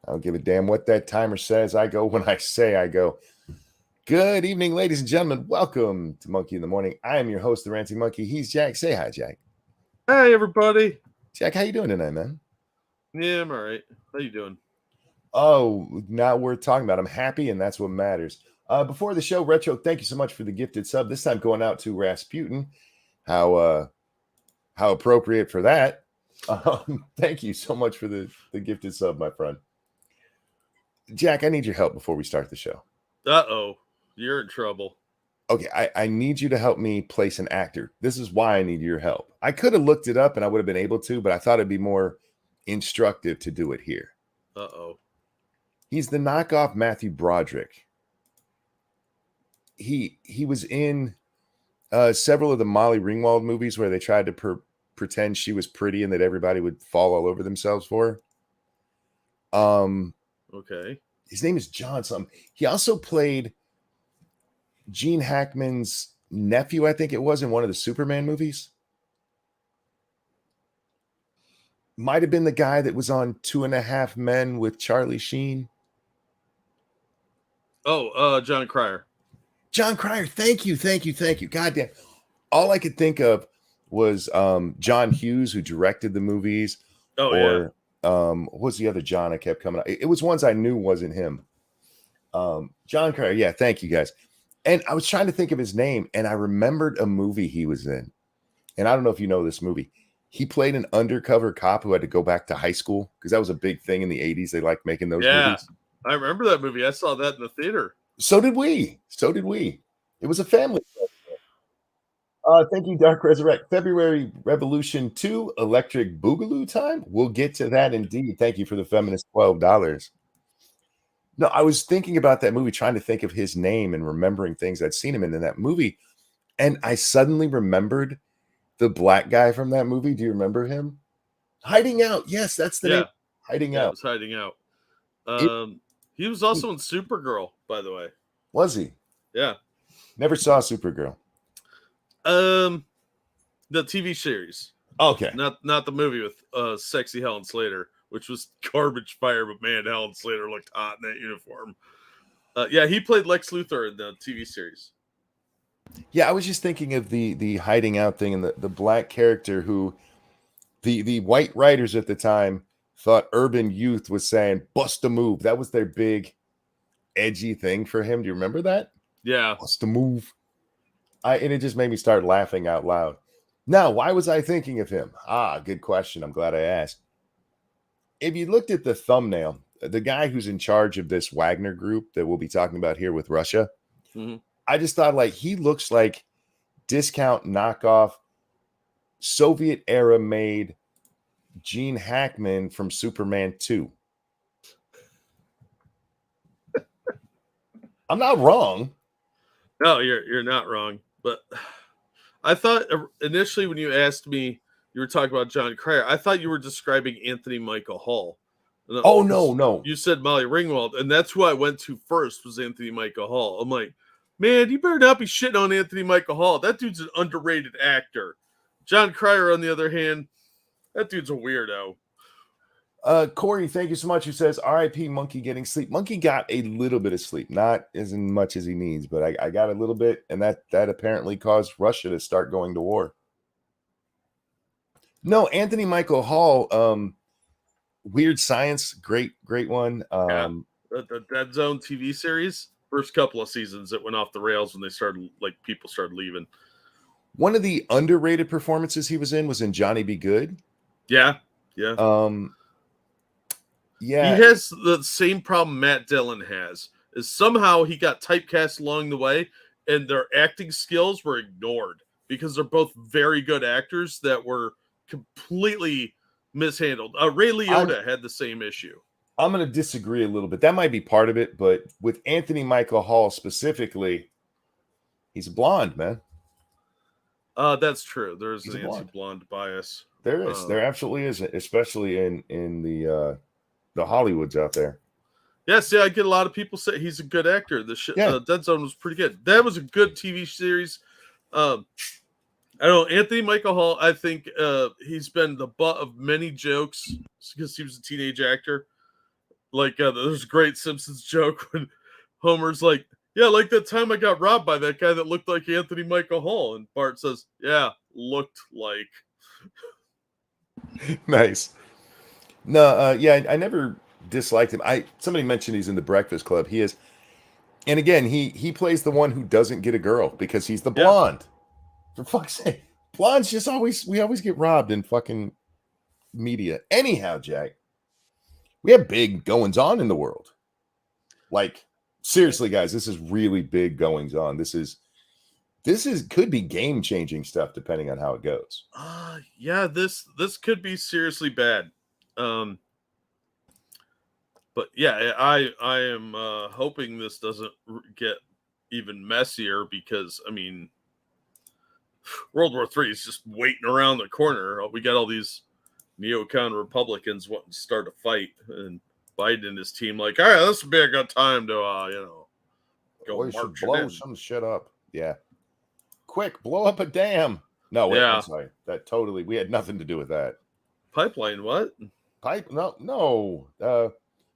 I don't give a damn what that timer says. I go when I say I go. Good evening, ladies and gentlemen. Welcome to Monkey in the Morning. I am your host, the Ranting Monkey. He's Jack. Say hi, Jack. Hey, everybody. Jack, how you doing tonight, man? Yeah, I'm all right. How you doing? Oh, not worth talking about. I'm happy, and that's what matters. Before the show, Retro, thank you so much for the gifted sub. This time going out to Rasputin. How appropriate for that. Thank you so much for the gifted sub, my friend. Jack, I need your help before we start the show. Uh-oh. You're in trouble. Okay, I need you to help me place an actor. This is why I need your help. I could have looked it up and I would have been able to, but I thought it'd be more instructive to do it here. Uh-oh. He's the knockoff Matthew Broderick. He was in several of the Molly Ringwald movies where they tried to pretend she was pretty and that everybody would fall all over themselves for her. Okay. His name is John something. He also played Gene Hackman's nephew, I think it was, in one of the Superman movies. Might have been the guy that was on 2.5 Men with Charlie Sheen. Oh, John Cryer. John Cryer. Thank you. Goddamn. All I could think of was John Hughes, who directed the movies. Oh, yeah. What was the other John I kept coming up? It was ones I knew wasn't him. John Cryer. Yeah, thank you, guys. And I was trying to think of his name, and I remembered a movie he was in. And I don't know if you know this movie. He played an undercover cop who had to go back to high school because that was a big thing in the 80s. They liked making those movies. I remember that movie. I saw that in the theater. So did we. It was a family. Thank you, Dark Resurrect. February Revolution 2, Electric Boogaloo time. We'll get to that indeed. Thank you for the feminist $12. No, I was thinking about that movie, trying to think of his name and remembering things I'd seen him in that movie. And I suddenly remembered the black guy from that movie. Do you remember him? Hiding Out. Yes, that's the name. Hiding Out. It was Hiding Out. He was also in Supergirl, by the way. Was he? Yeah. Never saw Supergirl. The TV series. Okay. Not the movie with sexy Helen Slater, which was garbage fire, but man, Helen Slater looked hot in that uniform. Yeah, he played Lex Luthor in the TV series. Yeah, I was just thinking of the Hiding Out thing and the black character who the white writers at the time thought urban youth was saying bust a move. That was their big edgy thing for him. Do you remember that? Yeah. Bust a move. And it just made me start laughing out loud. Now, why was I thinking of him? Good question. I'm glad I asked. If you looked at the thumbnail, the guy who's in charge of this Wagner group that we'll be talking about here with Russia, I just thought he looks like discount knockoff Soviet era made Gene Hackman from Superman 2. I'm not wrong. No, you're not wrong. But I thought initially when you asked me, you were talking about John Cryer. I thought you were describing Anthony Michael Hall. Oh, no. You said Molly Ringwald, and that's who I went to first was Anthony Michael Hall. I'm like, man, you better not be shitting on Anthony Michael Hall. That dude's an underrated actor. John Cryer, on the other hand, that dude's a weirdo. Corey, thank you so much. Who says R.I.P. Monkey getting sleep? Monkey got a little bit of sleep, not as much as he needs, but I got a little bit, and that apparently caused Russia to start going to war. No, Anthony Michael Hall, Weird Science, great one. The Dead Zone TV series, first couple of seasons, it went off the rails when they started, people started leaving. One of the underrated performances he was in Johnny Be Good. Yeah. Yeah. He has the same problem Matt Dillon has, is somehow he got typecast along the way and their acting skills were ignored because they're both very good actors that were completely mishandled. Ray Liotta had the same issue. I'm going to disagree a little bit. That might be part of it, but with Anthony Michael Hall specifically, he's blonde, man. That's true. There's an anti-blonde bias. There is. There absolutely is, especially in the Hollywoods out there. Yes, yeah, I get a lot of people say he's a good actor. Dead Zone was pretty good. That was a good TV series. I don't know, Anthony Michael Hall, I think he's been the butt of many jokes because he was a teenage actor. Like there's a great Simpsons joke when Homer's like, "Yeah, like that time I got robbed by that guy that looked like Anthony Michael Hall," and Bart says, "Yeah, looked like." Nice. No, yeah, I never disliked him. Somebody mentioned he's in the Breakfast Club. He is, and again, he plays the one who doesn't get a girl because he's the Yeah. blonde. For fuck's sake, blondes just we always get robbed in fucking media. Anyhow, Jack, we have big goings on in the world. Like seriously, guys, this is really big goings on. This is could be game changing stuff depending on how it goes. Yeah, this could be seriously bad. But yeah, I am hoping this doesn't get even messier because I mean, World War III is just waiting around the corner. We got all these neocon Republicans wanting to start a fight, and Biden and his team like, all right, this would be a good time to go We should marching blow in. some shit up. Yeah, quick, blow up a dam. No, wait, Yeah. I'm sorry. That totally, we had nothing to do with that. Pipeline, what? Pipe? No.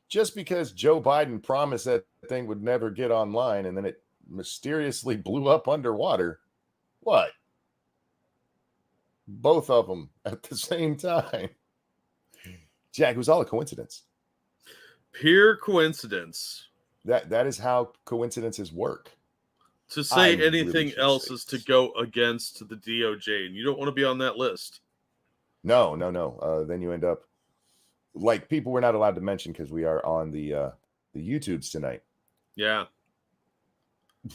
Just because Joe Biden promised that thing would never get online and then it mysteriously blew up underwater. What? Both of them at the same time. Jack, it was all a coincidence. Pure coincidence. That is how coincidences work. To say I really anything should else say is to this. go against the DOJ, and you don't want to be on that list. No. Then you end up like people we're not allowed to mention because we are on the YouTubes tonight. Yeah.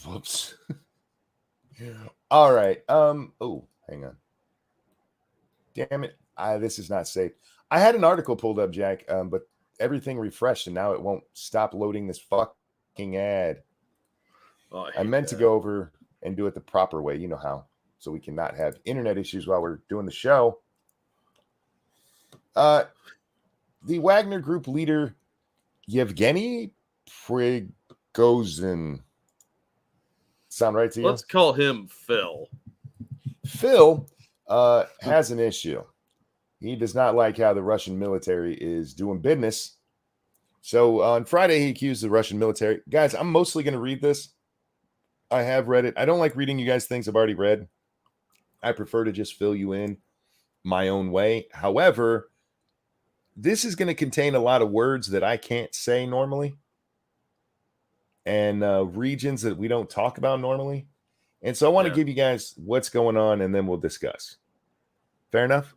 Whoops. All right. Oh, hang on. Damn it. This is not safe. I had an article pulled up, Jack, but everything refreshed and now it won't stop loading this fucking ad. Oh, I meant to go over and do it the proper way. You know how. So we cannot have internet issues while we're doing the show. The Wagner Group leader, Yevgeny Prigozhin. Sound right to you? Let's call him Phil. Phil has an issue. He does not like how the Russian military is doing business. So on Friday, he accused the Russian military. Guys, I'm mostly going to read this. I have read it. I don't like reading you guys things I've already read. I prefer to just fill you in my own way. However, this is going to contain a lot of words that I can't say normally and regions that we don't talk about normally. And so I want to give you guys what's going on and then we'll discuss. Fair enough?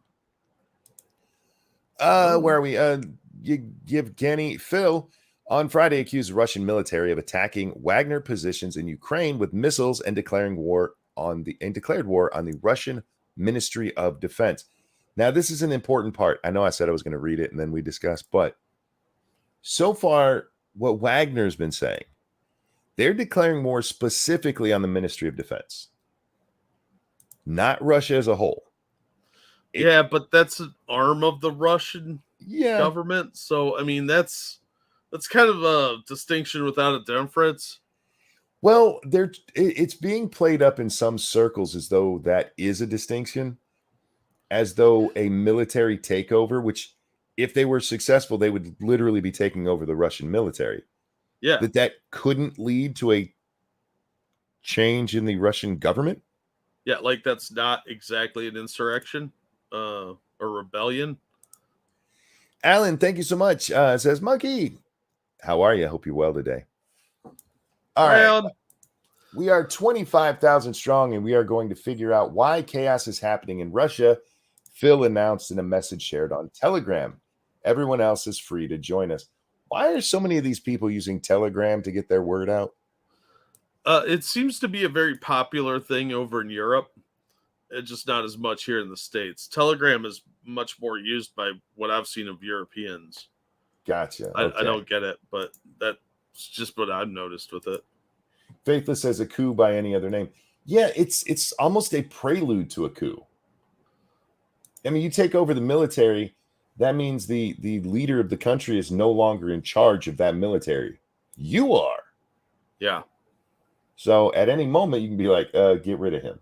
Where are we? Yevgeny Phil on Friday accused the Russian military of attacking Wagner positions in Ukraine with missiles and declared war on the Russian Ministry of Defense. Now, this is an important part. I know I said I was going to read it and then we discuss, but so far, what Wagner's been saying, they're declaring war specifically on the Ministry of Defense, not Russia as a whole. Yeah, but that's an arm of the Russian government. So, I mean, that's kind of a distinction without a difference. Well, it's being played up in some circles as though that is a distinction, as though a military takeover, which if they were successful, they would literally be taking over the Russian military. Yeah. That couldn't lead to a change in the Russian government. Yeah, like that's not exactly an insurrection, a rebellion. Alan, thank you so much. Says Monkey, how are you? Hope you're well today. All right. We are 25,000 strong, and we are going to figure out why chaos is happening in Russia. Phil announced in a message shared on Telegram. Everyone else is free to join us. Why are so many of these people using Telegram to get their word out? It seems to be a very popular thing over in Europe. It's just not as much here in the States. Telegram is much more used by what I've seen of Europeans. Gotcha. I don't get it, but that's just what I've noticed with it. Faithless says a coup by any other name. Yeah, it's almost a prelude to a coup. I mean, you take over the military, that means the leader of the country is no longer in charge of that military. You are. Yeah. So at any moment, you can be like, get rid of him.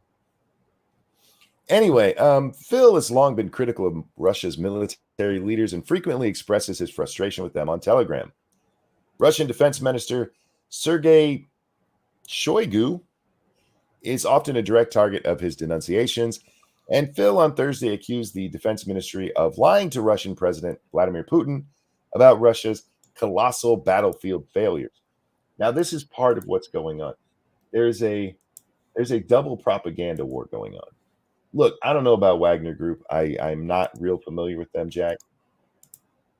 Anyway, Phil has long been critical of Russia's military leaders and frequently expresses his frustration with them on Telegram. Russian Defense Minister Sergei Shoigu is often a direct target of his denunciations, and Phil on Thursday accused the Defense Ministry of lying to Russian President Vladimir Putin about Russia's colossal battlefield failures. Now, this is part of what's going on. There's a double propaganda war going on. Look, I don't know about Wagner Group. I'm not real familiar with them, Jack.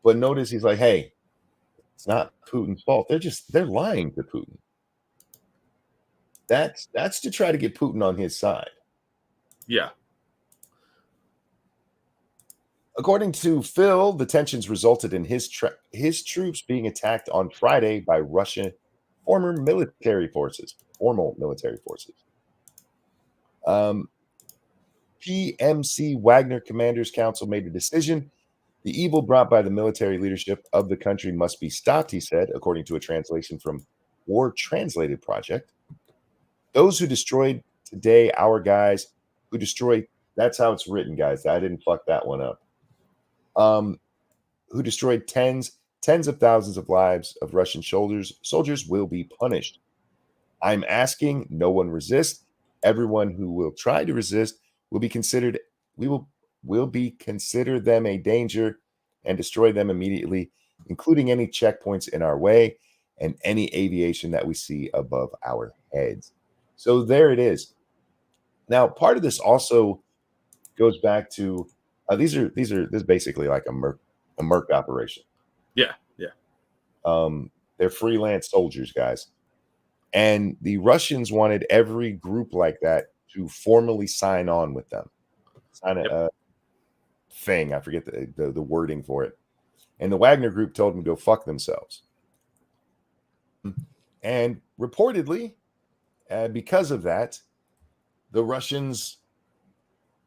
But notice he's like, hey, it's not Putin's fault. They're lying to Putin. That's to try to get Putin on his side. Yeah. According to Phil, the tensions resulted in his troops being attacked on Friday by Russian formal military forces. PMC Wagner Commanders Council made a decision. The evil brought by the military leadership of the country must be stopped, he said, according to a translation from War Translated Project. Those who destroyed today, our guys who destroyed, that's how it's written, guys. I didn't fuck that one up. Who destroyed tens of thousands of lives of Russian soldiers will be punished. I'm asking no one resist. Everyone who will try to resist will be considered, will be considered them a danger and destroy them immediately, including any checkpoints in our way and any aviation that we see above our heads. So there it is. Now, part of this also goes back to this is basically like a merc operation. Yeah. They're freelance soldiers, guys. And the Russians wanted every group like that to formally sign on with them. Sign a thing. I forget the wording for it. And the Wagner group told them to go fuck themselves. And reportedly, because of that, the Russians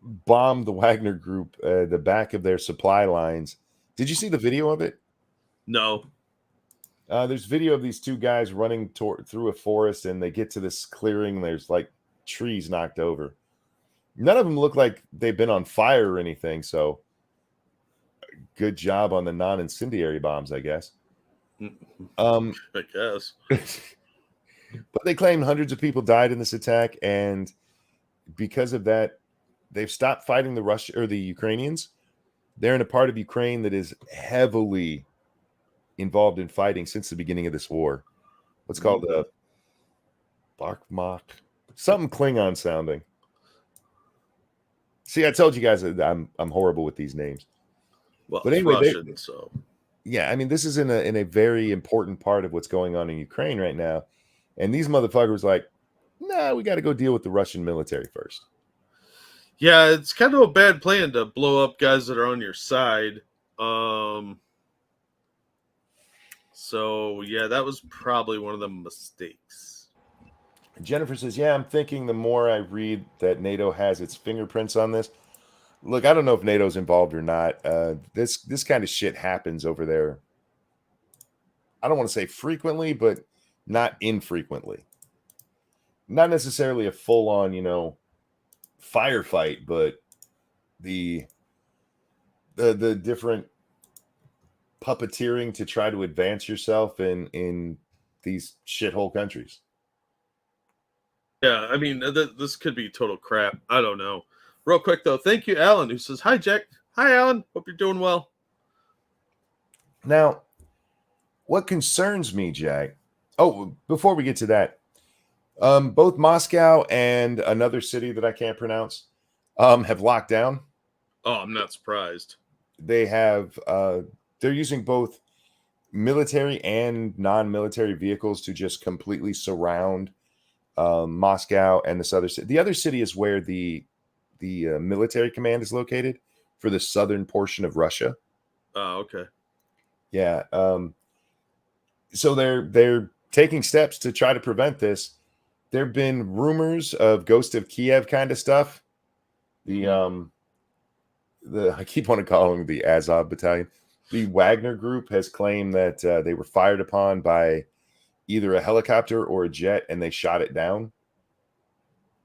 bombed the Wagner group, the back of their supply lines. Did you see the video of it? No. There's video of these two guys running through a forest, and they get to this clearing. There's like trees knocked over. None of them look like they've been on fire or anything. So good job on the non-incendiary bombs, I guess. I guess. But they claim hundreds of people died in this attack, and because of that, they've stopped fighting the Ukrainians. They're in a part of Ukraine that is heavily involved in fighting since the beginning of this war. What's called Barkmach, something Klingon sounding. See, I told you guys that I'm horrible with these names. Well, but anyway, Russian, so yeah, I mean, this is in a very important part of what's going on in Ukraine right now, and these motherfuckers like, nah, we got to go deal with the Russian military first. Yeah, it's kind of a bad plan to blow up guys that are on your side. So, yeah, that was probably one of the mistakes. Jennifer says, yeah, I'm thinking the more I read that NATO has its fingerprints on this. Look, I don't know if NATO's involved or not. This kind of shit happens over there. I don't want to say frequently, but not infrequently. Not necessarily a full-on, firefight, but the different puppeteering to try to advance yourself in these shithole countries. Yeah, I mean, this could be total crap. I don't know. Real quick, though, thank you, Alan, who says, hi, Jack. Hi, Alan. Hope you're doing well. Now, what concerns me, Jack, before we get to that, both Moscow and another city that I can't pronounce have locked down. Oh, I'm not surprised. They have, they're using both military and non-military vehicles to just completely surround Moscow and this other city. The other city is where the military command is located for the southern portion of Russia. Oh, okay. Yeah. So they're taking steps to try to prevent this. There have been rumors of Ghost of Kiev kind of stuff. I keep wanting to call them the Azov Battalion. The Wagner group has claimed that they were fired upon by either a helicopter or a jet, and they shot it down.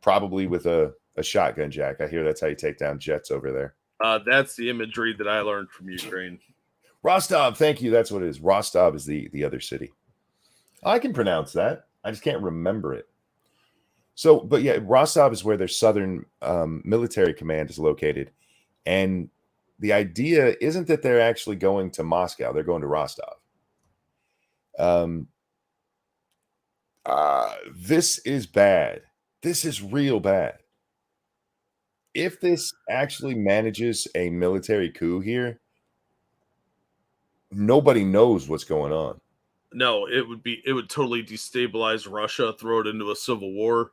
Probably with a shotgun, Jack. I hear that's how you take down jets over there. That's the imagery that I learned from Ukraine. Rostov, thank you. That's what it is. Rostov is the other city. I can pronounce that. I just can't remember it. So, but yeah, Rostov is where their southern military command is located. And the idea isn't that they're actually going to Moscow, they're going to Rostov. Um, this is bad. This is real bad. If this actually manages a military coup here, nobody knows what's going on. No, it would totally destabilize Russia, throw it into a civil war.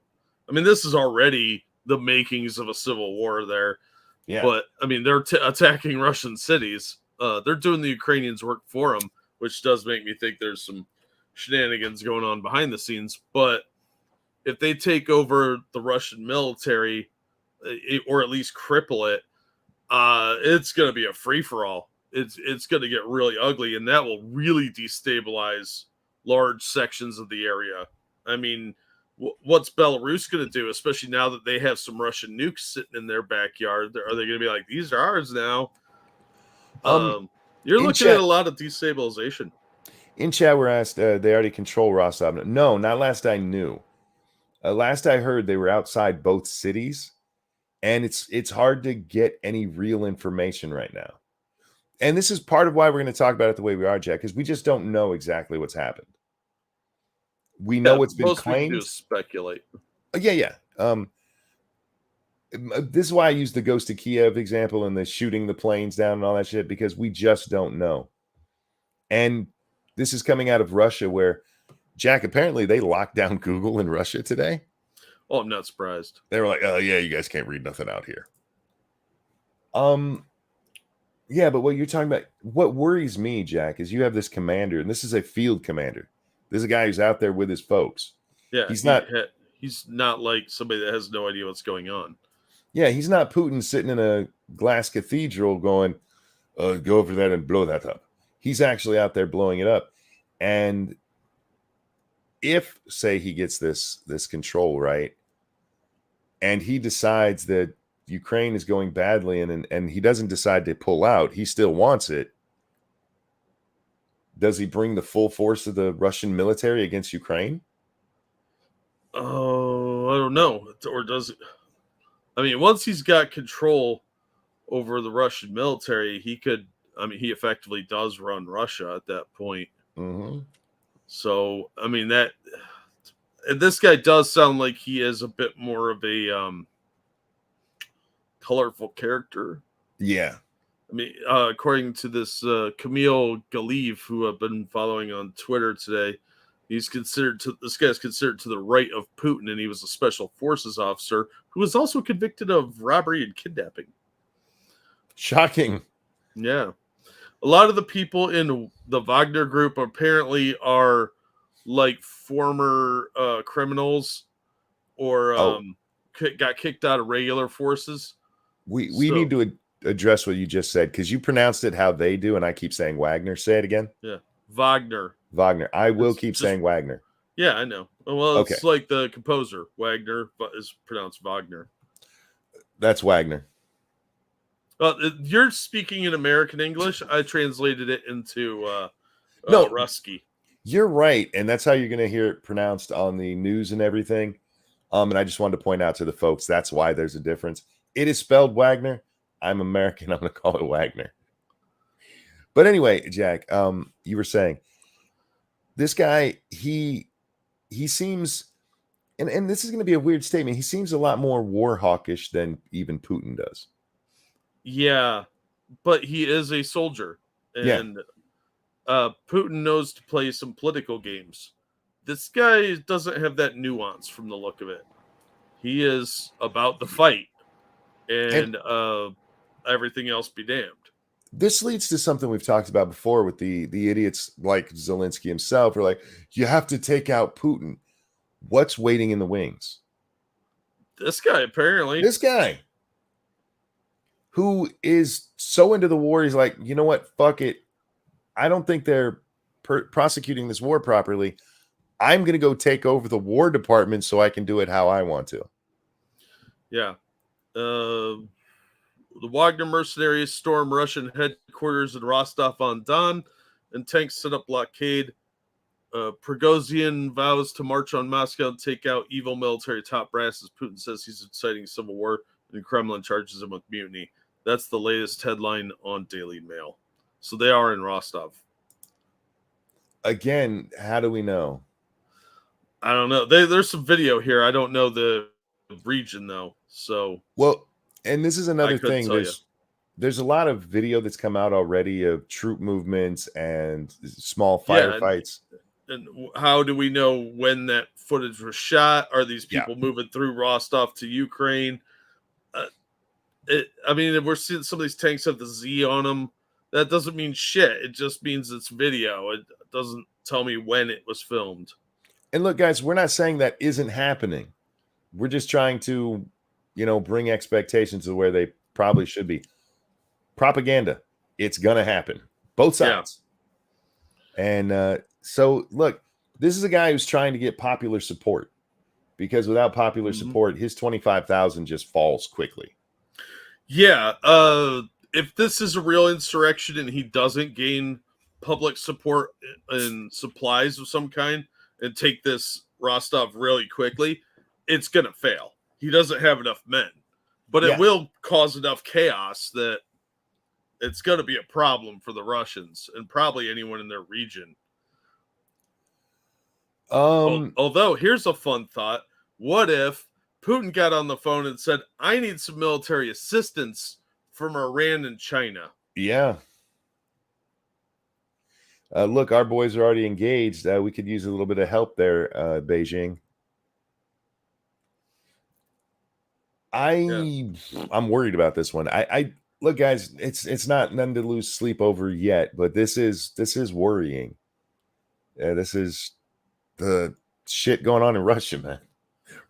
I mean, this is already the makings of a civil war there. Yeah. But I mean, they're attacking Russian cities. They're doing the Ukrainians' work for them, which does make me think there's some shenanigans going on behind the scenes. But if they take over the Russian military, or at least cripple it, it's going to be a free for all. It's going to get really ugly, and that will really destabilize large sections of the area. I mean, what's Belarus going to do, especially now that they have some Russian nukes sitting in their backyard? Are they going to be like, these are ours now? You're looking at a lot of destabilization. In chat, we're asked, they already control Rostov. No, not last I knew. Last I heard, they were outside both cities, and it's hard to get any real information right now. And this is part of why we're going to talk about it the way we are, Jack, because we just don't know exactly what's happened. We know what's been claimed. We can do is speculate. Yeah. This is why I use the Ghost of Kiev example and the shooting the planes down and all that shit, because we just don't know. And this is coming out of Russia, where, Jack, apparently they locked down Google in Russia today. Oh, I'm not surprised. They were like, oh, yeah, you guys can't read nothing out here. Yeah, but what you're talking about, what worries me, Jack, is you have this commander, and this is a field commander. This is a guy who's out there with his folks. Yeah, he's not like somebody that has no idea what's going on. Yeah, he's not Putin sitting in a glass cathedral going, go over there and blow that up. He's actually out there blowing it up. And if, say, he gets this control, right, and he decides that Ukraine is going badly, and he doesn't decide to pull out, he still wants it, does he bring the full force of the Russian military against Ukraine? Oh, I don't know. Or does it? I mean, once he's got control over the Russian military, he could. I mean, he effectively does run Russia at that point. Mm-hmm. So, I mean, this guy does sound like he is a bit more of a colorful character. Yeah. I mean, according to this Camille Galiv, who I've been following on Twitter today, this guy's considered to the right of Putin, and he was a special forces officer who was also convicted of robbery and kidnapping. Shocking. Yeah. A lot of the people in the Wagner group apparently are like former criminals or got kicked out of regular forces. We need to address what you just said, because you pronounced it how they do, and I keep saying Wagner. Say it again. Yeah. Wagner. I will keep saying Wagner. Yeah, I know. Well, it's like the composer. Wagner is pronounced Wagner. That's Wagner. You're speaking in American English. I translated it into Rusky. You're right, and that's how you're going to hear it pronounced on the news and everything. And I just wanted to point out to the folks, that's why there's a difference. It is spelled Wagner. I'm American. I'm going to call it Wagner. But anyway, Jack, you were saying this guy, he seems, and this is going to be a weird statement, he seems a lot more war hawkish than even Putin does. Yeah, but he is a soldier, and Putin knows to play some political games. This guy doesn't have that nuance from the look of it. He is about the fight, and everything else be damned. This leads to something we've talked about before with the idiots like Zelensky himself, who are like, you have to take out Putin. What's waiting in the wings? This guy, apparently. This guy who is so into the war, he's like, you know what? Fuck it. I don't think they're prosecuting this war properly. I'm going to go take over the War Department so I can do it how I want to. Yeah. The Wagner mercenaries storm Russian headquarters in Rostov-on-Don, and tanks set up blockade. Prigozhin vows to march on Moscow and take out evil military top brass as Putin says he's inciting civil war, and Kremlin charges him with mutiny. That's the latest headline on Daily Mail. So they are in Rostov. Again, how do we know? I don't know. There's some video here. I don't know the region though. So Well, and this is another couldn't thing. tell you. There's a lot of video that's come out already of troop movements and small Yeah, firefights. And how do we know when that footage was shot? Are these Yeah. people moving through Rostov to Ukraine? I mean, if we're seeing some of these tanks have the Z on them, that doesn't mean shit. It just means it's video. It doesn't tell me when it was filmed. And look, guys, we're not saying that isn't happening. We're just trying to, bring expectations to where they probably should be. Propaganda, it's gonna happen, both sides. Yeah. And so, look, this is a guy who's trying to get popular support, because without popular support, his 25,000 just falls quickly. Yeah. If this is a real insurrection and he doesn't gain public support and supplies of some kind and take this Rostov really quickly, it's going to fail. He doesn't have enough men, but it will cause enough chaos that it's going to be a problem for the Russians and probably anyone in their region. Although, here's a fun thought. What if Putin got on the phone and said, I need some military assistance from Iran and China? Yeah. Look, our boys are already engaged. We could use a little bit of help there, Beijing. I'm worried about this one. I look, guys, it's not nothing to lose sleep over yet, but this is worrying. This is the shit going on in Russia, man.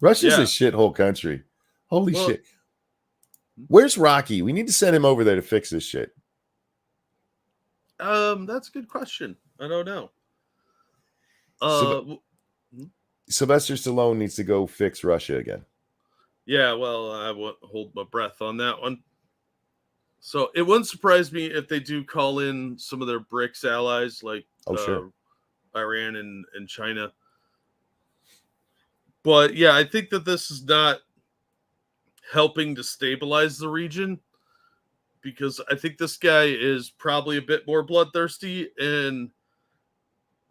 Russia's a shithole country. Holy shit. Where's Rocky? We need to send him over there to fix this shit. That's a good question. I don't know. Sylvester Stallone needs to go fix Russia again. Yeah, well, I won't hold my breath on that one. So it wouldn't surprise me if they do call in some of their BRICS allies, like Iran and China. But yeah, I think that this is not helping to stabilize the region, because I think this guy is probably a bit more bloodthirsty, and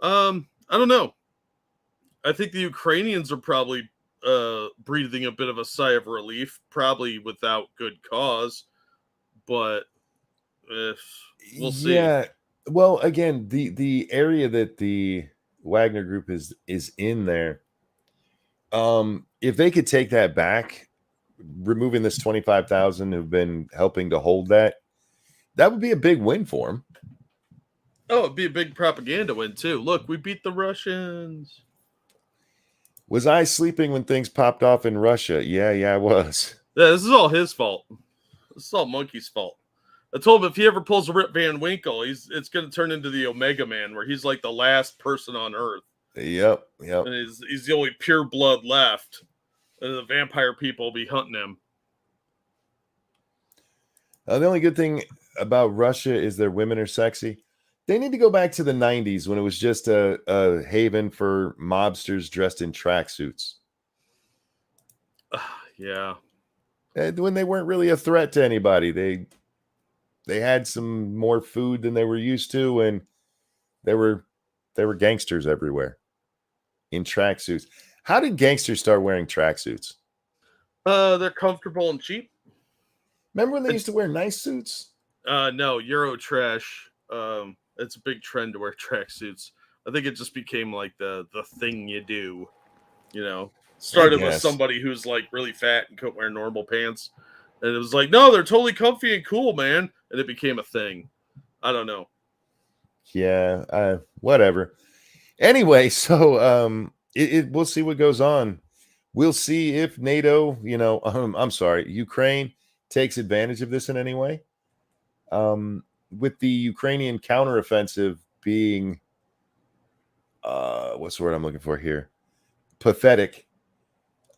I don't know. I think the Ukrainians are probably breathing a bit of a sigh of relief, probably without good cause, but we'll see. Yeah. Well, again, the area that the Wagner group is in there, if they could take that back, removing this 25,000 who've been helping to hold that would be a big win for them. Oh, it'd be a big propaganda win too. Look, we beat the Russians. Was I sleeping when things popped off in Russia? Yeah, I was. Yeah, this is all his fault. This is all Monkey's fault. I told him if he ever pulls a Rip Van Winkle, it's going to turn into the Omega Man, where he's like the last person on Earth. Yep. And he's the only pure blood left. And the vampire people will be hunting him. The only good thing about Russia is their women are sexy. They need to go back to the 90s when it was just a haven for mobsters dressed in tracksuits. Yeah. And when they weren't really a threat to anybody. They had some more food than they were used to, and they were gangsters everywhere in tracksuits. How did gangsters start wearing tracksuits? They're comfortable and cheap. Remember when they used to wear nice suits? No, Euro trash. It's a big trend to wear tracksuits. I think it just became like the thing you do. Started with somebody who's like really fat and couldn't wear normal pants, and it was like, no, they're totally comfy and cool, man. And it became a thing. I don't know. Yeah, whatever. Anyway, so we'll see what goes on. We'll see if NATO, Ukraine takes advantage of this in any way. With the Ukrainian counteroffensive being, what's the word I'm looking for here? Pathetic.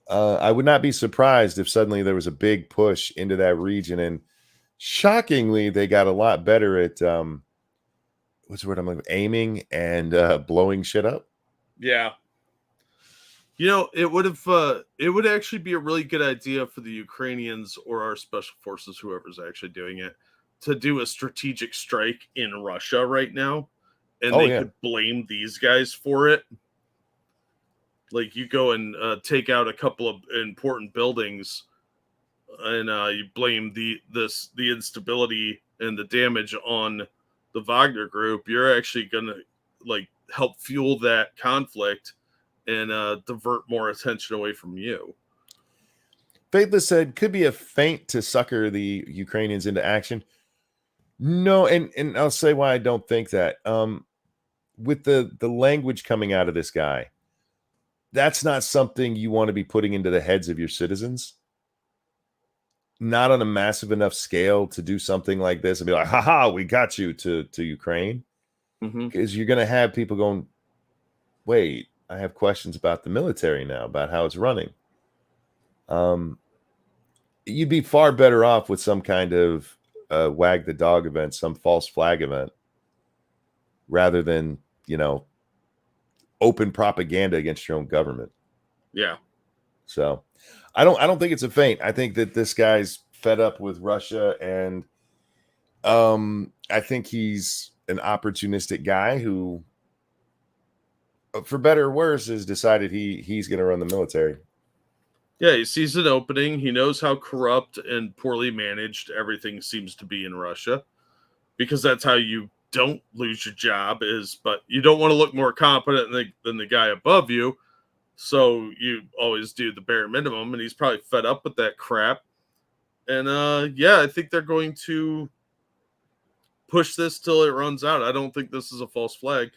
I would not be surprised if suddenly there was a big push into that region, and shockingly, they got a lot better at what's the word I'm looking for? Aiming and blowing shit up. Yeah. It would actually be a really good idea for the Ukrainians or our special forces, whoever's actually doing it, to do a strategic strike in Russia right now, and Oh they yeah. could blame these guys for it. Like you go and take out a couple of important buildings, and you blame the instability and the damage on the Wagner group. You're actually gonna like help fuel that conflict and divert more attention away from you. Faithless said could be a feint to sucker the Ukrainians into action. No, and I'll say why I don't think that. With the language coming out of this guy, that's not something you want to be putting into the heads of your citizens. Not on a massive enough scale to do something like this and be like, haha, we got you to Ukraine. Mm-hmm. Because you're going to have people going, wait, I have questions about the military now, about how it's running. You'd be far better off with some kind of wag the dog event, some false flag event, rather than, open propaganda against your own government. Yeah. So I don't think it's a feint. I think that this guy's fed up with Russia, and I think he's an opportunistic guy who, for better or worse, has decided he's going to run the military. Yeah, he sees an opening. He knows how corrupt and poorly managed everything seems to be in Russia, because that's how you don't lose your job but you don't want to look more competent than the guy above you. So you always do the bare minimum, and he's probably fed up with that crap. And I think they're going to push this till it runs out. I don't think this is a false flag.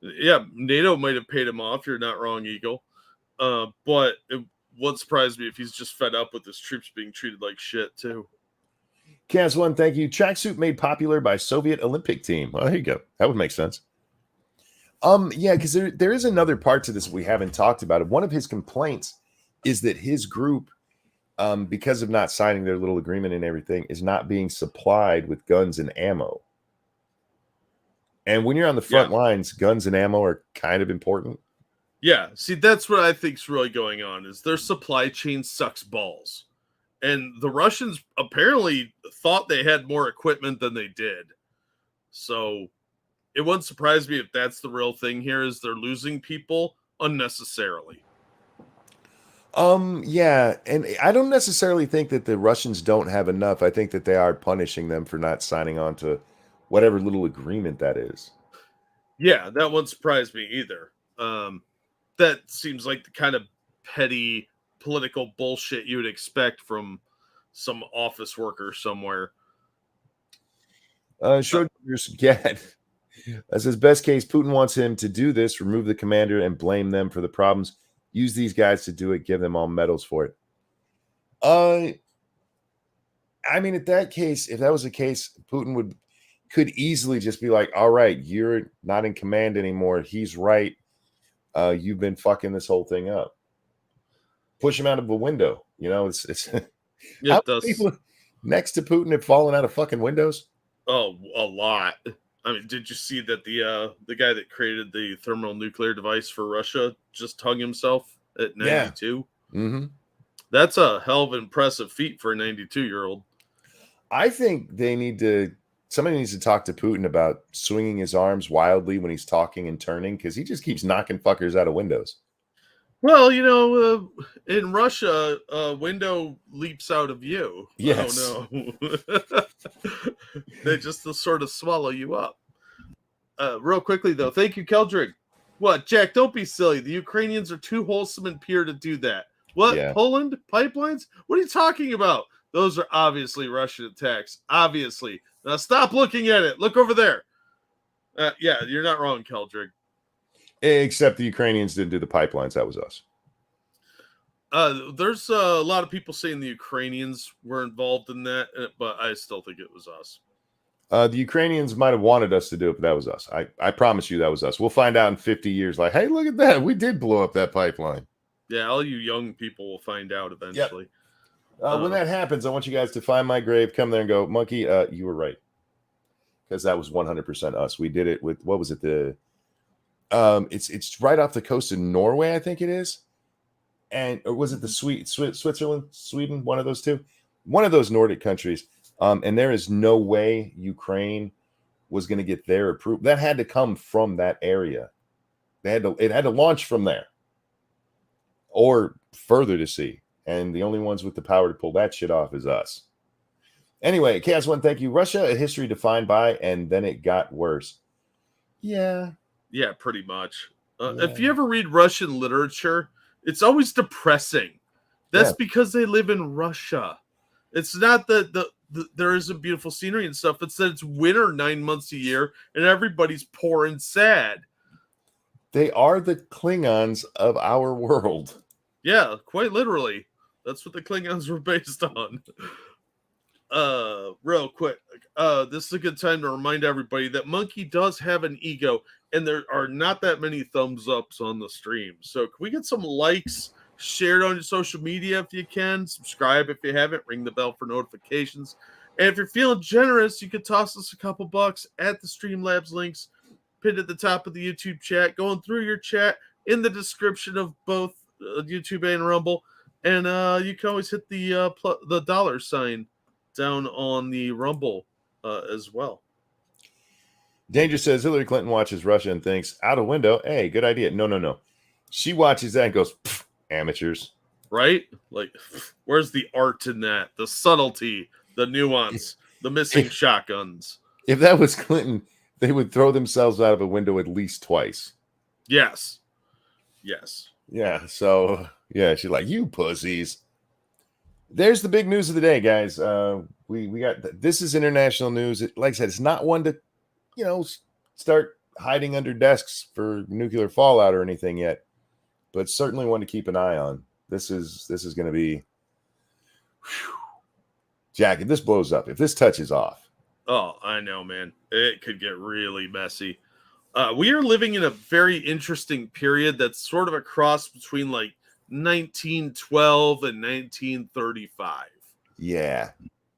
Yeah, NATO might have paid him off. You're not wrong, Eagle. But it would surprise me if he's just fed up with his troops being treated like shit too. Kaz1, thank you. Tracksuit made popular by Soviet Olympic team. Well, there you go. That would make sense. Yeah, because there is another part to this we haven't talked about. One of his complaints is that his group, because of not signing their little agreement and everything, is not being supplied with guns and ammo. And when you're on the front lines, guns and ammo are kind of important. Yeah, see, that's what I think's really going on, is their supply chain sucks balls. And the Russians apparently thought they had more equipment than they did. So it wouldn't surprise me if that's the real thing here, is they're losing people unnecessarily. Yeah, and I don't necessarily think that the Russians don't have enough. I think that they are punishing them for not signing on to whatever little agreement that is. Yeah, that wouldn't surprise me either. That seems like the kind of petty political bullshit you would expect from some office worker somewhere. Schrodinger's Gad. As his best case, Putin wants him to do this, remove the commander and blame them for the problems. Use these guys to do it, give them all medals for it. I mean, at that case, if that was the case, Putin could easily just be like, all right, you're not in command anymore. He's right. You've been fucking this whole thing up. Push him out of a window. It's how many people next to Putin have fallen out of fucking windows? Oh, a lot. I mean, did you see that the guy that created the thermonuclear device for Russia just hung himself at 92? Yeah. Mm-hmm. That's a hell of an impressive feat for a 92-year-old. I think somebody needs to talk to Putin about swinging his arms wildly when he's talking and turning, because he just keeps knocking fuckers out of windows. Well, in Russia, a window leaps out of you. Yes. Oh, no. They just sort of swallow you up. Real quickly, though, thank you, Keldrick. What, Jack, don't be silly. The Ukrainians are too wholesome and pure to do that. What, yeah. Poland? Pipelines? What are you talking about? Those are obviously Russian attacks. Obviously. Now stop looking at it. Look over there. Yeah, you're not wrong, Keldrick. Except the Ukrainians didn't do the pipelines. That was us. There's a lot of people saying the Ukrainians were involved in that, but I still think it was us. The Ukrainians might have wanted us to do it, but that was us. I promise you that was us. We'll find out in 50 years, like, hey, look at that. We did blow up that pipeline. Yeah, all you young people will find out eventually. Yep. When that happens, I want you guys to find my grave, come there and go, Monkey, you were right. Because that was 100% us. We did it with, what was it, It's right off the coast of Norway, I think it is. And or was it the Switzerland, Sweden, one of those two, one of those Nordic countries. And there is no way Ukraine was going to get their approval. That had to come from that area. It had to launch from there or further to sea. And the only ones with the power to pull that shit off is us. Anyway, Chaos One, thank you. Russia, a history defined by, and then it got worse. Yeah. Yeah, pretty much. Yeah. If you ever read Russian literature, it's always depressing. That's because they live in Russia. It's not that there isn't beautiful scenery and stuff. It's that it's winter 9 months a year and everybody's poor and sad. They are the Klingons of our world. Yeah, quite literally. That's what the Klingons were based on. Real quick, this is a good time to remind everybody that Monkey does have an ego, and there are not that many thumbs ups on the stream. So can we get some likes, shared on your social media if you can, subscribe if you haven't, ring the bell for notifications. And if you're feeling generous, you could toss us a couple bucks at the Streamlabs links pinned at the top of the YouTube chat, going through your chat in the description of both YouTube and Rumble. And you can always hit the dollar sign down on the Rumble as well. Danger says Hillary Clinton watches Russia and thinks, out a window, hey, good idea. No. She watches that and goes, amateurs. Right? Like, where's the art in that? The subtlety, the nuance, the missing shotguns. If that was Clinton, they would throw themselves out of a window at least twice. Yes. Yeah, so, yeah, she's like, you pussies. There's the big news of the day, guys. We got this is international news. Like I said, it's not one to, start hiding under desks for nuclear fallout or anything yet, but certainly one to keep an eye on. This is going to be, Jack. If this blows up, if this touches off, oh, I know, man, it could get really messy. We are living in a very interesting period that's sort of a cross between like 1912 and 1935. Yeah.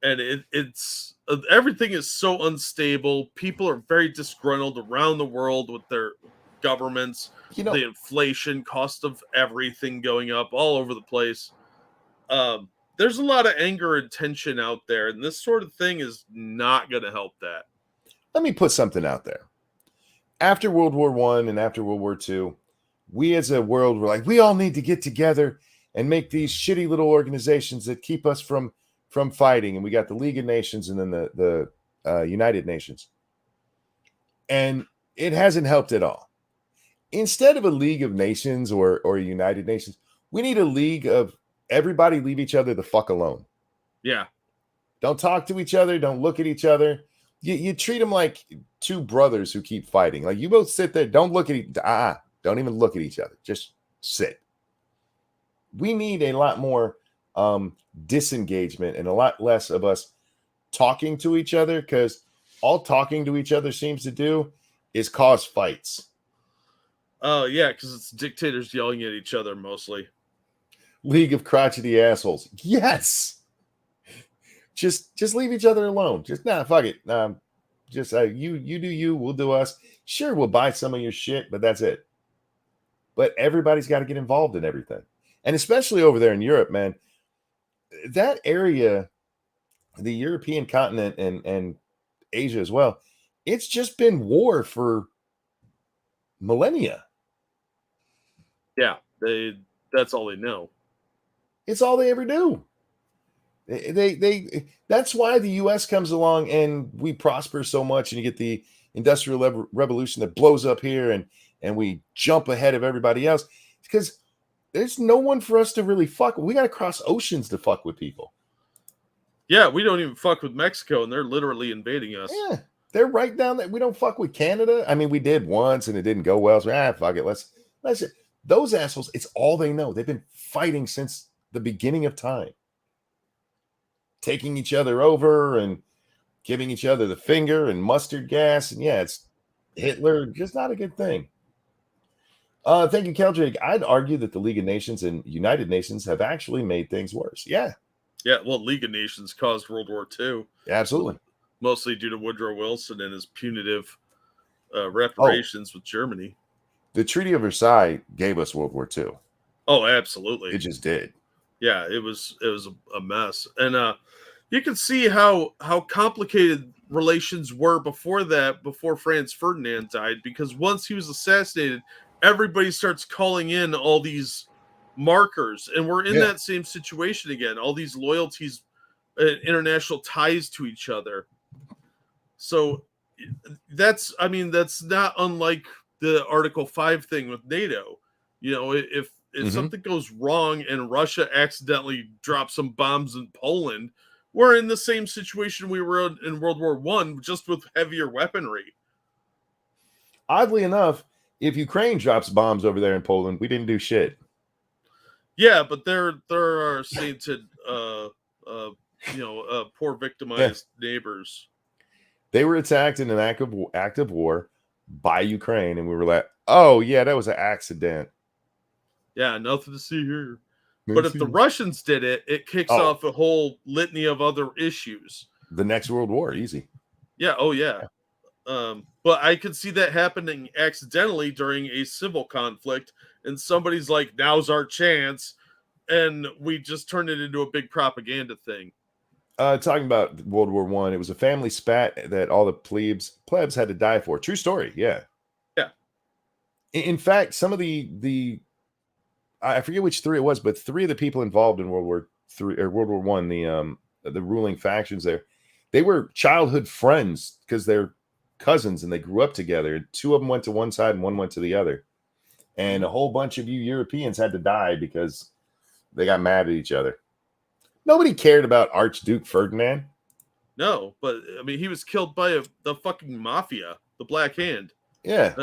And it's everything is so unstable. People are very disgruntled around the world with their governments. The inflation, cost of everything going up all over the place. There's a lot of anger and tension out there, and this sort of thing is not going to help that. Let me put something out there. After World War I and after World War II, we as a world were like, we all need to get together and make these shitty little organizations that keep us from fighting. And we got the League of Nations and then the United Nations. And it hasn't helped at all. Instead of a League of Nations or a United Nations, we need a league of everybody leave each other the fuck alone. Yeah. Don't talk to each other. Don't look at each other. You treat them like two brothers who keep fighting. Like you both sit there. Don't look at each other. Don't even look at each other. Just sit. We need a lot more disengagement and a lot less of us talking to each other, because all talking to each other seems to do is cause fights. Oh, yeah, because it's dictators yelling at each other mostly. League of crotchety assholes. Yes. Just leave each other alone. Just fuck it. Just you do you, we'll do us. Sure, we'll buy some of your shit, but that's it. But everybody's got to get involved in everything. And especially over there in Europe, man, that area, the European continent and Asia as well, it's just been war for millennia. Yeah, that's all they know. It's all they ever do. They that's why the US comes along and we prosper so much, and you get the industrial revolution that blows up here and we jump ahead of everybody else, because there's no one for us to really fuck with. We got to cross oceans to fuck with people. Yeah, we don't even fuck with Mexico, and they're literally invading us. Yeah, they're right down there. We don't fuck with Canada. I mean, we did once and it didn't go well. So fuck it. Let's those assholes. It's all they know. They've been fighting since the beginning of time, taking each other over and giving each other the finger and mustard gas. And yeah, it's Hitler. Just not a good thing. Thank you, Keldrick. I'd argue that the League of Nations and United Nations have actually made things worse. Yeah. Yeah, well, League of Nations caused World War II. Absolutely. Mostly due to Woodrow Wilson and his punitive reparations with Germany. the Treaty of Versailles gave us World War II. Oh, absolutely. It just did. Yeah, it was a mess. And you can see how complicated relations were before that, before Franz Ferdinand died, because once he was assassinated, everybody starts calling in all these markers, and we're in Yeah. that same situation again. All these loyalties, international ties to each other. So that's not unlike the Article 5 thing with NATO. You know, if Mhm. something goes wrong and Russia accidentally drops some bombs in Poland, we're in the same situation we were in World War One, just with heavier weaponry. Oddly enough, if Ukraine drops bombs over there in Poland, we didn't do shit. Yeah, but there are sainted, poor victimized neighbors. They were attacked in an act of war by Ukraine, and we were like, "Oh yeah, that was an accident." Yeah, nothing to see here. But if the Russians did it, it kicks Oh. off a whole litany of other issues. The next World War, easy. Yeah, oh yeah. But I could see that happening accidentally during a civil conflict, and somebody's like, "Now's our chance," and we just turn it into a big propaganda thing. Talking about World War One, it was a family spat that all the plebs had to die for. True story, yeah. Yeah. In fact, some of the I forget which three it was, but three of the people involved in World War Three or World War One, the ruling factions there, they were childhood friends because they're cousins and they grew up together. Two of them went to one side and one went to the other, and a whole bunch of you Europeans had to die because they got mad at each other. Nobody cared about Archduke Ferdinand. No, but I mean, he was killed by the fucking mafia, the Black Hand. Yeah,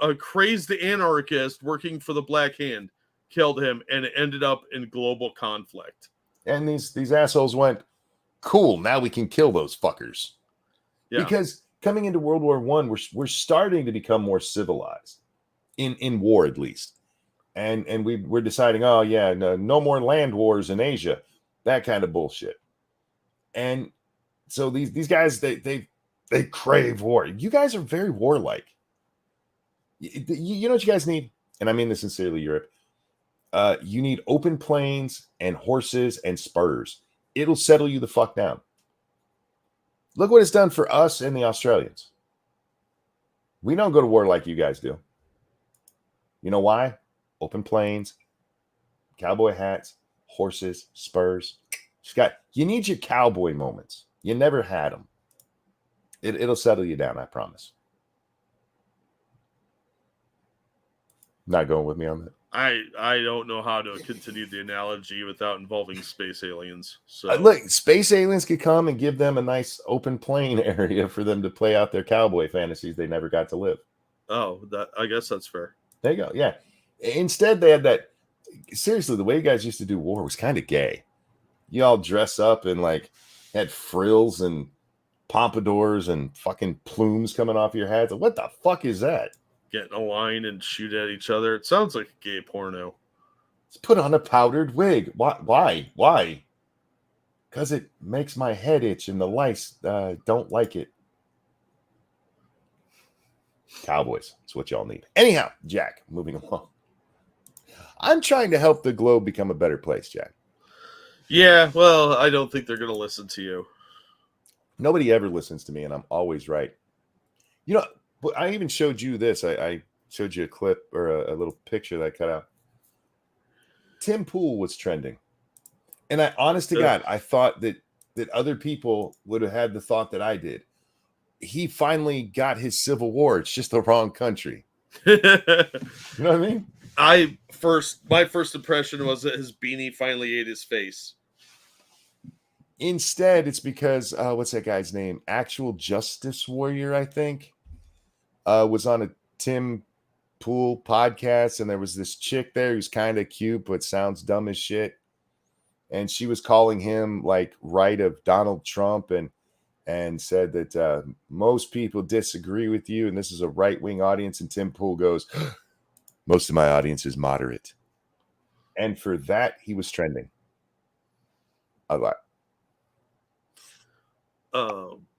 A crazed anarchist working for the Black Hand killed him, and it ended up in global conflict. and these assholes went, cool, now we can kill those fuckers. Yeah. Because coming into World War One, we're starting to become more civilized in war, at least, and we're deciding, oh yeah, no more land wars in Asia, that kind of bullshit. And so these guys, they crave war. You guys are very warlike. You know what you guys need, and I mean this sincerely, Europe. You need open plains and horses and spurs. It'll settle you the fuck down. Look what it's done for us and the Australians. We don't go to war like you guys do. You know why? Open plains, cowboy hats, horses, spurs. You need your cowboy moments. You never had them. It'll settle you down, I promise. Not going with me on that. I don't know how to continue the analogy without involving space aliens. So Look, space aliens could come and give them a nice open plain area for them to play out their cowboy fantasies they never got to live. Oh, I guess that's fair. There you go. Yeah. Instead, they had that. Seriously, the way you guys used to do war was kind of gay. You all dress up and like had frills and pompadours and fucking plumes coming off your heads. What the fuck is that? Get in a line and shoot at each other. It sounds like a gay porno. Let's put on a powdered wig. Why? Because it makes my head itch and the lice don't like it. Cowboys. That's what y'all need. Anyhow, Jack, moving along. I'm trying to help the globe become a better place, Jack. Yeah, well, I don't think they're going to listen to you. Nobody ever listens to me, and I'm always right. You know, but I even showed you this. I showed you a clip or a little picture that I cut out. Tim Pool was trending. And I, honest to God, I thought that other people would have had the thought that I did. He finally got his civil war. It's just the wrong country. You know what I mean? My first impression was that his beanie finally ate his face. Instead, it's because what's that guy's name? Actual Justice Warrior, I think, was on a Tim Pool podcast, and there was this chick there who's kind of cute but sounds dumb as shit, and she was calling him like right of Donald Trump, and said that most people disagree with you, and this is a right-wing audience. And Tim Pool goes, most of my audience is moderate, and for that he was trending a lot.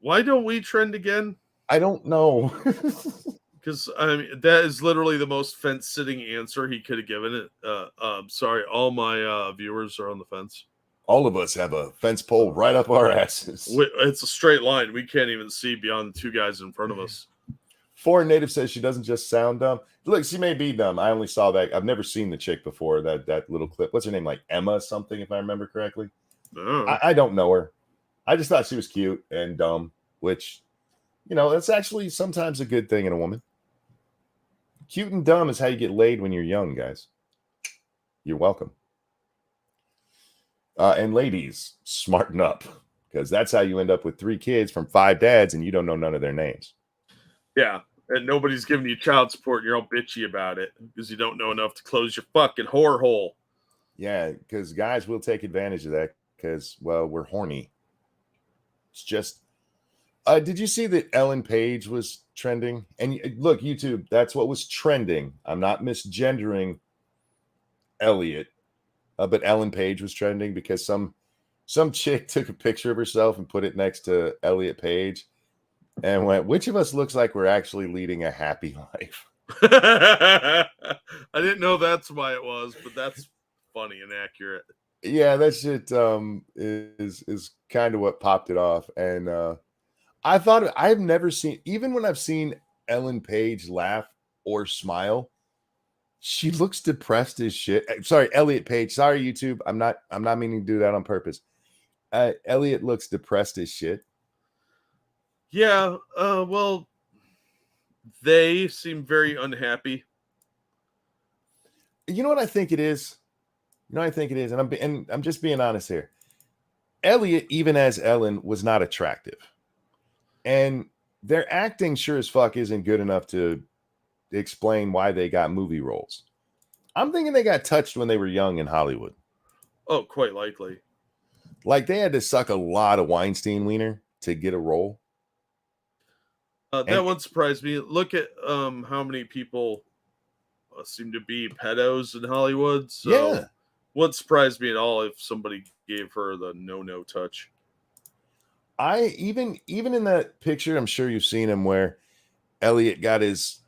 Why don't we trend again? I don't know. Because I mean, that is literally the most fence-sitting answer he could have given it. Sorry, all my viewers are on the fence. All of us have a fence pole right up our asses. It's a straight line. We can't even see beyond the two guys in front of us. Foreign Native says she doesn't just sound dumb. Look, she may be dumb. I only saw that. I've never seen the chick before. That little clip. What's her name? Like Emma something, if I remember correctly. Oh. I don't know her. I just thought she was cute and dumb, which, that's actually sometimes a good thing in a woman. Cute and dumb is how you get laid when you're young, guys. You're welcome. And ladies, smarten up, because that's how you end up with 3 kids from 5 dads and you don't know none of their names. Yeah, and nobody's giving you child support and you're all bitchy about it because you don't know enough to close your fucking whore hole. Yeah, because guys will take advantage of that because, well, we're horny. It's just, did you see that Ellen Page was trending? And look, YouTube, that's what was trending. I'm not misgendering Elliot. But Ellen Page was trending because some chick took a picture of herself and put it next to Elliot Page and went, which of us looks like we're actually leading a happy life? I didn't know that's why it was, but that's funny and accurate. Yeah, that shit is kind of what popped it off. And I thought I've never seen, even when I've seen Ellen Page laugh or smile, she looks depressed as shit. Sorry, Elliot Page. Sorry, YouTube. I'm not meaning to do that on purpose. Elliot looks depressed as shit. Yeah. Well, they seem very unhappy. You know what I think it is? And I'm just being honest here. Elliot, even as Ellen, was not attractive. And their acting sure as fuck isn't good enough to explain why they got movie roles. I'm thinking they got touched when they were young in Hollywood. Oh, quite likely. Like they had to suck a lot of Weinstein wiener to get a role. That wouldn't surprise me. Look at how many people seem to be pedos in Hollywood. So yeah, wouldn't surprise me at all if somebody gave her the no touch. I even in that picture, I'm sure you've seen him where Elliot got his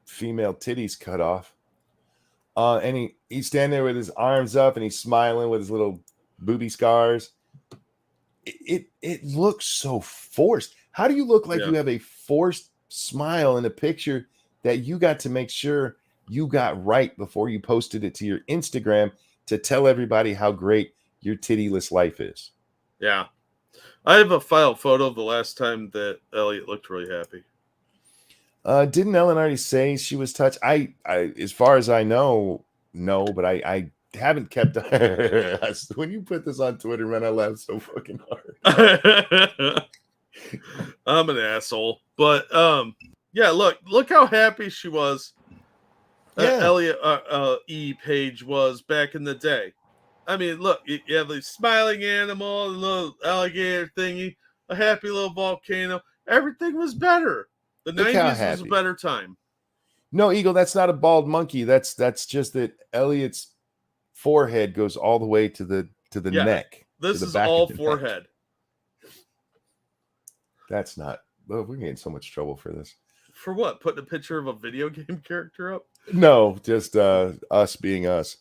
female titties cut off. And he's standing there with his arms up and he's smiling with his little booby scars. It looks so forced. How do you look like you have a forced smile in a picture that you got to make sure you got right before you posted it to your Instagram to tell everybody how great your tittyless life is? Yeah. I have a file photo of the last time that Elliot looked really happy. Didn't Ellen already say she was touched? I as far as I know, no, but I haven't kept when you put this on Twitter, man, I laughed so fucking hard. I'm an asshole. But yeah, look how happy she was. Elliot E. Page was back in the day. I mean, look, you have the smiling animal, a little alligator thingy, a happy little volcano. Everything was better. The 90s was a better time. No, Eagle, that's not a bald monkey. That's just that Elliot's forehead goes all the way to the neck. This is all forehead. Neck. That's not. Oh, we're getting so much trouble for this. For what? Putting a picture of a video game character up? No, just us being us.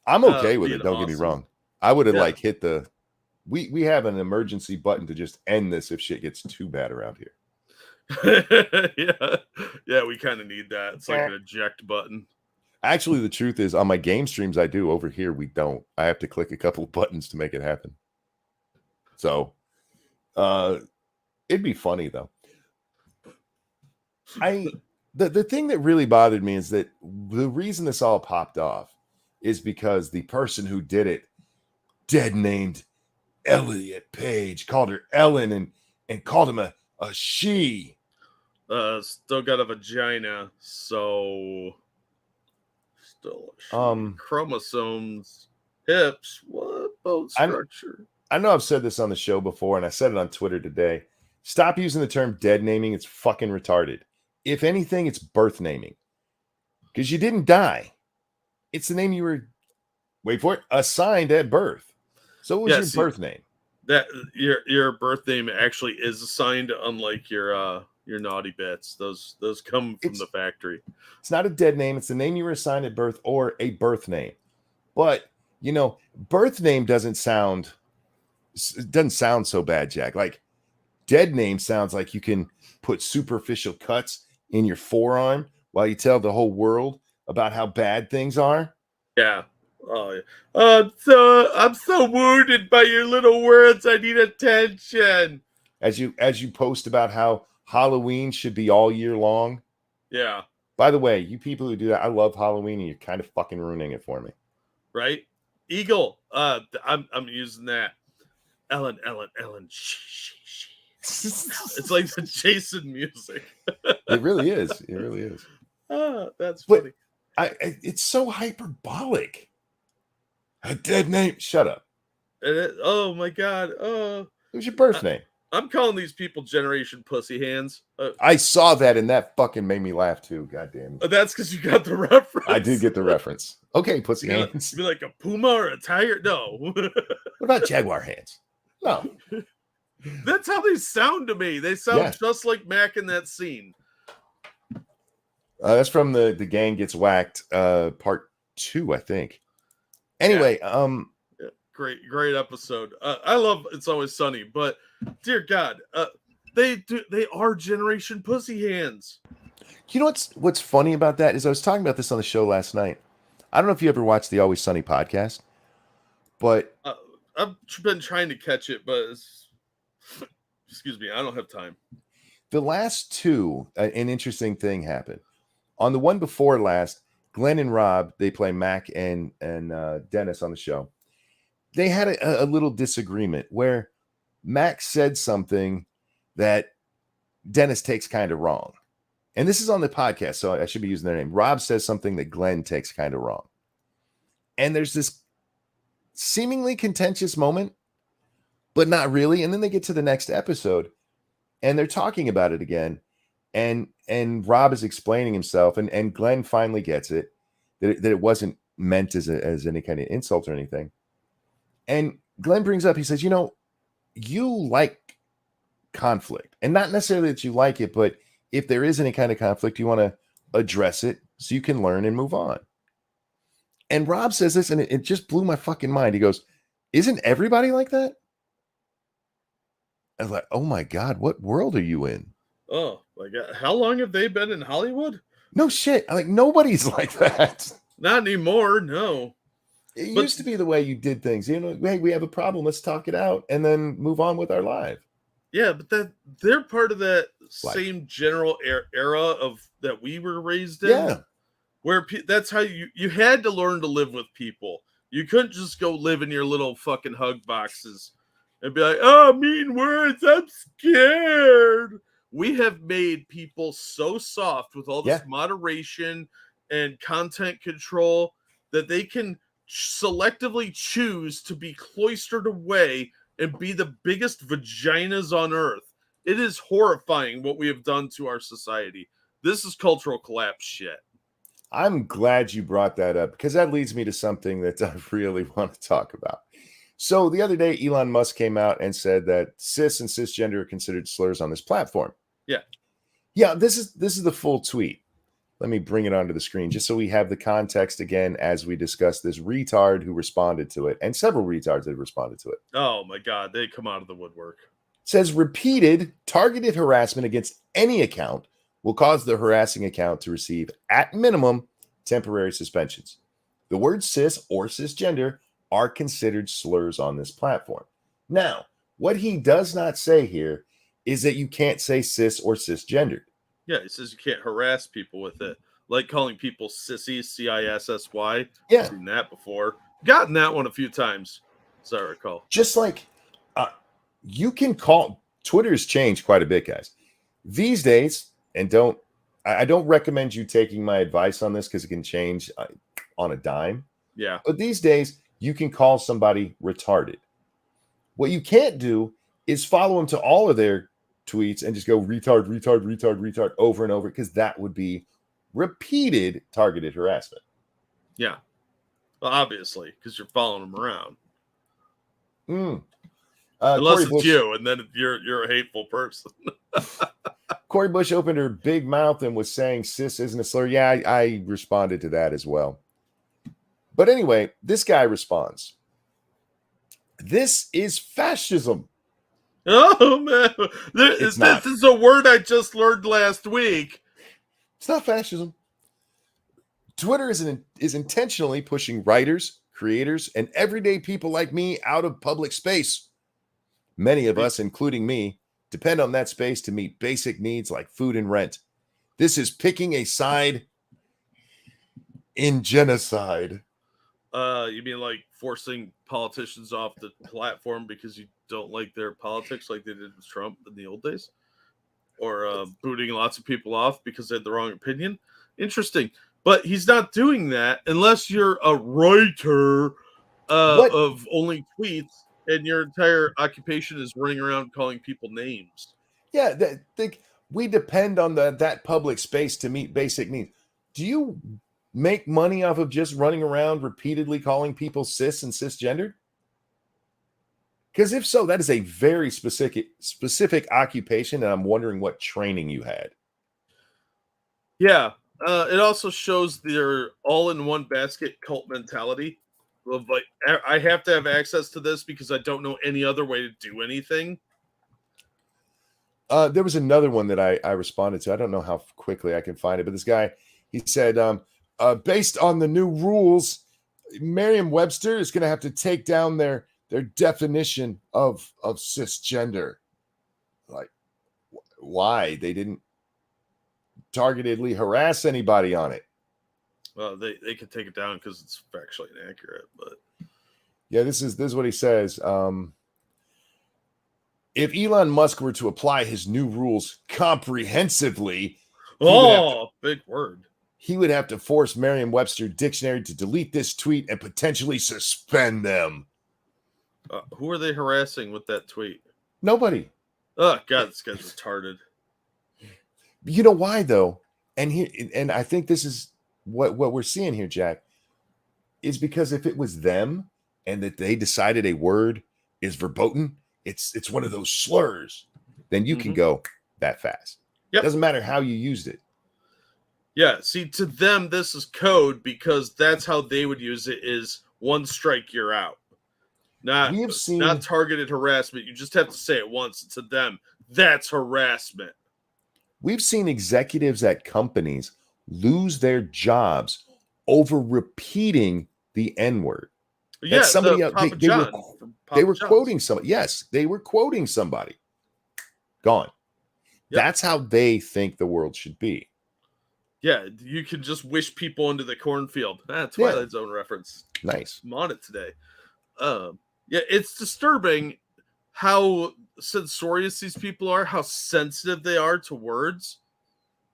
I'm okay with it. Don't get me wrong. I would have hit the. We have an emergency button to just end this if shit gets too bad around here. Yeah, we kind of need that. It's like an eject button. Actually, the truth is, on my game streams, I do. Over here, we don't. I have to click a couple of buttons to make it happen. So, it'd be funny though. The thing that really bothered me is that the reason this all popped off is because the person who did it, dead named Elliot Page, called her Ellen and called him a she. Still got a vagina, so still a she. Chromosomes, hips, what bone structure? I know I've said this on the show before, and I said it on Twitter today. Stop using the term dead naming. It's fucking retarded. If anything, it's birth naming. Because you didn't die. It's the name you were, wait for it, assigned at birth. So what was your birth name? That your birth name actually is assigned, unlike your your naughty bits. Those come from the factory. It's not a dead name. It's the name you were assigned at birth or a birth name. But, birth name doesn't sound so bad, Jack. Like, dead name sounds like you can put superficial cuts in your forearm while you tell the whole world about how bad things are. Yeah. Oh, yeah. I'm so wounded by your little words. I need attention. As you post about how Halloween should be all year long. Yeah. By the way, you people who do that, I love Halloween, and you're kind of fucking ruining it for me. Right? Eagle. I'm using that. Ellen. Shh. It's like the Jason music. It really is. It really is. That's funny. It's so hyperbolic. A dead name. Shut up. Oh my god. It was your birth name. I'm calling these people Generation Pussy Hands. I saw that, and that fucking made me laugh too. God damn it. That's because you got the reference. I did get the reference. Okay, pussy hands. Be like a puma or a tiger? No. What about jaguar hands? No. That's how they sound to me. They sound just like Mac in that scene. That's from the Gang Gets Whacked, part 2, I think. Anyway, Great episode. I love It's Always Sunny, but dear God, they are Generation Pussy Hands. You know what's funny about that is I was talking about this on the show last night. I don't know if you ever watched the Always Sunny podcast, but I've been trying to catch it, but excuse me, I don't have time. The last two, an interesting thing happened. On the one before last, Glenn and Rob, they play Mac and Dennis on the show. They had a little disagreement where Mac said something that Dennis takes kind of wrong. And this is on the podcast, so I should be using their name. Rob says something that Glenn takes kind of wrong. And there's this seemingly contentious moment, but not really. And then they get to the next episode, and they're talking about it again. And Rob is explaining himself, and Glenn finally gets it, that it wasn't meant as any kind of insult or anything. And Glenn brings up, he says, you like conflict, and not necessarily that you like it, but if there is any kind of conflict, you want to address it so you can learn and move on. And Rob says this, and it just blew my fucking mind. He goes, isn't everybody like that? I was like, oh my God, what world are you in? Oh my God. How long have they been in Hollywood? No shit. I'm like, nobody's like that. Not anymore. No. It used to be the way you did things. Hey, we have a problem. Let's talk it out and then move on with our life. Yeah, but they're part of that same general era of that we were raised in. Yeah. Where that's how you had to learn to live with people. You couldn't just go live in your little fucking hug boxes and be like, oh, mean words. I'm scared. We have made people so soft with all this moderation and content control that they can selectively choose to be cloistered away and be the biggest vaginas on earth. It is horrifying what we have done to our society. This is cultural collapse shit. I'm glad you brought that up, because that leads me to something that I really want to talk about. So the other day, Elon Musk came out and said that cis and cisgender are considered slurs on this platform. Yeah. This is the full tweet. Let me bring it onto the screen just so we have the context again as we discuss this retard who responded to it, and several retards that have responded to it. Oh my God, they come out of the woodwork. It says repeated targeted harassment against any account will cause the harassing account to receive, at minimum, temporary suspensions. The words cis or cisgender are considered slurs on this platform. Now, what he does not say here is that you can't say cis or cisgendered. Yeah, he says you can't harass people with it. Like calling people sissies, CISSY. Yeah. I've seen that before. Gotten that one a few times, as I recall. Just like you can call, Twitter's changed quite a bit, guys. These days, and I don't recommend you taking my advice on this because it can change on a dime. Yeah. But these days, you can call somebody retarded. What you can't do is follow them to all of their tweets and just go retard over and over, because that would be repeated targeted harassment. Yeah. Well, obviously, because you're following them around. Unless Cory it's Bush. you, and then you're a hateful person. Cory Bush opened her big mouth and was saying cis isn't a slur. Yeah, I responded to that as well. But anyway, this guy responds. This is fascism. Oh man, It's not. this is a word I just learned last week. It's not fascism. Twitter is intentionally pushing writers, creators, and everyday people like me out of public space. Many of us, including me, depend on that space to meet basic needs like food and rent. This is picking a side in genocide. You mean like forcing politicians off the platform because you don't like their politics, like they did with Trump in the old days, or booting lots of people off because they had the wrong opinion? Interesting, but he's not doing that unless you're a writer What? of only tweets and your entire occupation is running around calling people names. Yeah, we depend on that public space to meet basic needs. Do you make money off of just running around repeatedly calling people cis and cisgender? Because if so, that is a very specific occupation, and I'm wondering what training you had. Yeah, it also shows their all-in-one basket cult mentality of like, I have to have access to this because I don't know any other way to do anything. There was another one that I responded to. I don't know how quickly I can find it, but this guy, he said, based on the new rules, Merriam-Webster is going to have to take down their definition of cisgender. Like, why? They didn't targetedly harass anybody on it. Well, they can take it down because it's factually inaccurate. But yeah, this is what he says. If Elon Musk were to apply his new rules comprehensively, big word. He would have to force Merriam-Webster dictionary to delete this tweet and potentially suspend them. Who are they harassing with that tweet? Nobody. Oh God, this guy's retarded. You know why though? And I think this is what we're seeing here, Jack, is because if it was them and that they decided a word is verboten, it's one of those slurs, then you can go that fast. Yep. Doesn't matter how you used it. Yeah, see, to them, this is code because that's how they would use it is one strike, you're out. Not targeted harassment. You just have to say it once. To them, that's harassment. We've seen executives at companies lose their jobs over repeating the N-word. Yeah, somebody else, they were John's. quoting somebody. Yes, they were quoting somebody. Gone. Yep. That's how they think the world should be. Yeah, you can just wish people into the cornfield. Twilight Zone reference. Nice. I'm on it today. Yeah, it's disturbing how censorious these people are, how sensitive they are to words.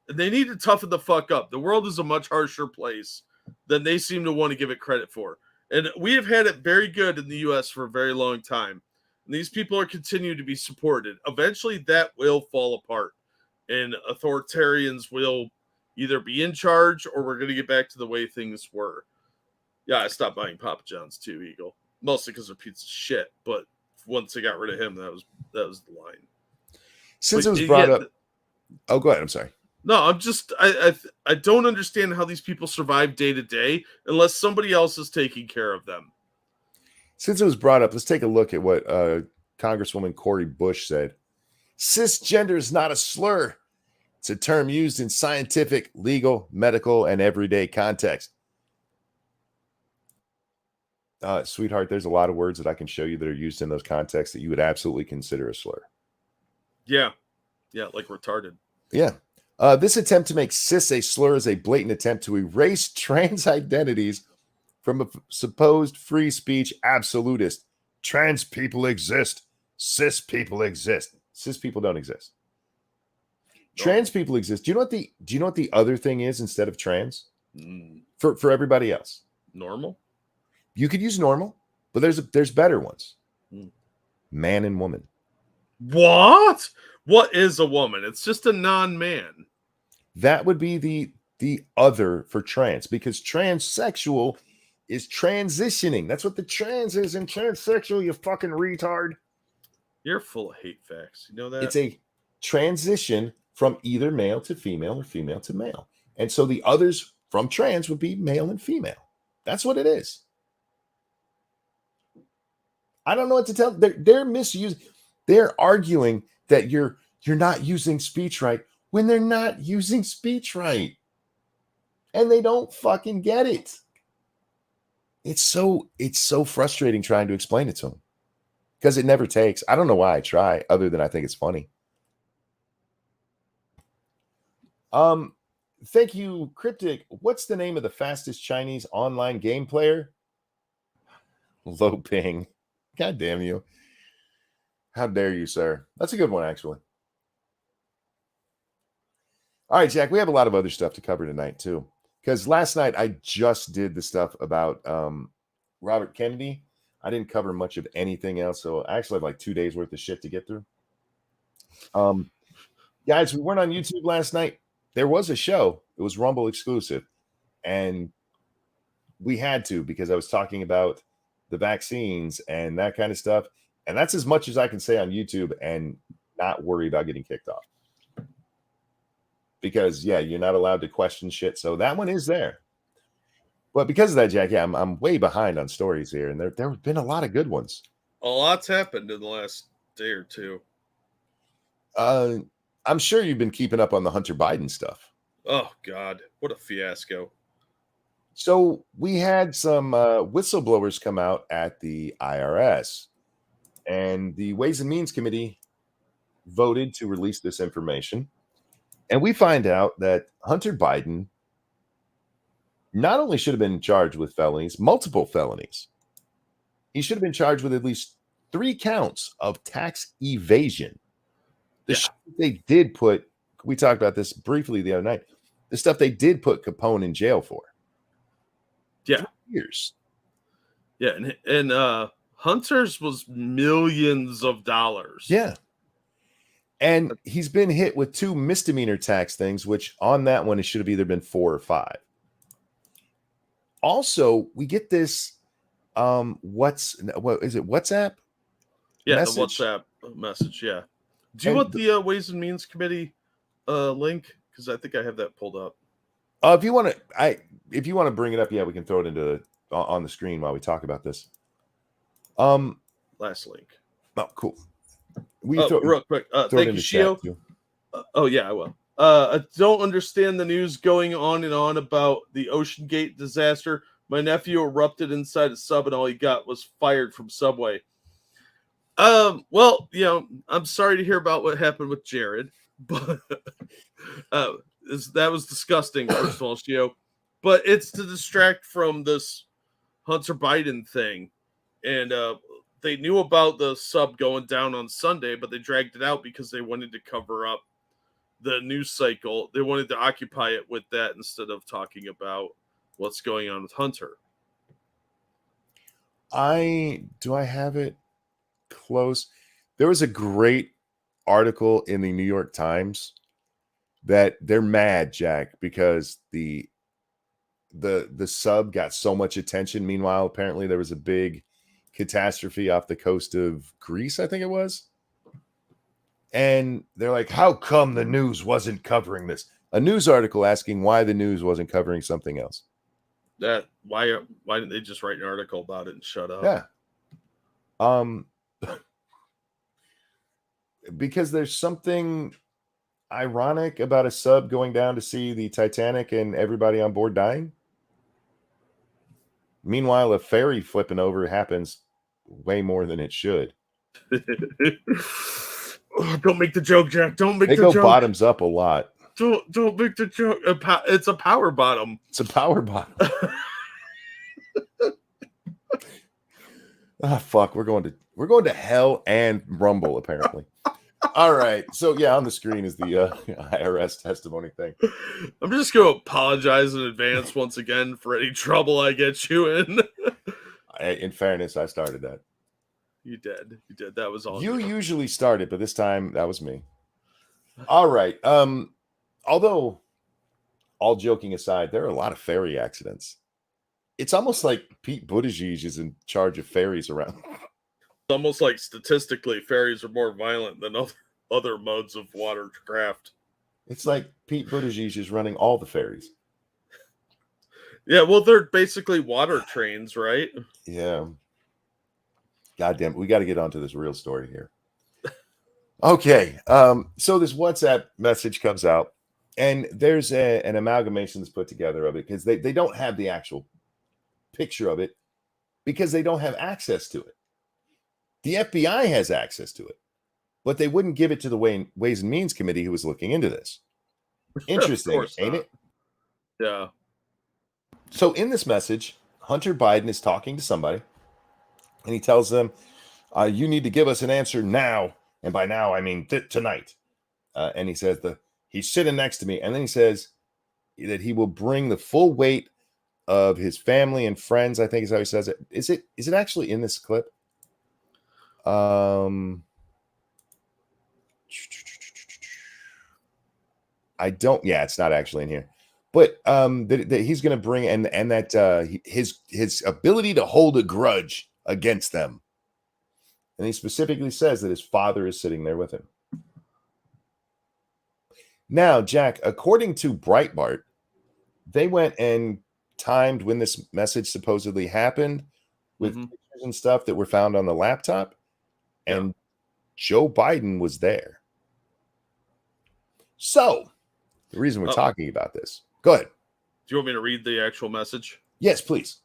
And they need to toughen the fuck up. The world is a much harsher place than they seem to want to give it credit for. And we have had it very good in the U.S. for a very long time. And these people are continuing to be supported. Eventually, that will fall apart. And authoritarians will either be in charge or we're going to get back to the way things were. Yeah, I stopped buying Papa John's too, Eagle. Mostly because they're pizza shit. But once they got rid of him, that was the line. Since it was brought up... Oh, go ahead. I'm sorry. No, I'm just I don't understand how these people survive day to day unless somebody else is taking care of them. Since it was brought up, let's take a look at what Congresswoman Cory Bush said. Cisgender is not a slur. It's a term used in scientific, legal, medical, and everyday context. Sweetheart, there's a lot of words that I can show you that are used in those contexts that you would absolutely consider a slur. Yeah, like retarded. Yeah. This attempt to make cis a slur is a blatant attempt to erase trans identities from a supposed free speech absolutist. Trans people exist. Cis people exist. Cis people don't exist. Trans people exist. Do you know what the other thing is instead of trans? For everybody else? Normal? You could use normal, but there's better ones. Man and woman. What? What is a woman? It's just a non-man. That would be the other for trans, because transsexual is transitioning. That's what the trans is in transsexual, you fucking retard. You're full of hate facts. You know that? It's a transition from either male to female or female to male. And so the others from trans would be male and female. That's what it is. I don't know what to tell. They're misusing. They're arguing that you're not using speech right when they're not using speech right. And they don't fucking get it. It's so frustrating trying to explain it to them. Because it never takes. I don't know why I try, other than I think it's funny. Thank you, Cryptic. What's the name of the fastest Chinese online game player? Low ping. God damn you. How dare you, sir? That's a good one, actually. All right, Jack, we have a lot of other stuff to cover tonight, too. Because last night I just did the stuff about Robert Kennedy. I didn't cover much of anything else, so I actually have like 2 days worth of shit to get through. Guys, we weren't on YouTube last night. There was a show. It was Rumble exclusive, and we had to because I was talking about the vaccines and that kind of stuff, and that's as much as I can say on YouTube and not worry about getting kicked off. Because yeah, you're not allowed to question shit, so that one is there. But because of that, Jack, yeah, I'm way behind on stories here, and there have been a lot of good ones. A lot's happened in the last day or two. I'm sure you've been keeping up on the Hunter Biden stuff. Oh, God. What a fiasco. So we had some whistleblowers come out at the IRS, and the Ways and Means Committee voted to release this information. And we find out that Hunter Biden not only should have been charged with felonies, multiple felonies, he should have been charged with at least 3 counts of tax evasion. The shit they did put, we talked about this briefly the other night, the stuff they did put Capone in jail for. Yeah. 3 years. Yeah, and Hunter's was millions of dollars. Yeah. And he's been hit with 2 misdemeanor tax things, which on that one, it should have either been 4 or 5. Also, we get this, what is it, WhatsApp? Yeah, message? The WhatsApp message, yeah. Do you want the Ways and Means Committee link? Because I think I have that pulled up. If you want to bring it up, yeah, we can throw it into on the screen while we talk about this. Last link. Oh, cool. Real quick. Thank you, Shio. Oh yeah, I will. I don't understand the news going on and on about the Ocean Gate disaster. My nephew erupted inside a sub, and all he got was fired from Subway. Well, you know, I'm sorry to hear about what happened with Jared, but that was disgusting, first of all, Shio. But it's to distract from this Hunter Biden thing. And they knew about the sub going down on Sunday, but they dragged it out because they wanted to cover up the news cycle. They wanted to occupy it with that instead of talking about what's going on with Hunter. Do I have it close? There was a great article in the New York Times that they're mad, Jack, because the sub got so much attention. Meanwhile, apparently there was a big catastrophe off the coast of Greece, I think it was. And they're like, how come the news wasn't covering this? A news article asking why the news wasn't covering something else. Why didn't they just write an article about it and shut up? Yeah. Because there's something ironic about a sub going down to see the Titanic and everybody on board dying. Meanwhile, a ferry flipping over happens way more than it should. Don't make the joke, Jack. Don't make the joke. They go bottoms up a lot. Don't make the joke. It's a power bottom. It's a power bottom. Fuck. We're going to hell and Rumble, apparently. All right. So yeah, on the screen is the IRS testimony thing. I'm just going to apologize in advance once again for any trouble I get you in. In fairness, I started that. You did. That was all. You usually start it, but this time that was me. All right. Although, all joking aside, there are a lot of ferry accidents. It's almost like Pete Buttigieg is in charge of ferries around. almost like statistically, ferries are more violent than other modes of watercraft. It's like Pete Buttigieg is running all the ferries. Yeah, well, they're basically water trains, right? Yeah. Goddamn, we got to get onto this real story here. Okay. So this WhatsApp message comes out, and there's an amalgamation that's put together of it because they don't have the actual picture of it because they don't have access to it. The FBI has access to it, but they wouldn't give it to the Ways and Means Committee who was looking into this. Interesting, ain't it? Yeah. So in this message, Hunter Biden is talking to somebody, and he tells them, you need to give us an answer now. And by now, I mean tonight. And he says he's sitting next to me. And then he says that he will bring the full weight of his family and friends, I think is how he says it. Is it actually in this clip? I don't. Yeah, it's not actually in here. But that he's going to bring and that his ability to hold a grudge against them. And he specifically says that his father is sitting there with him. Now, Jack, according to Breitbart, they went and timed when this message supposedly happened with pictures and stuff that were found on the laptop. And Joe Biden was there. So, the reason we're talking about this. Go ahead. Do you want me to read the actual message? Yes, please.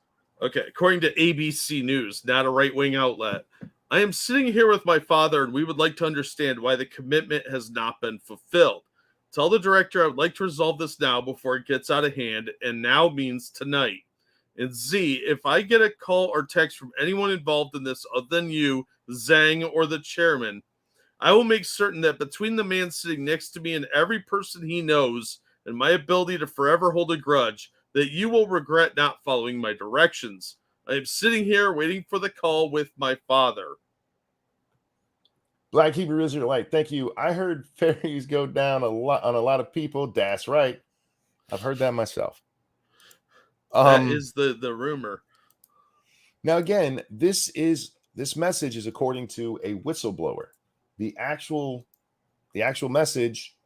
Okay. According to ABC News, not a right-wing outlet, I am sitting here with my father, and we would like to understand why the commitment has not been fulfilled. Tell the director I would like to resolve this now before it gets out of hand, and now means tonight. And Z, if I get a call or text from anyone involved in this other than you, Zhang, or the chairman, I will make certain that between the man sitting next to me and every person he knows, and my ability to forever hold a grudge, that you will regret not following my directions. I am sitting here waiting for the call with my father. Black Hebrew Israelite, thank you. I heard ferries go down a lot of people. That's right. I've heard that myself. That is the rumor. Now, again, this message is according to a whistleblower. The actual message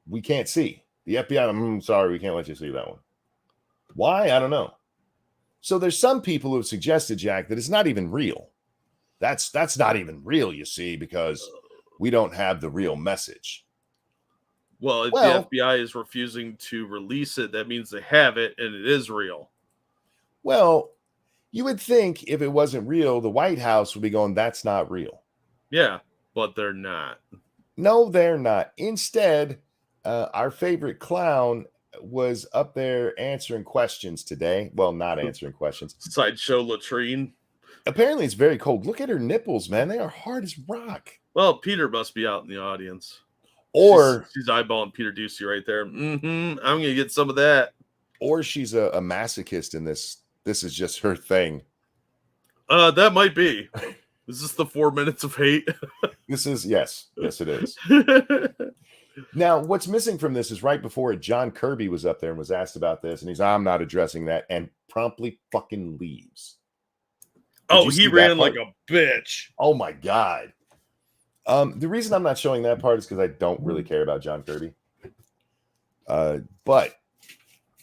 we can't see. The FBI, sorry, we can't let you see that one. Why? I don't know. So there's some people who have suggested, Jack, that it's not even real. That's not even real, you see, because we don't have the real message. Well, if the FBI is refusing to release it, that means they have it and it is real. Well, you would think if it wasn't real, the White House would be going, that's not real. Yeah, but they're not. No, they're not. Instead, our favorite clown was up there answering questions today. Well, not answering questions. Sideshow latrine. Apparently, it's very cold. Look at her nipples, man. They are hard as rock. Well, Peter must be out in the audience. Or she's eyeballing Peter Ducey right there. I'm going to get some of that. Or she's a masochist in this. This is just her thing. That might be. Is this the 4 minutes of hate? This is, yes, it is. Now, what's missing from this is right before it, John Kirby was up there and was asked about this, and he's, I'm not addressing that, and promptly fucking leaves. Oh, he ran like a bitch. Oh my God. The reason I'm not showing that part is because I don't really care about John Kirby. But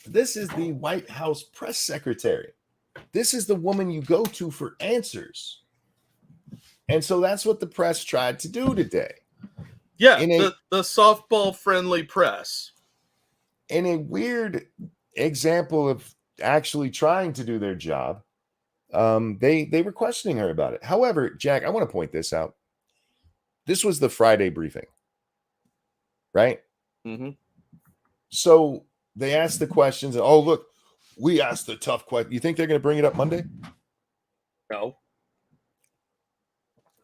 this is the White House press secretary. This is the woman you go to for answers. And so that's what the press tried to do today. Yeah, the softball-friendly press. In a weird example of actually trying to do their job, they were questioning her about it. However, Jack, I want to point this out. This was the Friday briefing, right? Mm-hmm. So they asked the questions, and oh, look, we asked the tough question. You think they're going to bring it up Monday? No.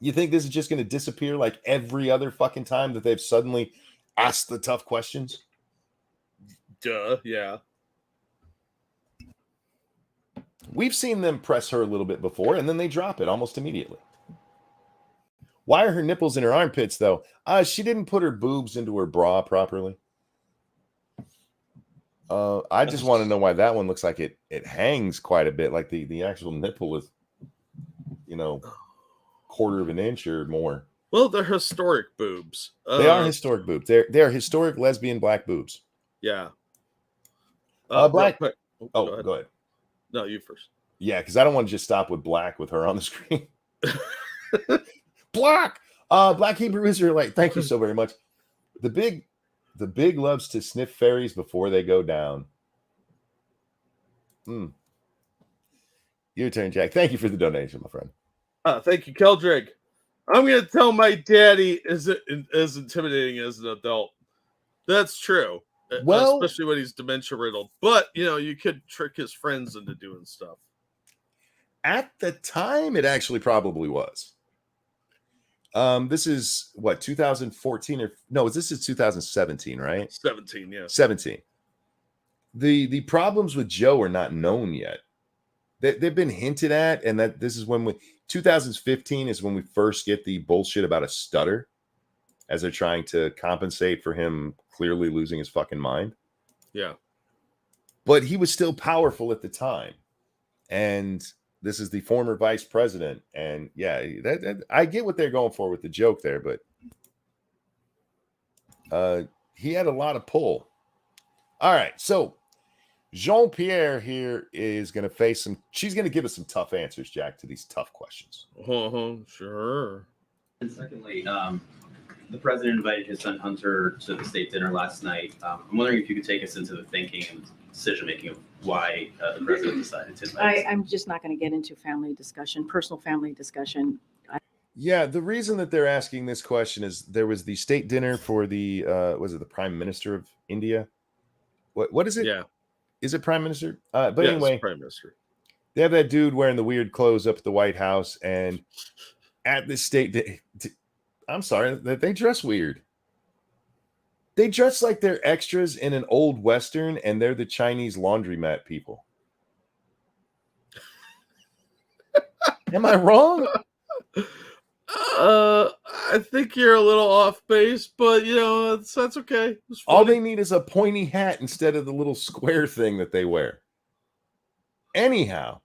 You think this is just going to disappear like every other fucking time that they've suddenly asked the tough questions? Duh, yeah. We've seen them press her a little bit before, and then they drop it almost immediately. Why are her nipples in her armpits, though? She didn't put her boobs into her bra properly. I just want to know why that one looks like it hangs quite a bit, like the actual nipple is, quarter of an inch or more. Well, they're historic boobs. They are historic boobs. They're historic lesbian black boobs. Yeah. Real Black. quick. Oh, go ahead. No, you first. Yeah, because I don't want to just stop with black with her on the screen. Black. Black Hebrew Israelite. Thank you so very much. The big loves to sniff fairies before they go down. Your turn, Jack. Thank you for the donation, my friend. Thank you, Keldrig. I'm going to tell my daddy is as intimidating as an adult. That's true. Well, especially when he's dementia riddled. But, you could trick his friends into doing stuff. At the time, it actually probably was. This is what, 2014 or no, this is 2017, right? 17, yeah. 17. The problems with Joe are not known yet. They've been hinted at, and that this is when 2015 is when we first get the bullshit about a stutter, as they're trying to compensate for him clearly losing his fucking mind. Yeah. But he was still powerful at the time. And this is the former vice president. And yeah, that I get what they're going for with the joke there, but he had a lot of pull. All right. So Jean-Pierre here is going to face she's going to give us some tough answers, Jack, to these tough questions. Sure. And secondly, the president invited his son Hunter to the state dinner last night. I'm wondering if you could take us into the thinking and decision-making of why the president decided to invite I'm just not going to get into personal family discussion. Yeah, the reason that they're asking this question is there was the state dinner for the, was it the Prime Minister of India? What is it? Yeah. Is it Prime Minister? But anyway, Prime Minister. They have that dude wearing the weird clothes up at the White House, and at this state, I'm sorry, they dress weird. They dress like they're extras in an old Western, and they're the Chinese laundromat people. Am I wrong? I think you're a little off base, but that's okay. All they need is a pointy hat instead of the little square thing that they wear. Anyhow,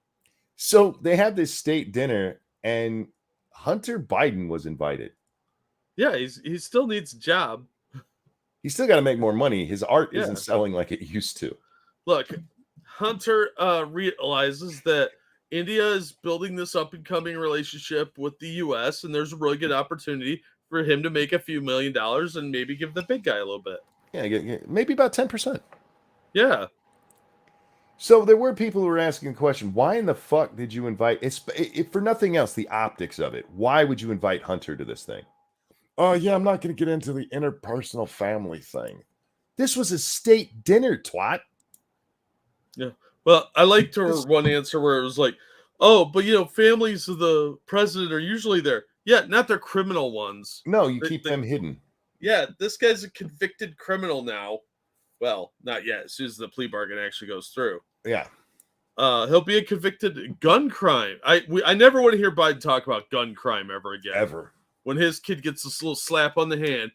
so they have this state dinner, and Hunter Biden was invited. Yeah, he still needs a job. He's still got to make more money. His art isn't selling like it used to. Look, Hunter realizes that India is building this up-and-coming relationship with the U.S., and there's a really good opportunity for him to make a few $1 million and maybe give the big guy a little bit. Yeah, maybe about 10%. Yeah. So there were people who were asking the question, why in the fuck did you invite, for nothing else, the optics of it, why would you invite Hunter to this thing? Oh, yeah, I'm not going to get into the interpersonal family thing. This was a state dinner, twat. Yeah. Well, I liked her one answer where it was like, oh, but families of the president are usually there. Yeah, not their criminal ones. No, you keep them hidden. Yeah, this guy's a convicted criminal now. Well, not yet. As soon as the plea bargain actually goes through. Yeah. He'll be a convicted gun crime. I never want to hear Biden talk about gun crime ever again. Ever. When his kid gets this little slap on the hand,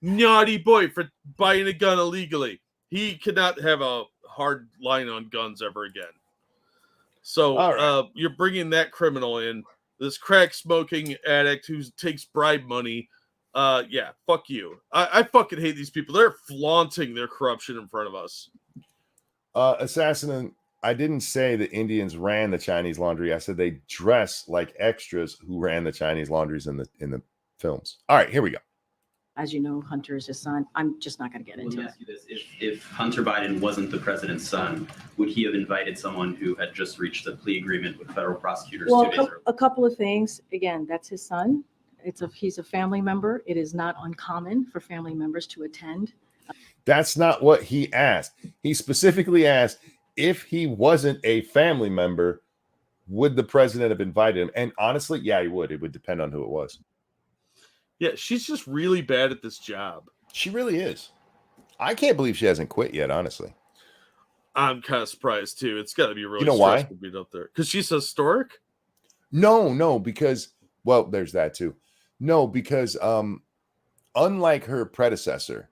naughty boy for buying a gun illegally. He cannot have a hard line on guns ever again. So you're bringing that criminal in, this crack smoking addict who takes bribe money. Yeah, fuck you. I fucking hate these people. They're flaunting their corruption in front of us. Assassin, I didn't say the Indians ran the Chinese laundry. I said they dress like extras who ran the Chinese laundries in the films. All right, here we go. As you know, Hunter is his son. I'm just not going to get into it. Let me ask you this. If Hunter Biden wasn't the president's son, would he have invited someone who had just reached a plea agreement with federal prosecutors? Well, 2 days earlier? a couple of things. Again, that's his son. He's a family member. It is not uncommon for family members to attend. That's not what he asked. He specifically asked if he wasn't a family member, would the president have invited him? And honestly, yeah, he would. It would depend on who it was. Yeah, she's just really bad at this job. She really is. I can't believe she hasn't quit yet, honestly. I'm kind of surprised too. It's got to be really stressful being up there. Because she's historic? No, because, well, there's that too. No, because unlike her predecessor,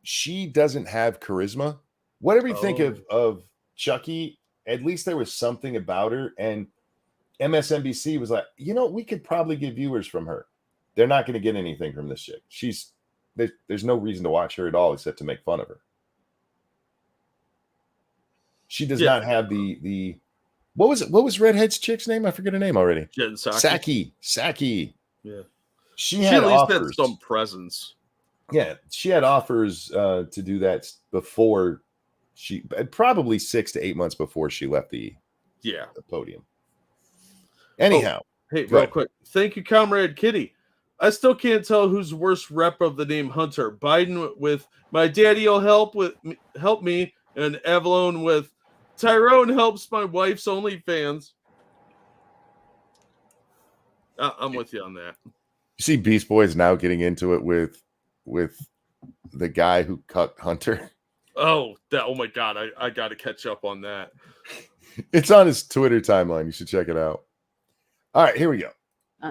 she doesn't have charisma. Whatever you think of Chucky, at least there was something about her. And MSNBC was like, we could probably get viewers from her. They're not going to get anything from this chick. There's no reason to watch her at all except to make fun of her. She does not have the what was Redhead's chick's name? I forget her name already. Jen Psaki. Saki. Yeah. She had at least offers. had some presence. Yeah, she had offers to do that before probably 6 to 8 months before she left the podium. Anyhow. Hey, real quick. Thank you, Comrade Kitty. I still can't tell who's worst rep of the name Hunter. Biden with my daddy'll help me, and Avalon with Tyrone helps my wife's OnlyFans. I'm with you on that. You see Beast Boys now getting into it with the guy who cut Hunter. Oh my God. I got to catch up on that. It's on his Twitter timeline. You should check it out. All right, here we go.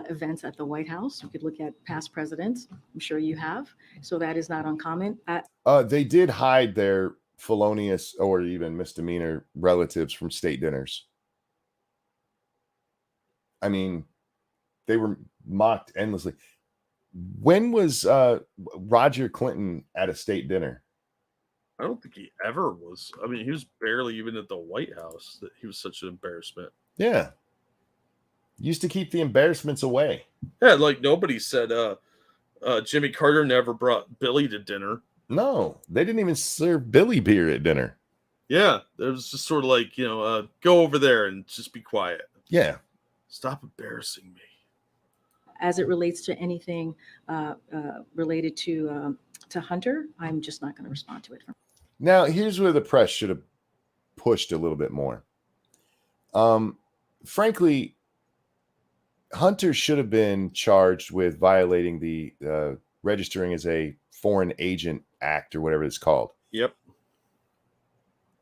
Events at the White House. You could look at past presidents. I'm sure you have. So that is not uncommon. They did hide their felonious or even misdemeanor relatives from state dinners. I mean, they were mocked endlessly. When was Roger Clinton at a state dinner? I don't think he ever was. I mean, he was barely even at the White House. That he was such an embarrassment. Yeah. Used to keep the embarrassments away. Yeah, like nobody said Jimmy Carter never brought Billy to dinner. No, they didn't even serve Billy beer at dinner. Yeah, it was just sort of like, go over there and just be quiet. Yeah. Stop embarrassing me. As it relates to anything related to Hunter, I'm just not going to respond to it. Now, here's where the press should have pushed a little bit more. Frankly, Hunter should have been charged with violating the registering as a foreign agent act or whatever it's called. Yep.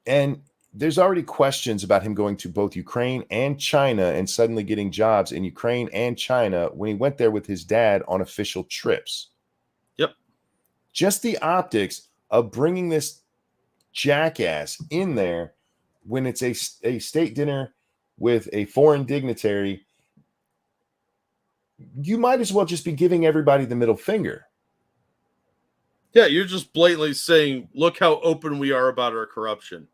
And there's already questions about him going to both Ukraine and China and suddenly getting jobs in Ukraine and China when he went there with his dad on official trips. Yep. Just the optics of bringing this jackass in there when it's a state dinner with a foreign dignitary, you might as well just be giving everybody the middle finger. Yeah, you're just blatantly saying, look how open we are about our corruption.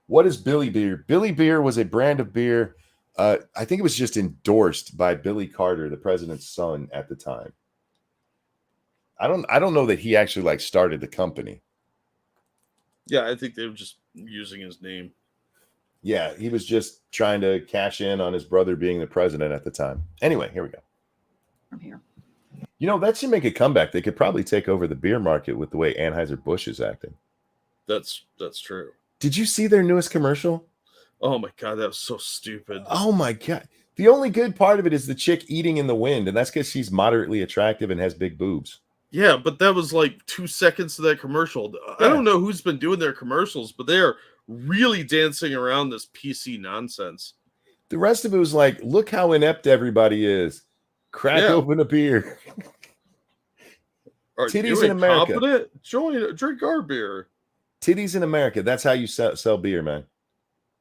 What is Billy Beer? Billy Beer was a brand of beer. I think it was just endorsed by Billy Carter, the president's son at the time. I don't know that he actually started the company. Yeah, I think they were just using his name. Yeah, he was just trying to cash in on his brother being the president at the time. Anyway, here we go. From here. That should make a comeback. They could probably take over the beer market with the way Anheuser-Busch is acting. That's true. Did you see their newest commercial? Oh my God, that was so stupid. Oh my God. The only good part of it is the chick eating in the wind, and that's because she's moderately attractive and has big boobs. Yeah, but that was like 2 seconds of that commercial. Yeah. I don't know who's been doing their commercials, but they are really dancing around this PC nonsense. The rest of it was like, look how inept everybody is. Crack open a beer. Titties in America. Confident? Drink our beer. Titties in America. That's how you sell beer, man.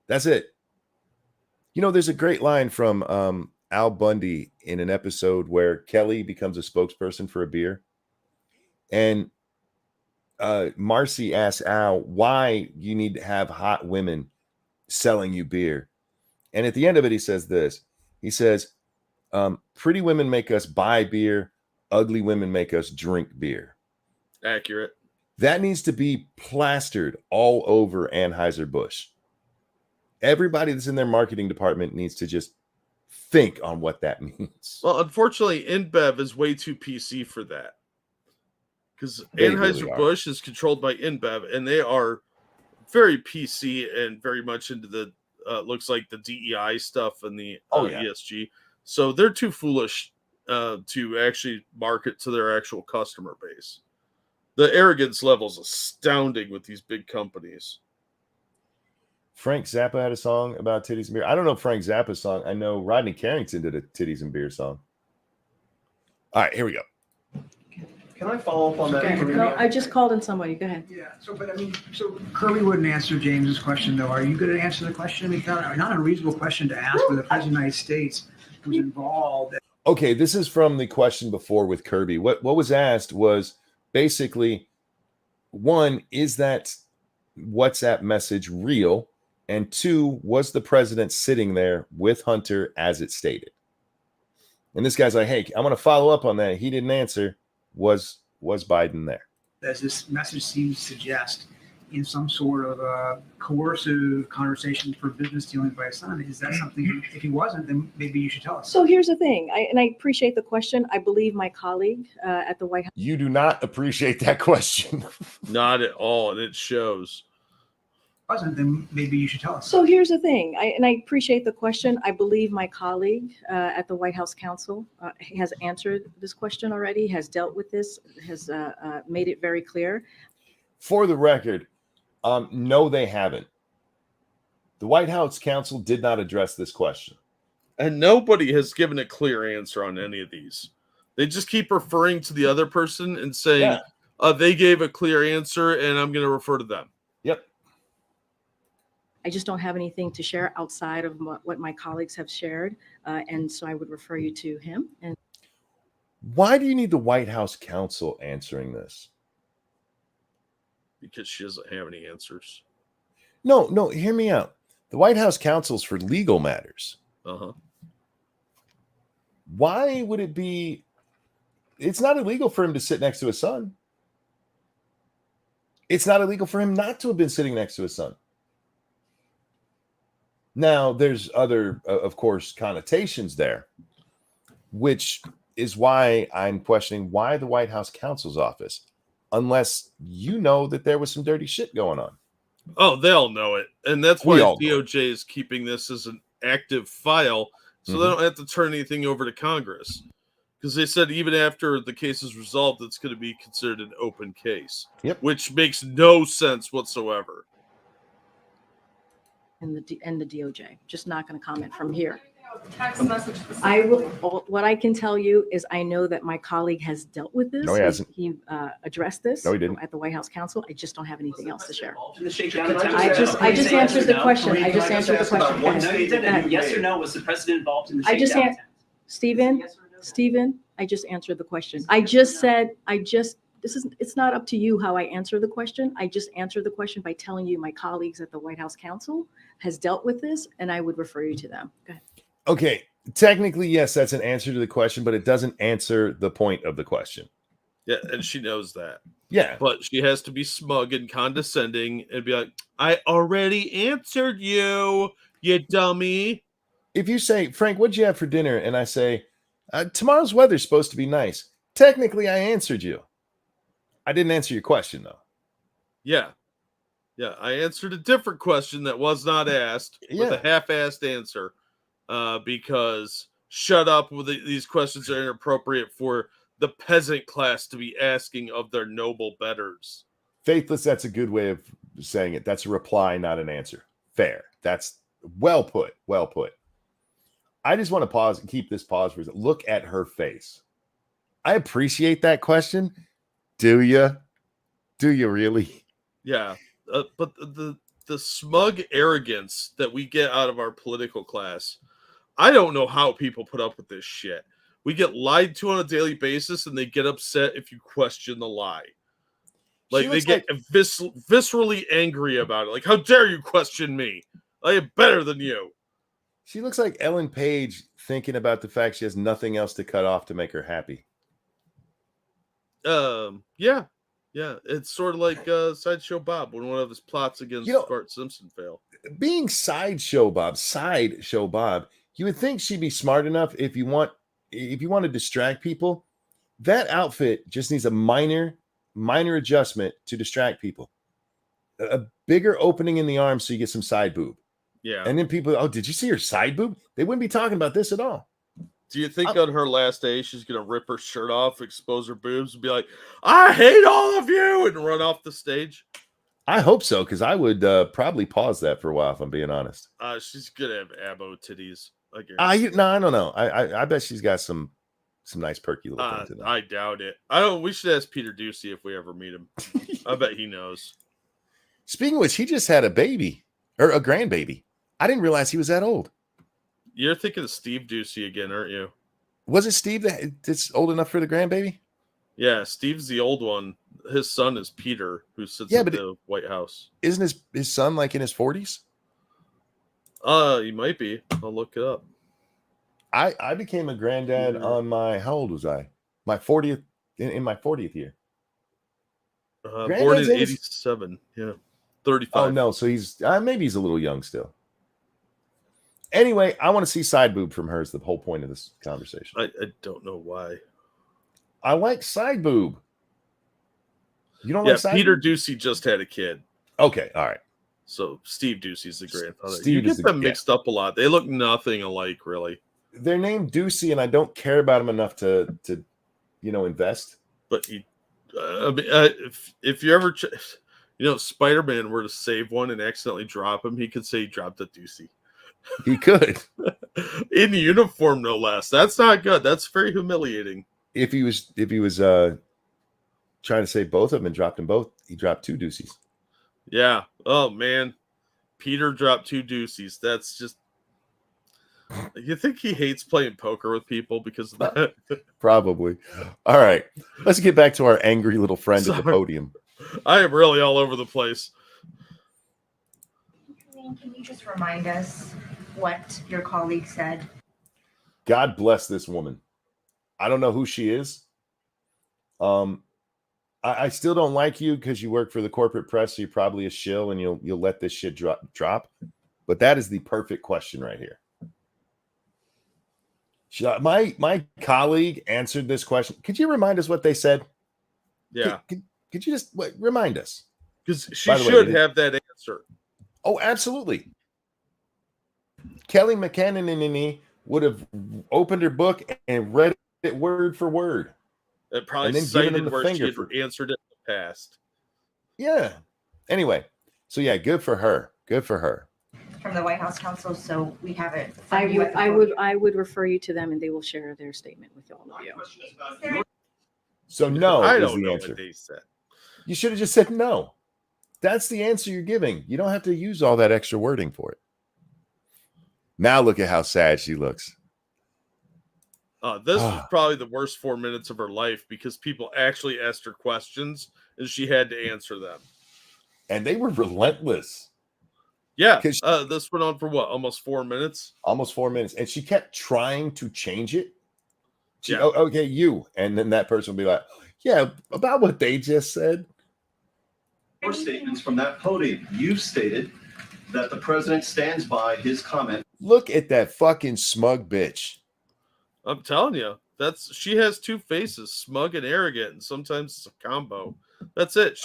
That's it. There's a great line from Al Bundy in an episode where Kelly becomes a spokesperson for a beer. And Marcy asks Al why you need to have hot women selling you beer. And at the end of it, he says this. He says, pretty women make us buy beer. Ugly women make us drink beer. Accurate. That needs to be plastered all over Anheuser-Busch. Everybody that's in their marketing department needs to just think on what that means. Well, unfortunately, InBev is way too PC for that. Because They Anheuser-Busch is controlled by InBev, and they are very PC and very much into the, looks like the DEI stuff and the ESG. So they're too foolish to actually market to their actual customer base. The arrogance level is astounding with these big companies. Frank Zappa had a song about titties and beer. I don't know Frank Zappa's song. I know Rodney Carrington did a titties and beer song. All right, here we go. Can I follow up on that? Okay. No, I just called in somebody. Go ahead. Yeah, so Kirby wouldn't answer James's question, though. Are you going to answer the question? I mean, not a reasonable question to ask where the President of the United States was involved. Okay, this is from the question before with Kirby. What was asked was basically, one, is that WhatsApp message real? And two, was the president sitting there with Hunter as it stated? And this guy's like, hey, I want to follow up on that. He didn't answer. Was Biden there? As this message seems to suggest, in some sort of coercive conversation for business dealings by his son. Is that something, if he wasn't, then maybe you should tell us. So here's the thing, and I appreciate the question. I believe my colleague at the White House. You do not appreciate that question. Not at all, and it shows. Wasn't, then maybe you should tell us. So here's the thing, and I appreciate the question. I believe my colleague at the White House counsel has answered this question already, has dealt with this, has made it very clear. For the record, no, they haven't. The White House counsel did not address this question. And nobody has given a clear answer on any of these. They just keep referring to the other person and saying, they gave a clear answer, and I'm going to refer to them. Yep. I just don't have anything to share outside of what my colleagues have shared. And so I would refer you to him. And why do you need the White House counsel answering this? Because she doesn't have any answers. No, hear me out. The White House counsel's for legal matters. Uh-huh. Why would it be? It's not illegal for him to sit next to his son. It's not illegal for him not to have been sitting next to his son. Now, there's other, of course, connotations there, which is why I'm questioning why the White House counsel's office, unless you know that there was some dirty shit going on. Oh, they all know it. And that's why We all know DOJ is keeping this as an active file, so they don't have to turn anything over to Congress. Because they said even after the case is resolved, it's going to be considered an open case. Yep. Which makes no sense whatsoever. the DOJ, just not going to comment from here. Text message. I will. What I can tell you is I know that my colleague has dealt with this. No, he hasn't. He addressed this. No, he didn't. At the White House counsel. I just don't have anything else to share. In the shakedown attempt? I just answered the question. I just answered the question. No, you didn't. Yes or no, was the president involved in the I just shakedown an- attempt? Stephen, I just answered the question. It's not up to you how I answer the question. I just answered the question by telling you my colleagues at the White House counsel has dealt with this, and I would refer you to them. Go ahead. Okay, technically, yes, that's an answer to the question, but it doesn't answer the point of the question. Yeah, and she knows that. Yeah. But she has to be smug and condescending and be like, I already answered you, you dummy. If you say, Frank, what'd you have for dinner? And I say, tomorrow's weather's supposed to be nice. Technically, I answered you. I didn't answer your question, though. Yeah. Yeah, I answered a different question that was not asked with a half-assed answer because shut up with these questions are inappropriate for the peasant class to be asking of their noble betters. Faithless, that's a good way of saying it. That's a reply, not an answer. Fair. That's well put. Well put. I just want to pause and keep this pause for a second. Look at her face. I appreciate that question. Do you? Do you really? Yeah. But the smug arrogance that we get out of our political class, I don't know how people put up with this shit. We get lied to on a daily basis, and they get upset if you question the lie. Like they get viscerally angry about it. Like, how dare you question me? I am better than you. She looks like Ellen Page thinking about the fact she has nothing else to cut off to make her happy. Yeah. Yeah, it's sort of like Sideshow Bob when one of his plots against Bart Simpson failed. Being Sideshow Bob, you would think she'd be smart enough if you want to distract people. That outfit just needs a minor adjustment to distract people. A bigger opening in the arm so you get some side boob. Yeah. And then people, oh, did you see her side boob? They wouldn't be talking about this at all. Do you think on her last day she's going to rip her shirt off, expose her boobs, and be like, I hate all of you, and run off the stage? I hope so, because I would probably pause that for a while, if I'm being honest. She's going to have abo titties. I don't know. I bet she's got some some nice perky little things in there. I doubt it. We should ask Peter Ducey if we ever meet him. I bet he knows. Speaking of which, he just had a baby or a grandbaby. I didn't realize he was that old. You're thinking of Steve Ducey again, aren't you? Was it Steve that's old enough for the grandbaby? Yeah, Steve's the old one. His son is Peter, who sits Yeah, at but the White House. Isn't his son like in his 40s? He might be. I'll look it up. I became a granddad on how old was I? My 40th, in my 40th year. Born in 87. Yeah. 35. Oh, no. So he's, maybe he's a little young still. Anyway, I want to see side boob from her is the whole point of this conversation. I don't know why. I like side boob. You don't like side Peter boob? Ducey just had a kid. Okay. All right. So Steve Ducey's the grandfather. Steve you is get the- them mixed up a lot. They look nothing alike, really. They're named Ducey, and I don't care about him enough to invest. But if you ever, Spider-Man were to save one and accidentally drop him, he could say he dropped a Ducey. He could. In uniform, no less. That's not good. That's very humiliating. If he was trying to save both of them and dropped them both, he dropped 2 Duceys. Yeah. Oh man, Peter dropped 2 Duceys. That's just. You think he hates playing poker with people because of that? Probably. All right. Let's get back to our angry little friend at the podium. I am really all over the place. Can you just remind us what your colleague said? God bless this woman. I don't know who she is. I still don't like you because you work for the corporate press, so you're probably a shill and you'll let this shit drop. But that is the perfect question right here. My colleague answered this question. Could you remind us what they said? Yeah. Could you just remind us? Because she By the way, should have that answer. Oh, absolutely. Kelly McKinnon would have opened her book and read it word for word. It probably And then given him cited the where she finger had for- answered it in the past. Yeah. Anyway, so yeah, good for her. Good for her. From the White House counsel, so we have it. I would refer you to them and they will share their statement with all of you. So no I is don't the know answer. what they said. You should have just said no. That's the answer you're giving. You don't have to use all that extra wording for it. Now look at how sad she looks. This was probably the worst 4 minutes of her life because people actually asked her questions and she had to answer them. And they were relentless. Yeah. 'Cause- This went on for what? Almost 4 minutes? Almost 4 minutes. And she kept trying to change it. Yeah. Oh, okay, you. And then that person will be like, yeah, about what they just said. Your statements from that podium, you stated that the president stands by his comment. Look at that fucking smug bitch. I'm telling you, she has 2 faces, smug and arrogant, and sometimes it's a combo. That's it.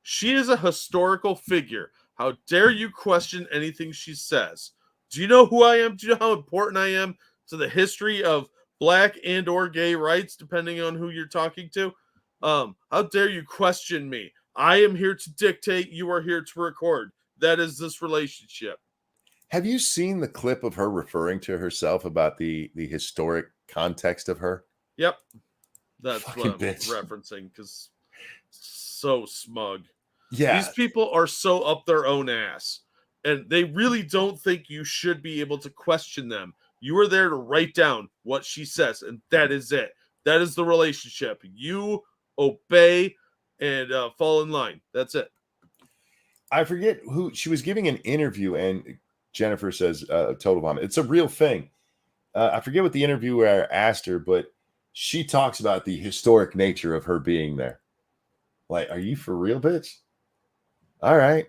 She is a historical figure. How dare you question anything she says? Do you know who I am? Do you know how important I am to the history of black and or gay rights, depending on who you're talking to? How dare you question me? I am here to dictate. You are here to record. That is this relationship. Have you seen the clip of her referring to herself about the historic context of her? Yep. That's Fucking what I'm bitch. referencing because so smug. Yeah. These people are so up their own ass and they really don't think you should be able to question them. You are there to write down what she says, and that is it. That is the relationship. You obey and fall in line. That's it. I forget who she was giving an interview, and Jennifer says total vomit. It's a real thing. I forget what the interviewer asked her, but she talks about the historic nature of her being there. Like, are you for real, bitch? All right.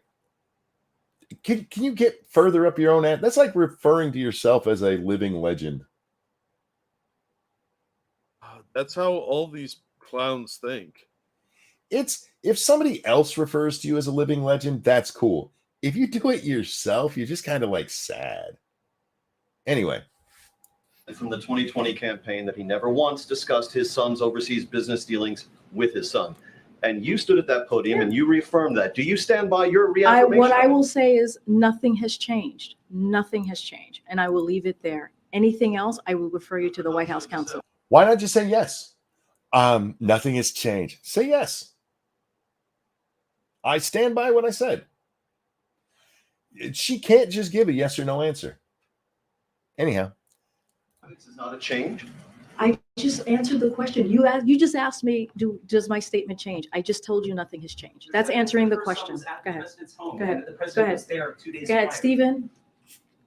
Can you get further up your own ass? That's like referring to yourself as a living legend. That's how all these clowns think. It's if somebody else refers to you as a living legend, that's cool. If you do it yourself, you're just kind of like sad. Anyway. From the 2020 campaign that he never once discussed his son's overseas business dealings with his son. And you stood at that podium and you reaffirmed that. Do you stand by your reaffirmation? What I will say is nothing has changed. Nothing has changed. And I will leave it there. Anything else, I will refer you to the White House counsel. Why not just say yes? Nothing has changed. Say yes. I stand by what I said. She can't just give a yes or no answer. Anyhow, This is not a change. I just answered the question. You just asked me, does my statement change? I just told you nothing has changed. That's answering the question. Go ahead. Go Go ahead. The Go president ahead. was there 2 days Go ahead, prior. Stephen.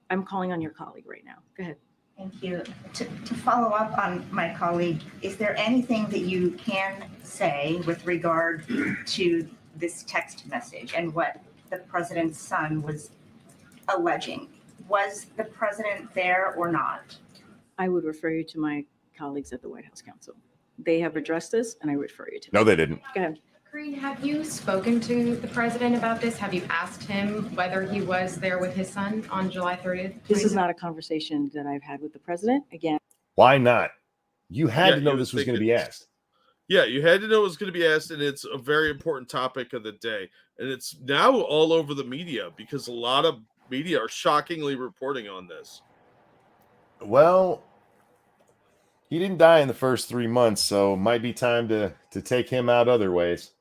I'm calling on your colleague right now. Go ahead. Thank you. To follow up on my colleague, is there anything that you can say with regard to this text message and what the president's son was alleging? Was the president there or not? I would refer you to my colleagues at the White House Council. They have addressed this, and I refer you to them. no, they didn't. Go ahead. Green, have you spoken to the president about this? Have you asked him whether he was there with his son on July 30th? This is not a conversation that I've had with the president. Again, Why not? You had Yeah, to know you this would was going to think be it's- asked. Yeah, you had to know it was going to be asked, and it's a very important topic of the day. And it's now all over the media because a lot of media are shockingly reporting on this. Well, he didn't die in the first 3 months, so it might be time to take him out other ways.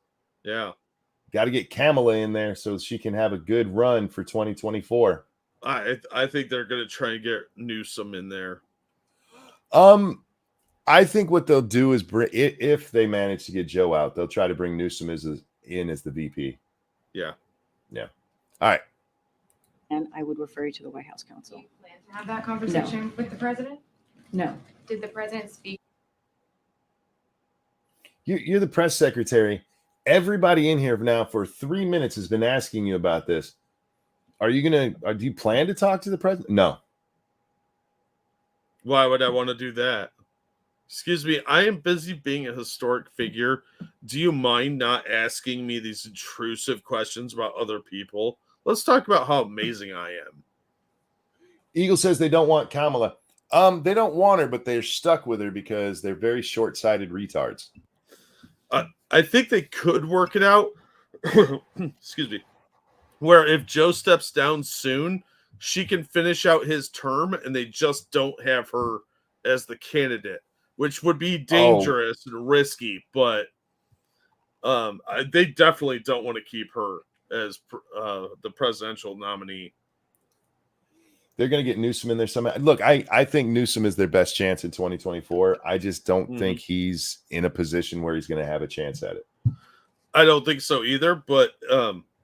Yeah. Got to get Kamala in there so she can have a good run for 2024. I think they're going to try and get Newsom in there. I think what they'll do is if they manage to get Joe out, they'll try to bring Newsom in as the VP. Yeah. All right. and I would refer you to the White House Do Council. you plan to have that conversation with the president? No. Did the president speak? You're the press secretary. Everybody in here now for 3 minutes has been asking you about this. Do you plan to talk to the president? No. Why would I want to do that? Excuse me, I am busy being a historic figure. Do you mind not asking me these intrusive questions about other people? Let's talk about how amazing I am. Eagle says they don't want Kamala. They don't want her, but they're stuck with her because they're very short-sighted retards. I think they could work it out. Excuse me. Where if Joe steps down soon, she can finish out his term and they just don't have her as the candidate, which would be dangerous and risky, but they definitely don't want to keep her as the presidential nominee. They're going to get Newsom in there somehow. Look, I think Newsom is their best chance in 2024. I just don't think he's in a position where he's going to have a chance at it. I don't think so either, but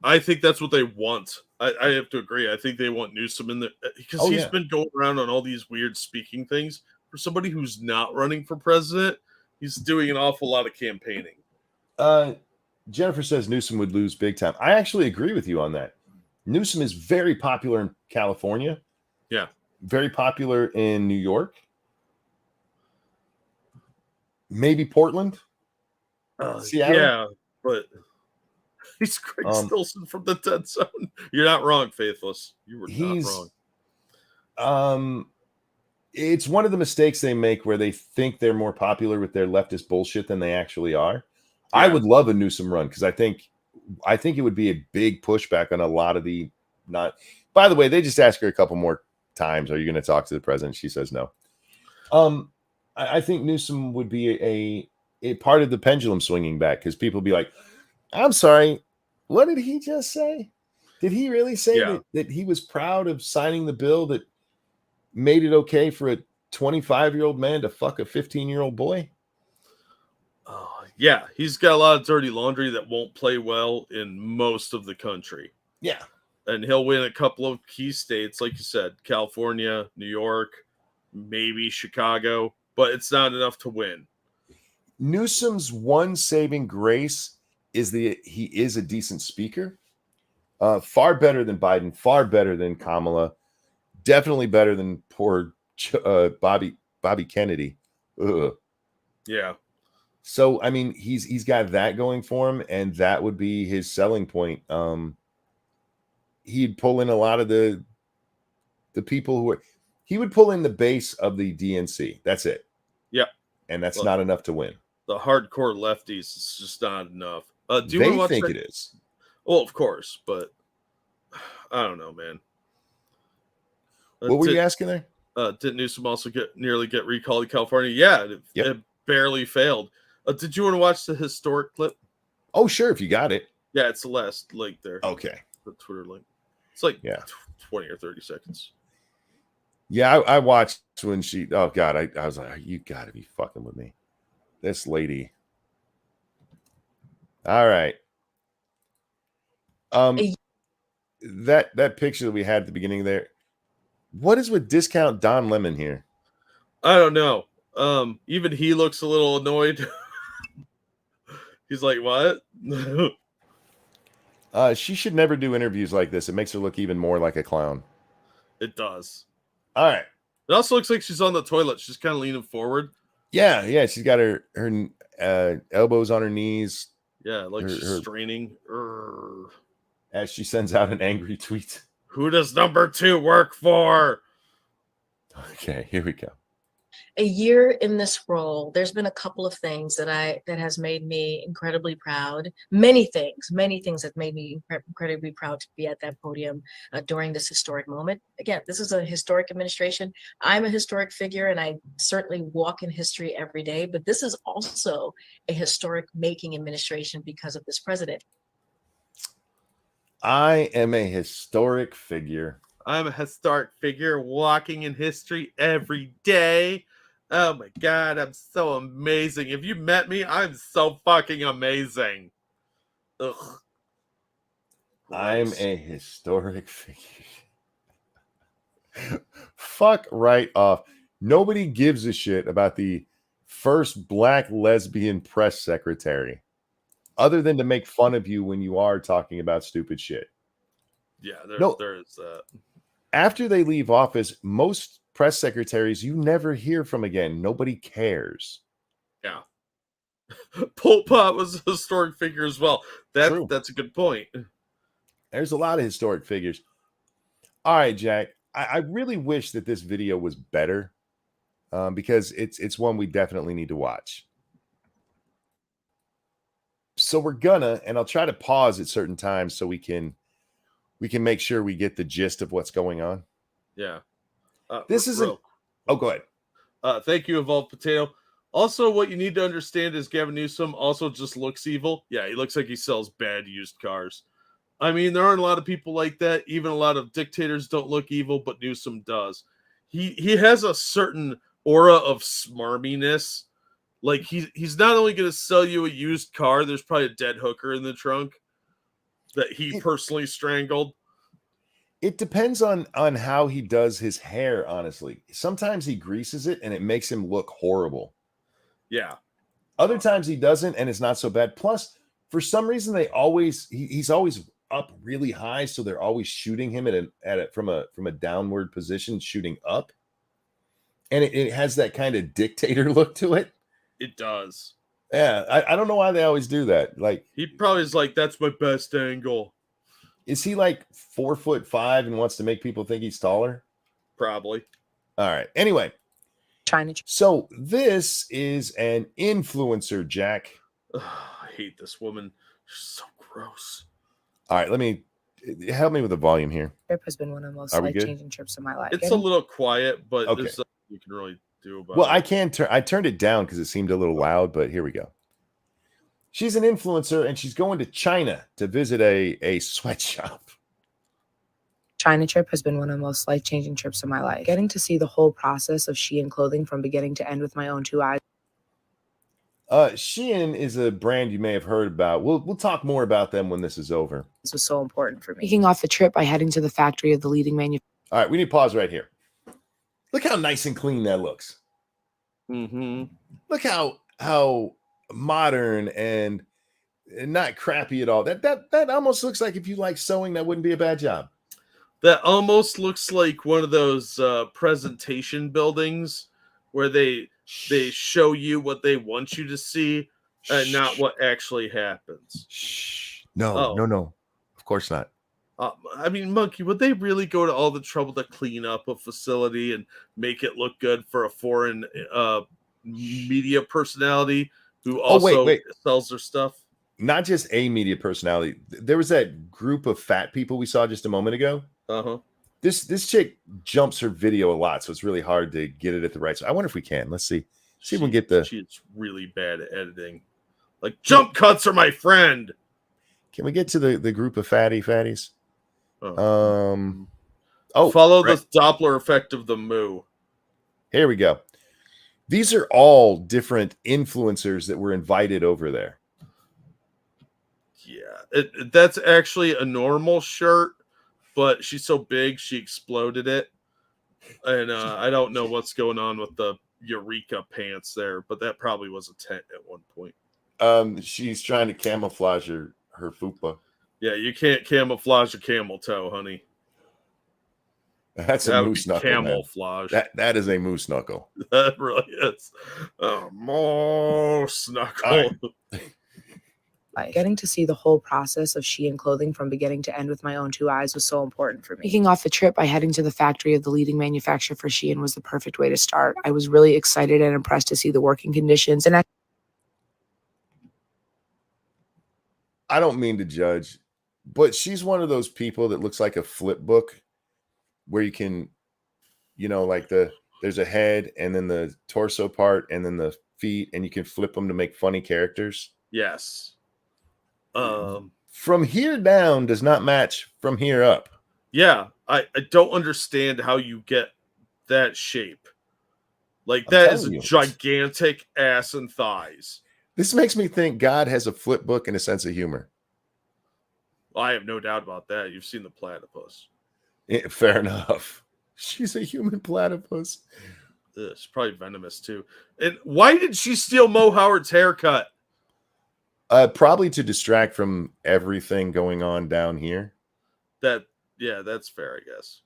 I think that's what they want. I have to agree. I think they want Newsom in there because he's been going around on all these weird speaking things. For somebody who's not running for president, he's doing an awful lot of campaigning. Jennifer says Newsom would lose big time. I actually agree with you on that. Newsom is very popular in California. Yeah. Very popular in New York. Maybe Portland. Seattle. Yeah, but he's Craig Stilson from the Dead Zone. You're not wrong, Faithless. You were not wrong. It's one of the mistakes they make where they think they're more popular with their leftist bullshit than they actually are. Yeah. I would love a Newsom run because I think it would be a big pushback on a lot of the not. By the way, they just asked her a couple more times, are you going to talk to the president? She says no. I think Newsom would be a part of the pendulum swinging back because people be like, I'm sorry, what did he just say? Did he really say that he was proud of signing the bill that made it okay for a 25-year-old man to fuck a 15-year-old boy? Yeah, he's got a lot of dirty laundry that won't play well in most of the country. Yeah. And he'll win a couple of key states, like you said, California, New York, maybe Chicago, but it's not enough to win. Newsom's one saving grace is he is a decent speaker. Far better than Biden, far better than Kamala, definitely better than poor Bobby Kennedy. Ugh. Yeah. So I mean, he's got that going for him, and that would be his selling point. He'd pull in a lot of the people he would pull in the base of the DNC. That's it. Yeah. And that's not enough to win. The hardcore lefties is just not enough. Do you they want to watch think that? It is. Well, of course, but I don't know, man. What were you asking there? Didn't Newsom also nearly get recalled in California? Yeah, it barely failed. Did you want to watch the historic clip? Oh, sure, if you got it. Yeah, it's the last link there. Okay. The Twitter link. It's like 20 or 30 seconds. Yeah, I watched when she. Oh God, I was like, you got to be fucking with me, this lady. All right. That picture that we had at the beginning there. What is with discount Don Lemon here? I don't know. Even he looks a little annoyed. He's like, what? She should never do interviews like this. It makes her look even more like a clown. It does. All right. It also looks like she's on the toilet. She's kind of leaning forward. Yeah. She's got her elbows on her knees. Yeah, like she's straining. As she sends out an angry tweet. Who does number 2 work for? Okay, here we go. A year in this role, there's been a couple of things that has made me incredibly proud. Many things that made me incredibly proud to be at that podium during this historic moment. Again, this is a historic administration. I'm a historic figure, and I certainly walk in history every day. But this is also a historic making administration because of this president. I am a historic figure. I'm a historic figure walking in history every day. Oh my God, I'm so amazing. If you met me, I'm so fucking amazing. Ugh. I'm a historic figure. Fuck right off. Nobody gives a shit about the first black lesbian press secretary, other than to make fun of you when you are talking about stupid shit. Yeah, there is that. After they leave office, most press secretaries you never hear from again. Nobody cares. Yeah. Pol Pot was a historic figure as well. That's a good point. There's a lot of historic figures. All right, Jack. I really wish that this video was better because it's one we definitely need to watch. So we're gonna, and I'll try to pause at certain times so we can make sure we get the gist of what's going on. Yeah. This isn't. Oh, go ahead. Thank you, Evolved Potato. Also, what you need to understand is Gavin Newsom also just looks evil. Yeah, he looks like he sells bad used cars. I mean, there aren't a lot of people like that. Even a lot of dictators don't look evil, but Newsom does. He has a certain aura of smarminess. Like he's not only going to sell you a used car, there's probably a dead hooker in the trunk that he personally strangled. It depends on how he does his hair, honestly. Sometimes he greases it and it makes him look horrible. Yeah. Other times he doesn't and it's not so bad. Plus, for some reason, he's always up really high, so they're always shooting him from a downward position, shooting up. And it has that kind of dictator look to it. It does. Yeah, I don't know why they always do that. Like he probably is like, that's my best angle. Is he like 4'5" and wants to make people think he's taller? Probably. All right. Anyway, so this is an influencer, Jack. Ugh, I hate this woman. She's so gross. All right, help me with the volume here. Trip has been one of the most life-changing trips of my life. It's a little quiet, but okay. There's nothing you can really do about well, it. I turned it down because it seemed a little loud, but here we go. She's an influencer and she's going to China to visit a sweatshop. China trip has been one of the most life-changing trips of my life. Getting to see the whole process of Shein clothing from beginning to end with my own 2 eyes. Shein is a brand you may have heard about. We'll talk more about them when this is over. This was so important for me. Kicking off the trip by heading to the factory of the leading manufacturer. All right, we need to pause right here. Look how nice and clean that looks. Mm-hmm. Look how modern and not crappy at all. That almost looks like if you like sewing, that wouldn't be a bad job. That almost looks like one of those presentation buildings where they show you what they want you to see and not what actually happens. No. Of course not. I mean, Monkey, would they really go to all the trouble to clean up a facility and make it look good for a foreign media personality who also sells their stuff? Not just a media personality. There was that group of fat people we saw just a moment ago. Uh-huh. This chick jumps her video a lot, so it's really hard to get it at the right. So I wonder if we can. Let's see. See if we can get the. She's really bad at editing. Like jump cuts are my friend. Can we get to the group of fatties? Oh. Oh, Follow right. the Doppler effect of the moo. Here we go. These are all different influencers that were invited over there. Yeah, that's actually a normal shirt, but she's so big she exploded it, and I don't know what's going on with the Eureka pants there, but that probably was a tent at one point. She's trying to camouflage her fupa. Yeah, you can't camouflage a camel toe, honey. That's That a would moose be knuckle. camouflage. That is a moose knuckle. That really is. Oh, moose knuckle. Like, getting to see the whole process of Shein clothing from beginning to end with my own two eyes was so important for me. Kicking off the trip by heading to the factory of the leading manufacturer for Shein was the perfect way to start. I was really excited and impressed to see the working conditions. And I don't mean to judge, but she's one of those people that looks like a flip book where you can, like there's a head and then the torso part and then the feet, and you can flip them to make funny characters. Yes. From here down does not match from here up. Yeah, I don't understand how you get that shape. Like, that is a gigantic ass and thighs. This makes me think God has a flip book and a sense of humor. I have no doubt about that. You've seen the platypus. Yeah, fair enough. She's a human platypus. It's probably venomous too. And why did she steal Mo Howard's haircut? Probably to distract from everything going on down here. That's fair, I guess.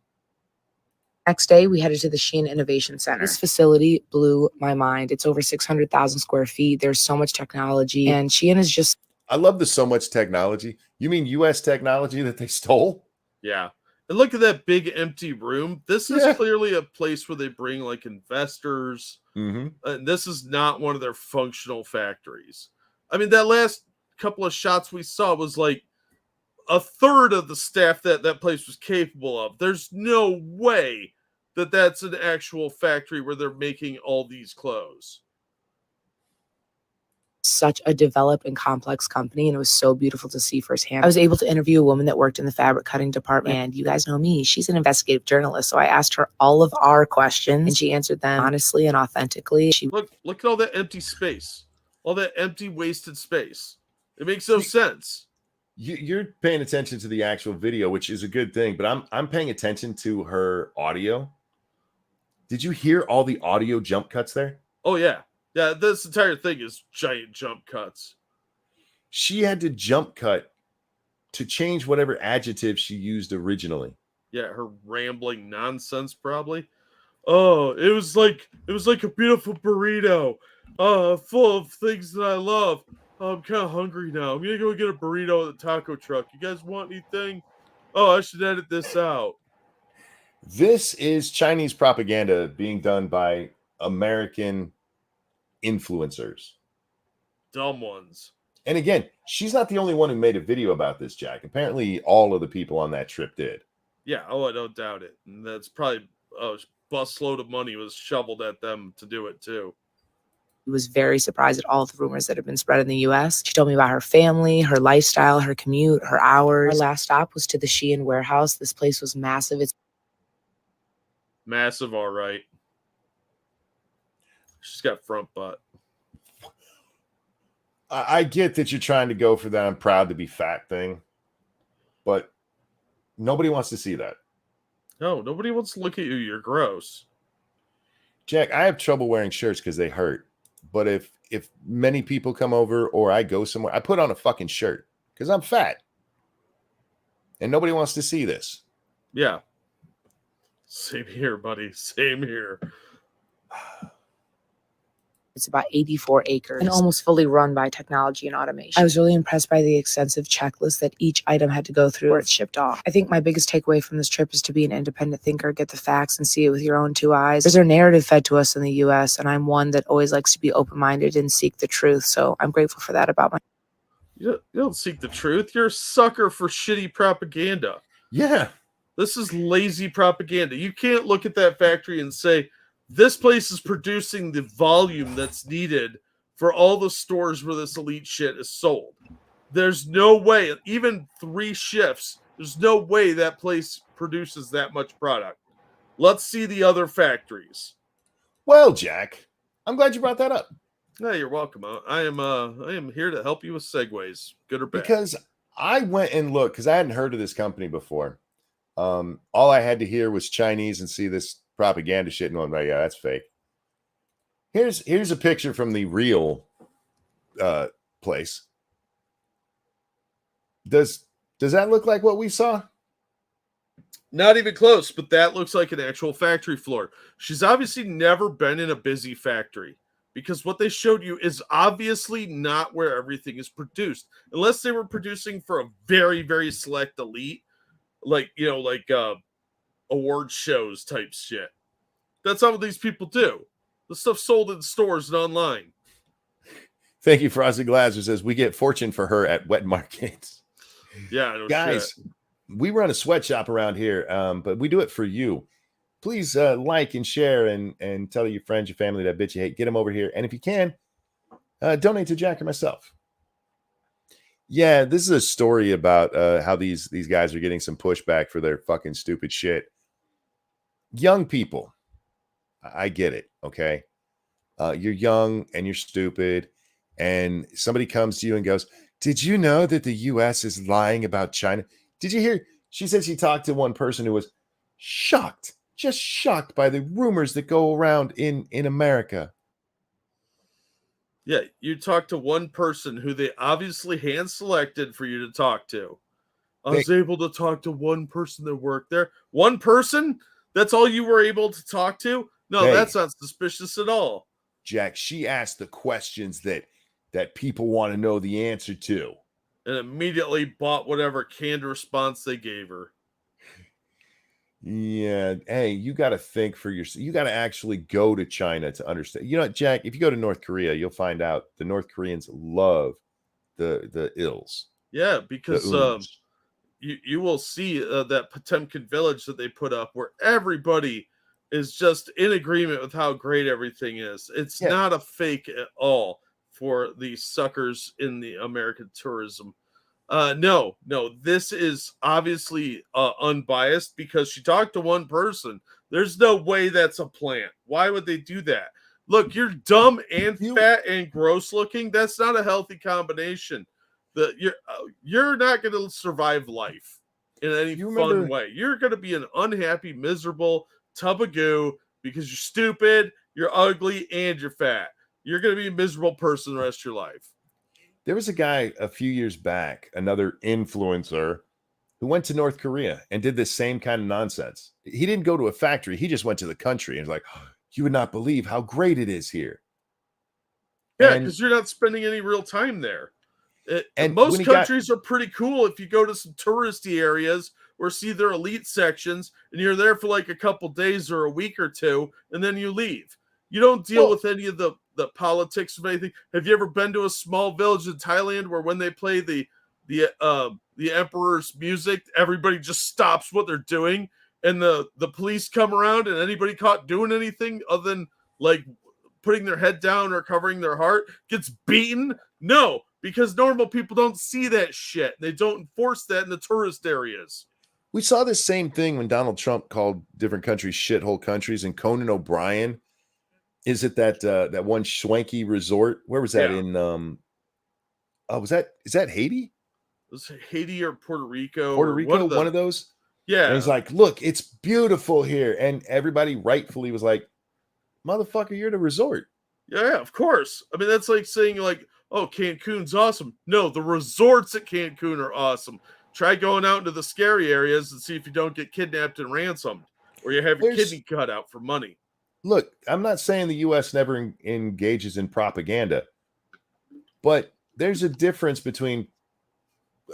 next day, we headed to the Shein Innovation Center. This facility blew my mind. It's over 600,000 square feet. There's so much technology, and Shein is just... I love the so much technology. You mean U.S. technology that they stole? Yeah. And look at that big empty room. This is clearly a place where they bring like investors. And this is not one of their functional factories. I mean, that last couple of shots we saw was like a third of the staff that place was capable of. There's no way that that's an actual factory where they're making all these clothes. Such a developed and complex company, and it was so beautiful to see firsthand. I was able to interview a woman that worked in the fabric cutting department, and you guys know me, she's an investigative journalist, so I asked her all of our questions and she answered them honestly and authentically. Look at all that empty space, all that empty wasted space. It makes no sense. You're paying attention to the actual video, which is a good thing, but I'm paying attention to her audio. Did you hear all the audio jump cuts there? Oh yeah. Yeah, this entire thing is giant jump cuts. She had to jump cut to change whatever adjective she used originally. Yeah, her rambling nonsense probably. Oh, it was like a beautiful burrito, full of things that I love. Oh, I'm kind of hungry now. I'm gonna go get a burrito at the taco truck. You guys want anything? Oh, I should edit this out. This is Chinese propaganda being done by American influencers. Dumb ones. And again, she's not the only one who made a video about this, Jack. Apparently all of the people on that trip did. Yeah, I don't doubt it. And that's probably a busload of money was shoveled at them to do it too. I was very surprised at all the rumors that have been spread in the US. She told me about her family, her lifestyle, her commute, her hours. Our last stop was to the Shein warehouse. This place was massive. It's massive, all right. She's got front butt. I get that you're trying to go for that I'm proud to be fat thing, but nobody wants to see that. No, nobody wants to look at you. You're gross. Jack, I have trouble wearing shirts because they hurt. But if many people come over or I go somewhere, I put on a fucking shirt because I'm fat. And nobody wants to see this. Yeah. Same here, buddy. Same here. It's about 84 acres and almost fully run by technology and automation. I was really impressed by the extensive checklist that each item had to go through before it's shipped off. I think my biggest takeaway from this trip is to be an independent thinker, get the facts and see it with your own two eyes. There's a narrative fed to us in the US, and I'm one that always likes to be open-minded and seek the truth. So I'm grateful for that about my... You don't seek the truth. You're a sucker for shitty propaganda. Yeah. This is lazy propaganda. You can't look at that factory and say, this place is producing the volume that's needed for all the stores where this elite shit is sold. There's no way, even 3 shifts, there's no way that place produces that much product. Let's see the other factories. Well, Jack, I'm glad you brought that up. Yeah, you're welcome. I am here to help you with segues, good or bad. Because I went and looked, because I hadn't heard of this company before. All I had to hear was Chinese and see this propaganda shit and going, right, yeah, that's fake. Here's a picture from the real place. Does that look like what we saw? Not even close, but that looks like an actual factory floor. She's obviously never been in a busy factory, because what they showed you is obviously not where everything is produced, unless they were producing for a very, very select elite, like award shows type shit. That's not what these people do. The stuff's sold in stores and online. Thank you, Frosty Glasser says we get fortune for her at wet markets. Yeah, no guys, shit. We run a sweatshop around here, but we do it for you. Please like and share and tell your friends, your family that bitch you hate. Get them over here. And if you can, donate to Jack or myself. Yeah, this is a story about how these guys are getting some pushback for their fucking stupid shit. Young people, I get it, okay? You're young and you're stupid, and somebody comes to you and goes, did you know that the U.S. is lying about China? Did you hear? She said she talked to one person who was shocked, just shocked by the rumors that go around in America. Yeah, you talk to one person who they obviously hand selected for you to talk to. I was able to talk to one person that worked there. One person? That's all you were able to talk to? No, that's not suspicious at all. Jack, she asked the questions that people want to know the answer to. And immediately bought whatever canned response they gave her. Yeah. Hey, you got to think for yourself. You got to actually go to China to understand. You know what, Jack? If you go to North Korea, you'll find out the North Koreans love the ills. Yeah, because you will see that Potemkin village that they put up where everybody is just in agreement with how great everything is. It's not a fake at all for these suckers in the American tourism. No, this is obviously unbiased because she talked to one person. There's no way that's a plant. Why would they do that? Look, you're dumb and fat and gross looking. That's not a healthy combination. You're not going to survive life in any fun way. You're going to be an unhappy, miserable tub of goo because you're stupid, you're ugly, and you're fat. You're going to be a miserable person the rest of your life. There was a guy a few years back, another influencer, who went to North Korea and did this same kind of nonsense. He didn't go to a factory. He just went to the country and was like, oh, you would not believe how great it is here. Yeah, because you're not spending any real time there. And most countries are pretty cool if you go to some touristy areas or see their elite sections and you're there for like a couple days or a week or two and then you leave. You don't deal with any of the politics of anything. Have you ever been to a small village in Thailand where when they play the emperor's music, everybody just stops what they're doing and the police come around and anybody caught doing anything other than like putting their head down or covering their heart gets beaten? No, because normal people don't see that shit. They don't enforce that in the tourist areas. We saw this same thing when Donald Trump called different countries shithole countries, and Conan O'Brien. Is it that one swanky resort? Where was that in? Is that Haiti? It was Haiti or Puerto Rico? Puerto Rico, one of those. Yeah. And he's like, "Look, it's beautiful here," and everybody rightfully was like, "Motherfucker, you're the resort." Yeah, of course. I mean, that's like saying like, "Oh, Cancun's awesome." No, the resorts at Cancun are awesome. Try going out into the scary areas and see if you don't get kidnapped and ransomed, or you have your kidney cut out for money. Look, I'm not saying the U.S. never engages in propaganda, but there's a difference between,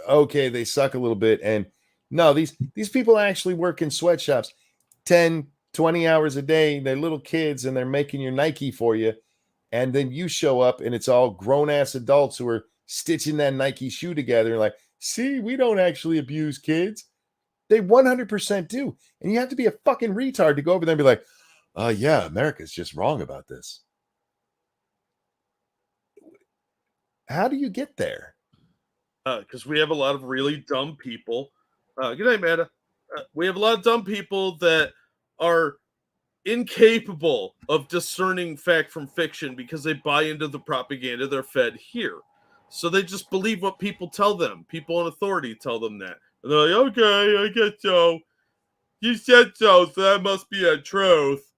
okay, they suck a little bit, and no, these people actually work in sweatshops 10, 20 hours a day. They're little kids, and they're making your Nike for you, and then you show up, and it's all grown-ass adults who are stitching that Nike shoe together, and like, see, we don't actually abuse kids. They 100% do. And you have to be a fucking retard to go over there and be like, yeah, America's just wrong about this. How do you get there? Because we have a lot of really dumb people. Good night, Meta. We have a lot of dumb people that are incapable of discerning fact from fiction because they buy into the propaganda they're fed here. So they just believe what people tell them. People in authority tell them that. And they're like, okay, I guess so. You said so that must be a truth.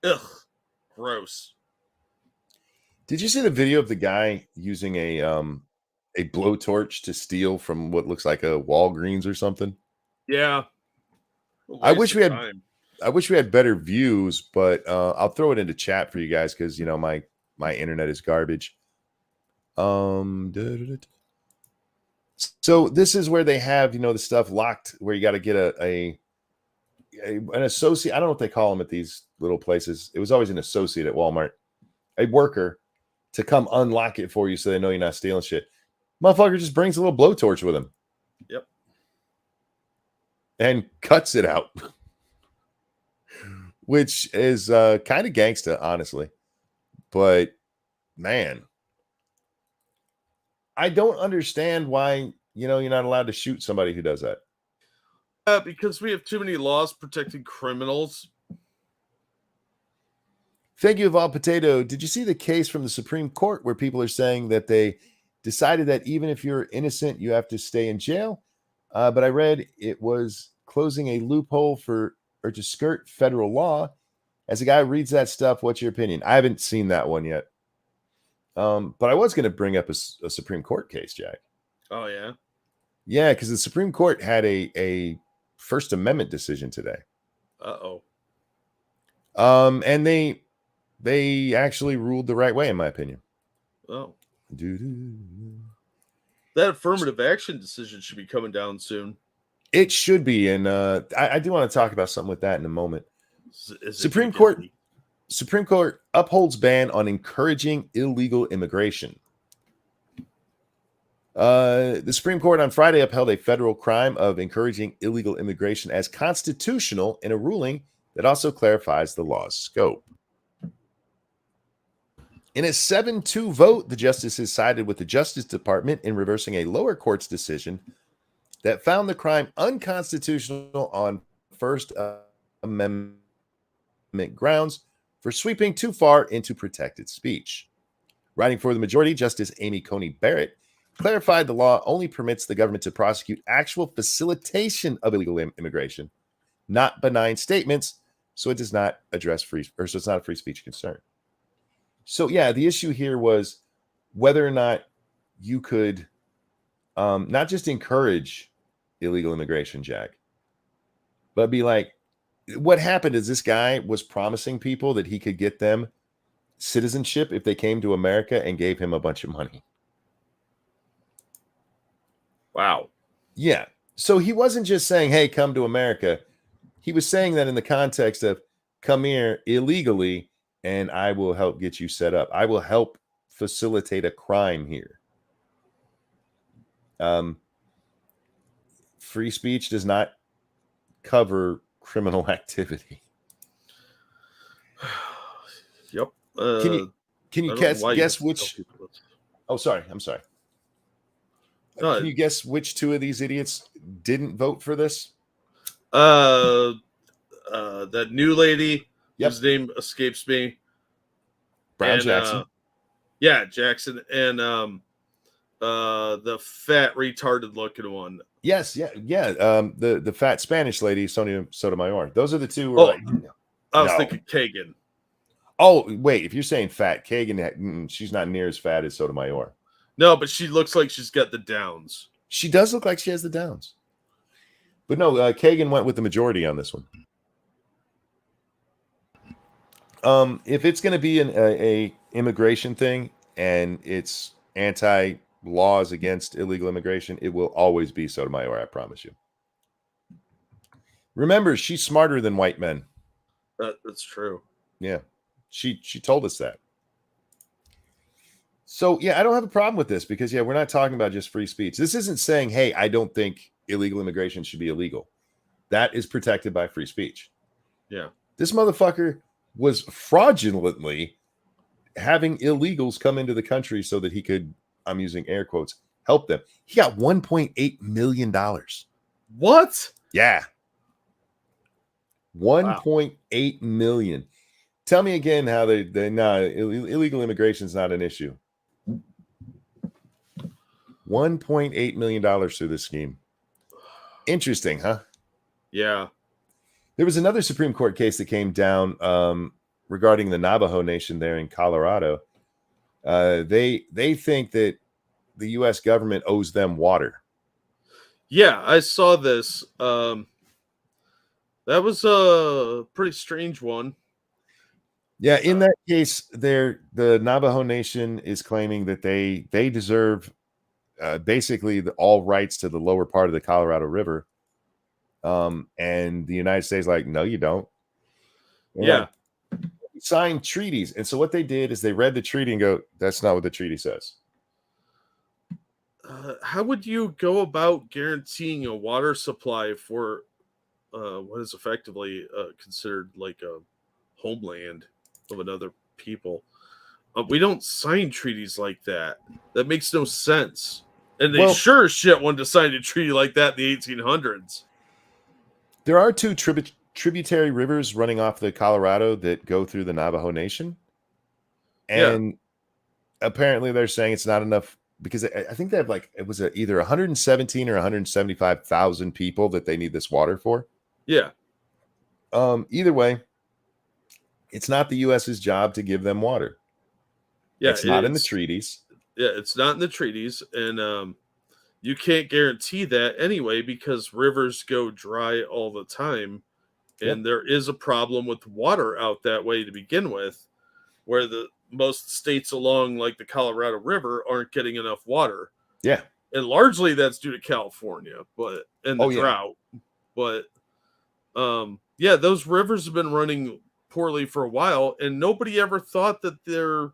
Ugh. Gross. Did you see the video of the guy using a blowtorch to steal from what looks like a Walgreens or something? Yeah. I wish we had better views, but I'll throw it into chat for you guys because my internet is garbage. So this is where they have the stuff locked where you got to get an associate. I don't know what they call them at these little places. It was always an associate at Walmart, a worker to come unlock it for you so they know you're not stealing shit. Motherfucker just brings a little blowtorch with him. Yep. And cuts it out. Which is kind of gangsta, honestly. But, man, I don't understand why, you're not allowed to shoot somebody who does that. Because we have too many laws protecting criminals. Thank you, Eval Potato. Did you see the case from the Supreme Court where people are saying that they decided that even if you're innocent, you have to stay in jail? But I read it was closing a loophole or to skirt federal law. As a guy who reads that stuff, what's your opinion? I haven't seen that one yet. But I was going to bring up a Supreme Court case, Jack. Oh, yeah? Yeah, because the Supreme Court had a First Amendment decision today. Uh-oh. And they actually ruled the right way, in my opinion. Oh. Doo-doo. That affirmative action decision should be coming down soon. It should be, and I do want to talk about something with that in a moment. Supreme Court upholds ban on encouraging illegal immigration. The Supreme Court on Friday upheld a federal crime of encouraging illegal immigration as constitutional in a ruling that also clarifies the law's scope. In a 7-2 vote, the justices sided with the Justice Department in reversing a lower court's decision that found the crime unconstitutional on First Amendment grounds for sweeping too far into protected speech. Writing for the majority, Justice Amy Coney Barrett clarified the law only permits the government to prosecute actual facilitation of illegal immigration, not benign statements, so it does not address so it's not a free speech concern. So yeah, the issue here was whether or not you could not just encourage illegal immigration, Jack, but be like, what happened is this guy was promising people that he could get them citizenship if they came to America and gave him a bunch of money. Wow. Yeah. So he wasn't just saying, hey, come to America. He was saying that in the context of come here illegally and I will help get you set up. I will help facilitate a crime here. Free speech does not cover criminal activity. Yep. Can you guess which? Oh, sorry. I'm sorry. Can you guess which two of these idiots didn't vote for this? That new lady, yep, whose name escapes me. Brown Jackson. Yeah, Jackson, and the fat retarded looking one. Yes, yeah. The fat Spanish lady, Sonia Sotomayor. Those are the two. I was thinking Kagan. Oh, wait. If you're saying fat, Kagan, she's not near as fat as Sotomayor. No, but she looks like she's got the downs. She does look like she has the downs. But no, Kagan went with the majority on this one. If it's going to be a immigration thing and it's anti-laws against illegal immigration, it will always be Sotomayor, I promise you. Remember, she's smarter than white men. That's true. Yeah, she told us that. So, yeah, I don't have a problem with this because, yeah, we're not talking about just free speech. This isn't saying, hey, I don't think illegal immigration should be illegal. That is protected by free speech. Yeah. This motherfucker was fraudulently having illegals come into the country so that he could, I'm using air quotes, help them. He got $1.8 million. What? Yeah. 1.8 million. Tell me again how illegal immigration is not an issue. $1.8 million through this scheme. Interesting, huh? Yeah. There was another Supreme Court case that came down regarding the Navajo Nation there in Colorado. They think that the U.S. government owes them water. Yeah, I saw this. That was a pretty strange one. Yeah, in that case, the Navajo Nation is claiming that they deserve basically all rights to the lower part of the Colorado River. And the United States like, no, you don't. Yeah. Signed treaties. And so what they did is they read the treaty and go, that's not what the treaty says. How would you go about guaranteeing a water supply for what is effectively considered like a homeland of another people? We don't sign treaties like that. That makes no sense. And they sure as shit wanted to sign a treaty like that in the 1800s. There are two tributary rivers running off the Colorado that go through the Navajo Nation. And apparently they're saying it's not enough because I think they have either 117 or 175,000 people that they need this water for. Yeah. Either way, it's not the U.S.'s job to give them water. Yeah, it's not in the treaties. Yeah, it's not in the treaties. And you can't guarantee that anyway because rivers go dry all the time. And there is a problem with water out that way to begin with, where most states along like the Colorado River aren't getting enough water. Yeah. And largely that's due to California, and the drought. But those rivers have been running poorly for a while, and nobody ever thought that they're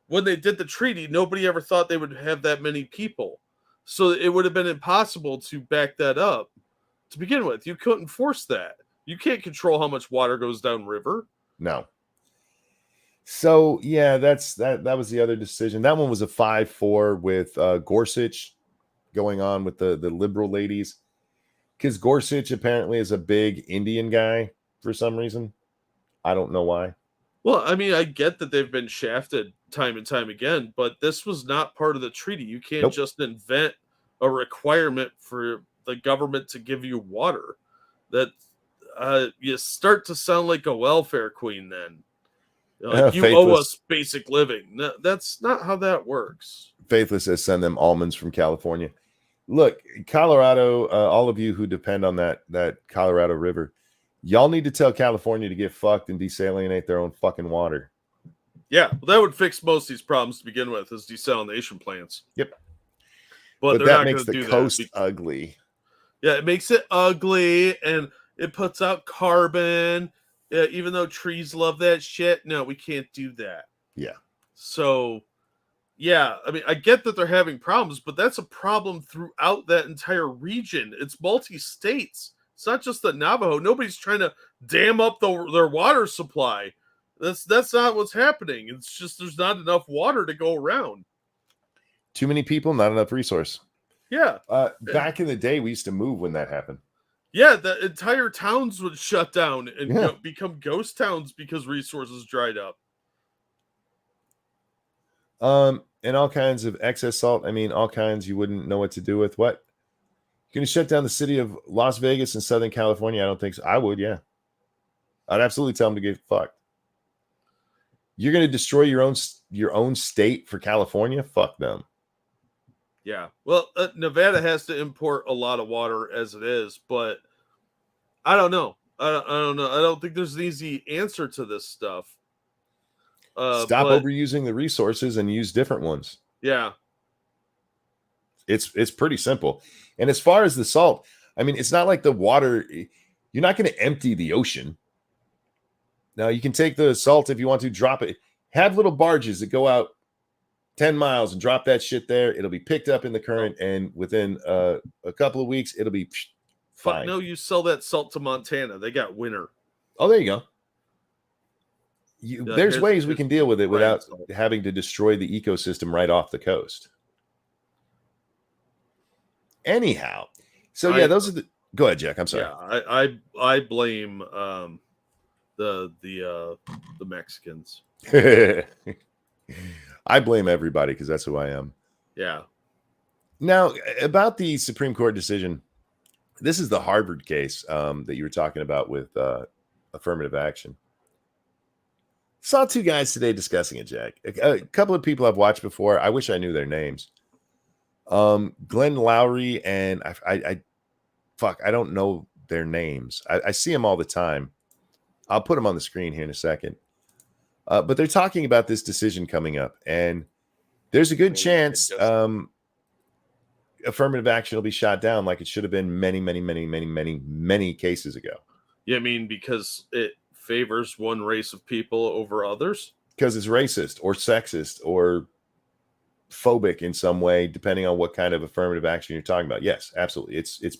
when they did the treaty, nobody ever thought they would have that many people. So it would have been impossible to back that up to begin with. You couldn't force that. You can't control how much water goes downriver. No. So yeah, that was the other decision. That one was a 5-4 with Gorsuch going on with the liberal ladies. Because Gorsuch apparently is a big Indian guy for some reason. I don't know why. Well, I mean, I get that they've been shafted time and time again, but this was not part of the treaty. You can't just invent a requirement for the government to give you water. That you start to sound like a welfare queen then. Like, you owe us basic living. No, that's not how that works. Faithless says send them almonds from California. Look, Colorado, all of you who depend on that Colorado River, y'all need to tell California to get fucked and desalinate their own fucking water. Yeah, well, that would fix most of these problems to begin with, is desalination plants. Yep. But that makes the coast ugly. Yeah, it makes it ugly, and it puts out carbon. Even though trees love that shit, no, we can't do that. Yeah. So, yeah, I mean, I get that they're having problems, but that's a problem throughout that entire region. It's multi-states. It's not just the Navajo. Nobody's trying to dam up their water supply. That's not what's happening. It's just there's not enough water to go around. Too many people, not enough resource. Yeah. Back in the day, we used to move when that happened. Yeah, the entire towns would shut down and become ghost towns because resources dried up. And all kinds of excess salt. I mean, all kinds you wouldn't know what to do with. What? You're going to shut down the city of Las Vegas in Southern California? I don't think so. I would, yeah. I'd absolutely tell them to get fucked. You're going to destroy your own state for California? Fuck them. Yeah. Well, Nevada has to import a lot of water as it is, but I don't know. I don't know. I don't think there's an easy answer to this stuff. Stop overusing the resources and use different ones. Yeah. It's pretty simple. And as far as the salt, I mean, it's not like the water, you're not going to empty the ocean. Now, you can take the salt if you want to, drop it. Have little barges that go out 10 miles and drop that shit there. It'll be picked up in the current, and within a couple of weeks, it'll be Fuck fine. no, you sell that salt to Montana. They got winter. Oh, there you go. There's here's- ways we here's can deal with it brine without salt. having to destroy the ecosystem right off the coast. Anyhow, so yeah, those are the. Go ahead, Jack. I'm sorry. Yeah, I blame the Mexicans. I blame everybody because that's who I am. Yeah. Now, about the Supreme Court decision, this is the Harvard case that you were talking about with affirmative action. Saw two guys today discussing it, Jack. A couple of people I've watched before. I wish I knew their names. Glenn Lowry and I don't know their names. I see them all the time. I'll put them on the screen here in a second. But they're talking about this decision coming up, and there's a good chance affirmative action will be shot down like it should have been many cases ago. Yeah, I mean, because it favors one race of people over others. Because it's racist or sexist or phobic in some way, depending on what kind of affirmative action you're talking about. Yes, absolutely. It's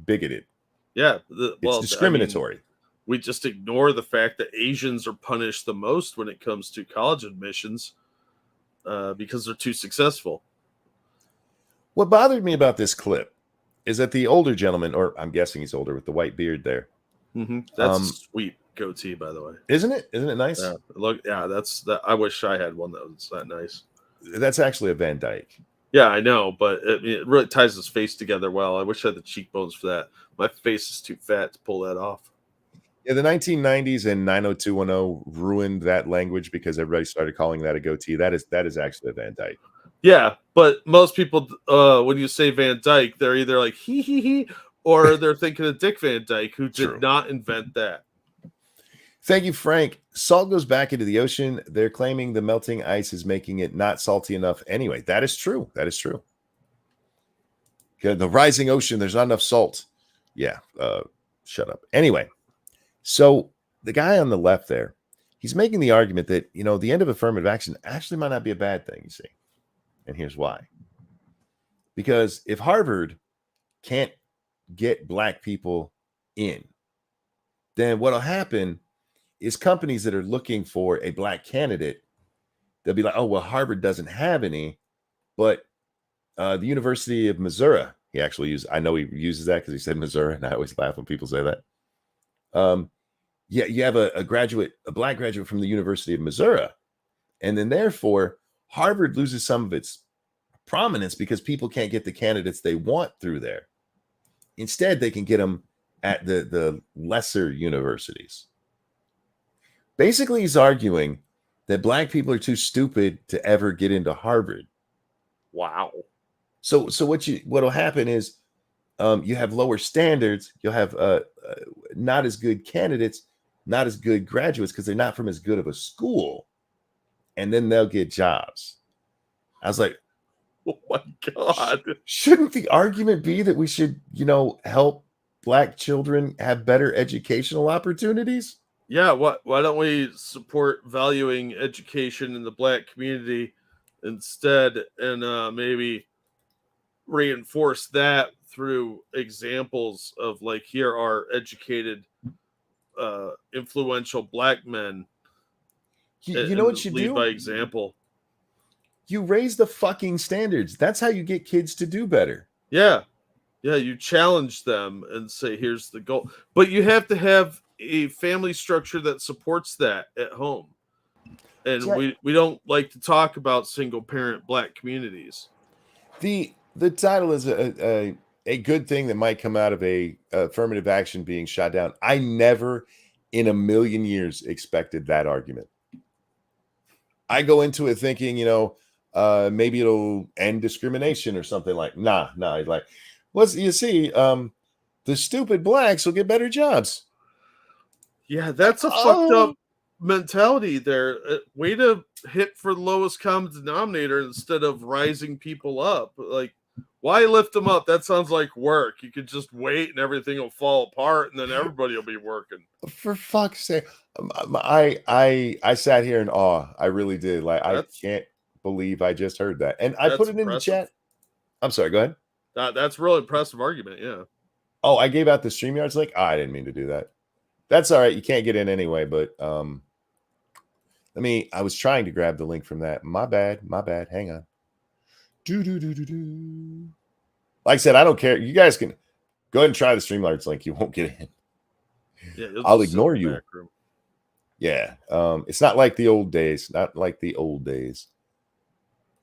bigoted. Yeah. It's discriminatory. We just ignore the fact that Asians are punished the most when it comes to college admissions because they're too successful. What bothered me about this clip is that the older gentleman, or I'm guessing he's older with the white beard there. Mm-hmm. That's a sweet goatee, by the way. Isn't it? Isn't it nice? Yeah. Look, yeah, that's that. I wish I had one that was that nice. That's actually a Van Dyke. Yeah, I know, but it really ties his face together well. I wish I had the cheekbones for that. My face is too fat to pull that off. Yeah, the 1990s and 90210 ruined that language because everybody started calling that a goatee. That is actually a Van Dyke. Yeah, but most people, when you say Van Dyke, they're either like he, or they're thinking of Dick Van Dyke, who did not invent that. Thank you, Frank. Salt goes back into the ocean. They're claiming the melting ice is making it not salty enough anyway. That is true. That is true. Okay, the rising ocean, there's not enough salt. Yeah, shut up. Anyway, so the guy on the left there, he's making the argument that, the end of affirmative action actually might not be a bad thing, you see. And here's why. Because if Harvard can't get black people in, then what'll happen is companies that are looking for a black candidate, they'll be like, oh, well, Harvard doesn't have any, but the University of Missouri, he actually uses, I know he uses that because he said Missouri, and I always laugh when people say that. Yeah, you have a black graduate from the University of Missouri, and then therefore Harvard loses some of its prominence because people can't get the candidates they want through there. Instead, they can get them at the lesser universities. Basically, he's arguing that black people are too stupid to ever get into Harvard. Wow. So what'll happen is you have lower standards. You'll have not as good candidates, not as good graduates because they're not from as good of a school, and then they'll get jobs. I was like, oh my God. Shouldn't the argument be that we should, help black children have better educational opportunities? Yeah, why don't we support valuing education in the black community instead, and maybe reinforce that through examples of, like, here are educated, influential black men. You know what you lead do? By example. You raise the fucking standards. That's how you get kids to do better. Yeah. Yeah, you challenge them and say, here's the goal. But you have to have a family structure that supports that at home. And we don't like to talk about single parent black communities. The title is a good thing that might come out of a affirmative action being shot down. I never in a million years expected that argument. I go into it thinking, maybe it'll end discrimination or something like, nah. Like, you see, the stupid blacks will get better jobs. Yeah, that's a fucked up mentality there. Way to hit for the lowest common denominator instead of rising people up. Like, why lift them up? That sounds like work. You could just wait and everything will fall apart and then everybody will be working. For fuck's sake. I sat here in awe. I really did. Like, I can't believe I just heard that. And I That's put it in the impressive. chat. I'm sorry, go ahead. That's a real impressive argument. Yeah. Oh, I gave out the StreamYards link. I didn't mean to do that. That's all right. You can't get in anyway, but I was trying to grab the link from that. My bad. Hang on. Like I said, I don't care. You guys can go ahead and try the StreamYards link. You won't get in. Yeah. I'll ignore you. Yeah. It's not like the old days. Not like the old days.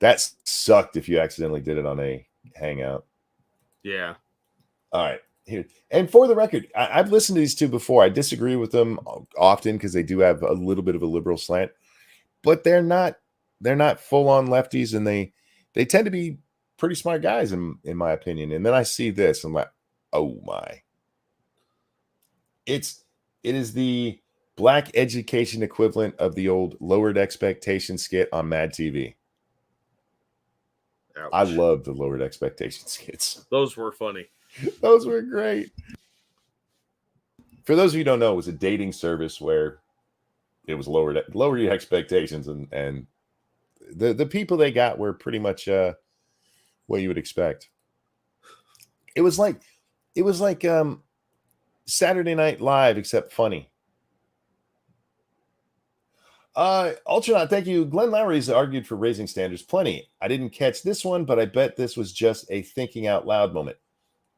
That sucked if you accidentally did it on a Hangout. Yeah. All right. Here. And for the record, I've listened to these two before. I disagree with them often because they do have a little bit of a liberal slant, but they're not full on lefties, and they tend to be pretty smart guys in my opinion. And then I see this, I'm like, oh my. It is the black education equivalent of the old lowered expectation skit on Mad TV. Ouch. I love the lowered expectation skits. Those were funny. Those were great. For those of you who don't know, it was a dating service where it was lower your expectations, and the people they got were pretty much what you would expect. It was like Saturday Night Live except funny. Ultranaut, thank you. Glenn Lowry's argued for raising standards plenty. I didn't catch this one, but I bet this was just a thinking out loud moment.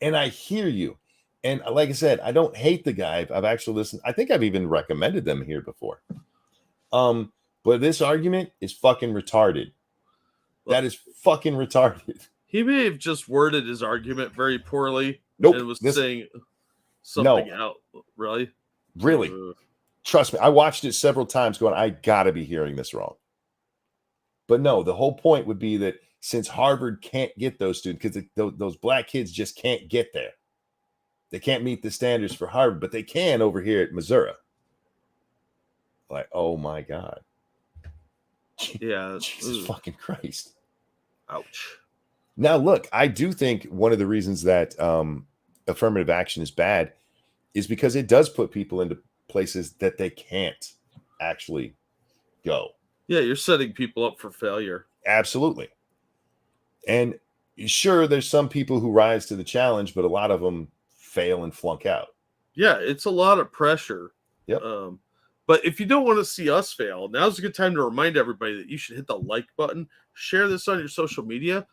And I hear you. And like I said, I don't hate the guy. I've actually listened. I think I've even recommended them here before. But this argument is fucking retarded. That is fucking retarded. He may have just worded his argument very poorly. Nope. And was saying something out. Really? Really? Trust me. I watched it several times going, I got to be hearing this wrong. But no, the whole point would be that since Harvard can't get those students, because those black kids just can't get there. They can't meet the standards for Harvard, but they can over here at Missouri. Like, oh my God. Yeah. Jesus fucking Christ. Ouch. Now, look, I do think one of the reasons that affirmative action is bad is because it does put people into places that they can't actually go. Yeah, you're setting people up for failure. Absolutely. And sure, there's some people who rise to the challenge, but a lot of them fail and flunk out. Yeah, it's a lot of pressure. Yep. But if you don't want to see us fail, now's a good time to remind everybody that you should hit the like button, share this on your social media,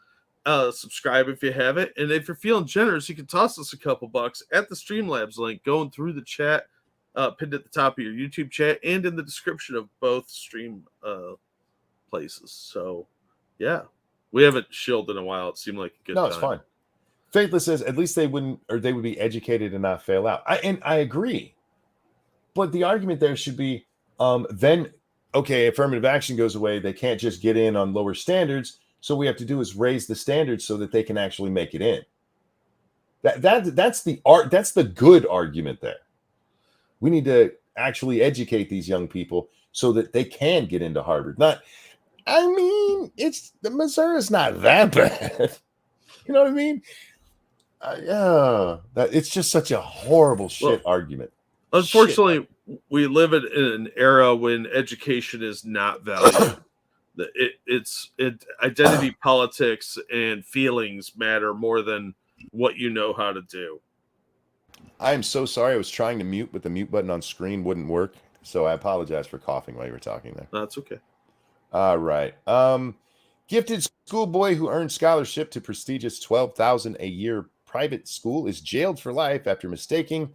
subscribe if you haven't, and if you're feeling generous, you can toss us a couple bucks at the Streamlabs link going through the chat, pinned at the top of your YouTube chat and in the description of both stream places. So, yeah, we haven't shilled in a while. It seemed like a good time. No, it's fine. Faithless says at least they would be educated and not fail out. I agree. But the argument there should be then, okay, affirmative action goes away. They can't just get in on lower standards. So what we have to do is raise the standards so that they can actually make it in. That's the good argument there. We need to actually educate these young people so that they can get into Harvard. Missouri's not that bad. You know what I mean? It's just such a horrible shit argument. Unfortunately, we live in an era when education is not valued. It's identity politics and feelings matter more than what you know how to do. I am so sorry. I was trying to mute, but the mute button on screen wouldn't work. So I apologize for coughing while you were talking there. That's okay. All right. Gifted schoolboy who earned scholarship to prestigious $12,000 a year private school is jailed for life after mistaking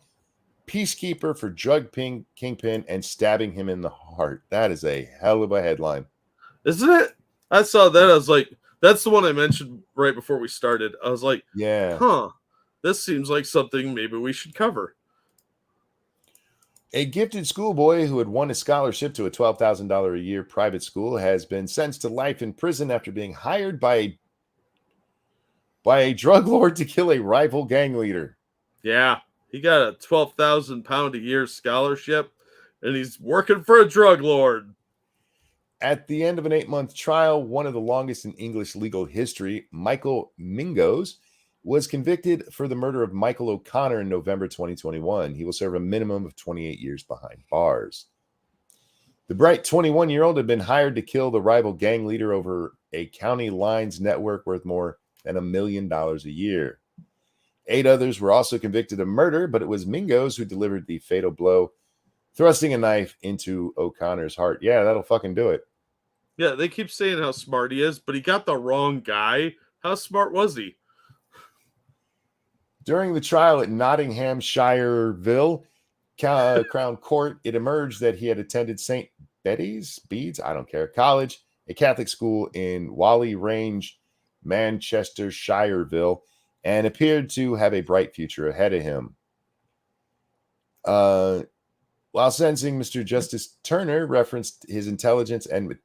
peacekeeper for drug kingpin and stabbing him in the heart. That is a hell of a headline. Isn't it? I saw that. I was like, that's the one I mentioned right before we started. I was like, yeah. This seems like something maybe we should cover. A gifted schoolboy who had won a scholarship to a $12,000 a year private school has been sentenced to life in prison after being hired by a drug lord to kill a rival gang leader. Yeah, he got a 12,000 pound a year scholarship, and he's working for a drug lord. At the end of an 8-month trial, one of the longest in English legal history, Michael Mingos was convicted for the murder of Michael O'Connor in November 2021. He will serve a minimum of 28 years behind bars. The bright 21-year-old had been hired to kill the rival gang leader over a county lines network worth more than $1 million a year. 8 others were also convicted of murder, but it was Mingos who delivered the fatal blow, thrusting a knife into O'Connor's heart. Yeah, that'll fucking do it. Yeah, they keep saying how smart he is, but he got the wrong guy. How smart was he? During the trial at Nottinghamshireville Crown Court, it emerged that he had attended St. Bede's, I don't care, college, a Catholic school in Whalley Range, Manchestershireville, and appeared to have a bright future ahead of him. While sentencing, Mr. Justice Turner referenced his intelligence and...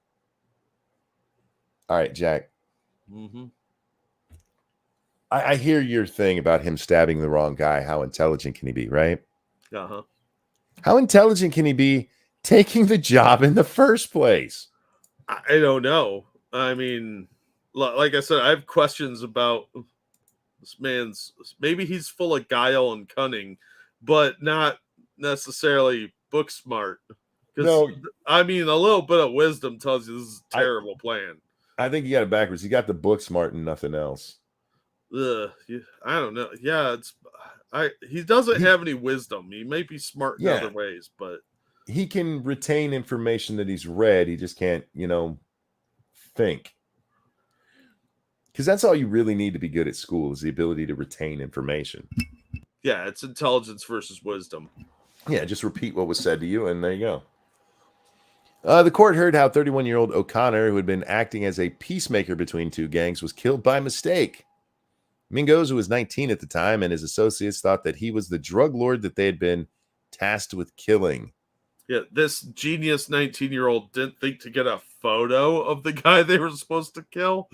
All right, Jack. Mm-hmm. I hear your thing about him stabbing the wrong guy. How intelligent can he be, right? Uh-huh. How intelligent can he be taking the job in the first place? I don't know. I mean, like I said, I have questions about this man's... Maybe he's full of guile and cunning, but not necessarily book smart. No. I mean, a little bit of wisdom tells you this is a terrible plan. I think you got it backwards. He got the book smart and nothing else. I don't know. Yeah, he doesn't have any wisdom. He may be smart in other ways, but he can retain information that he's read. He just can't, think. Because that's all you really need to be good at school is the ability to retain information. Yeah, it's intelligence versus wisdom. Yeah, just repeat what was said to you, and there you go. The court heard how 31-year-old O'Connor, who had been acting as a peacemaker between 2 gangs, was killed by mistake. Mingos, who was 19 at the time, and his associates thought that he was the drug lord that they had been tasked with killing. Yeah, this genius 19-year-old didn't think to get a photo of the guy they were supposed to kill.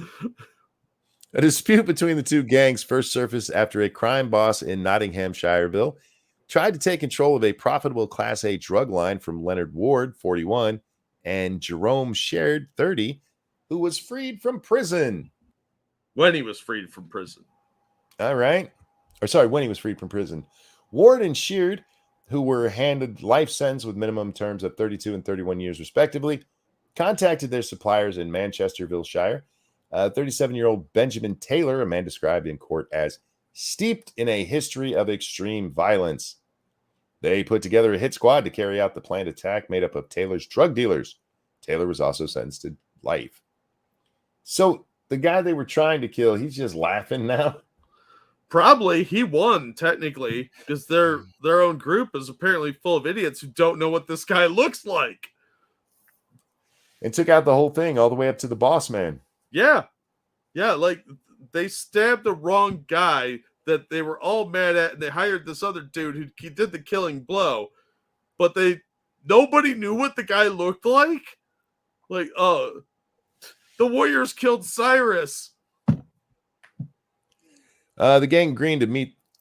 A dispute between the 2 gangs first surfaced after a crime boss in Nottinghamshireville tried to take control of a profitable Class A drug line from Leonard Ward, 41, and Jerome Shared, 30, who was freed from prison. When he was freed from prison. All right. When he was freed from prison. Ward and Sheard, who were handed life sentence with minimum terms of 32 and 31 years respectively, contacted their suppliers in Manchesterville Shire. 37-year-old Benjamin Taylor, a man described in court as steeped in a history of extreme violence. They put together a hit squad to carry out the planned attack made up of Taylor's drug dealers. Taylor was also sentenced to life. So the guy they were trying to kill, he's just laughing now. Probably he won technically because their own group is apparently full of idiots who don't know what this guy looks like. And took out the whole thing all the way up to the boss man. Yeah. Yeah, like they stabbed the wrong guy that they were all mad at, and they hired this other dude who did the killing blow, but nobody knew what the guy looked like. Like, the Warriors killed Cyrus. The gang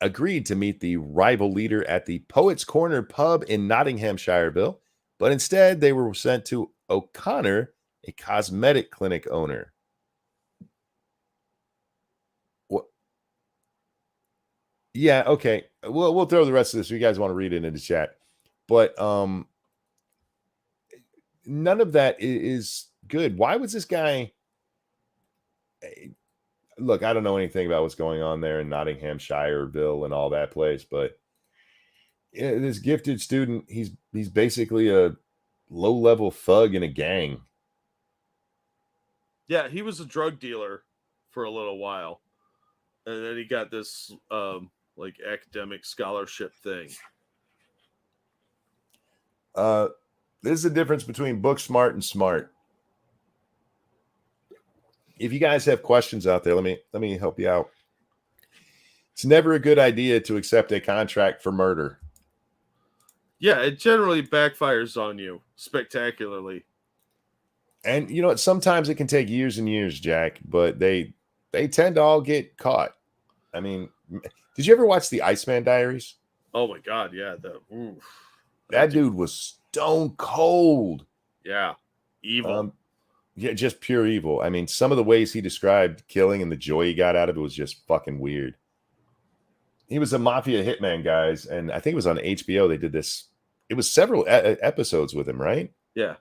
agreed to meet the rival leader at the Poets Corner pub in Nottinghamshireville, but instead they were sent to O'Connor, a cosmetic clinic owner. Yeah, okay. We'll throw the rest of this if you guys want to read it in the chat. But none of that is good. Why was this guy... Look, I don't know anything about what's going on there in Nottinghamshireville and all that place, but this gifted student, he's basically a low-level thug in a gang. Yeah, he was a drug dealer for a little while. And then he got this like academic scholarship thing. There's a difference between book smart and smart. If you guys have questions out there, let me help you out. It's never a good idea to accept a contract for murder. Yeah, it generally backfires on you spectacularly. And you know what? Sometimes it can take years and years, Jack, but they tend to all get caught. I mean, did you ever watch the Iceman Diaries? Oh my God, yeah. That dude was stone cold. Yeah, evil. Yeah, just pure evil. I mean, some of the ways he described killing and the joy he got out of it was just fucking weird. He was a mafia hitman, guys, and I think it was on HBO. They did this. It was several episodes with him, right? Yeah.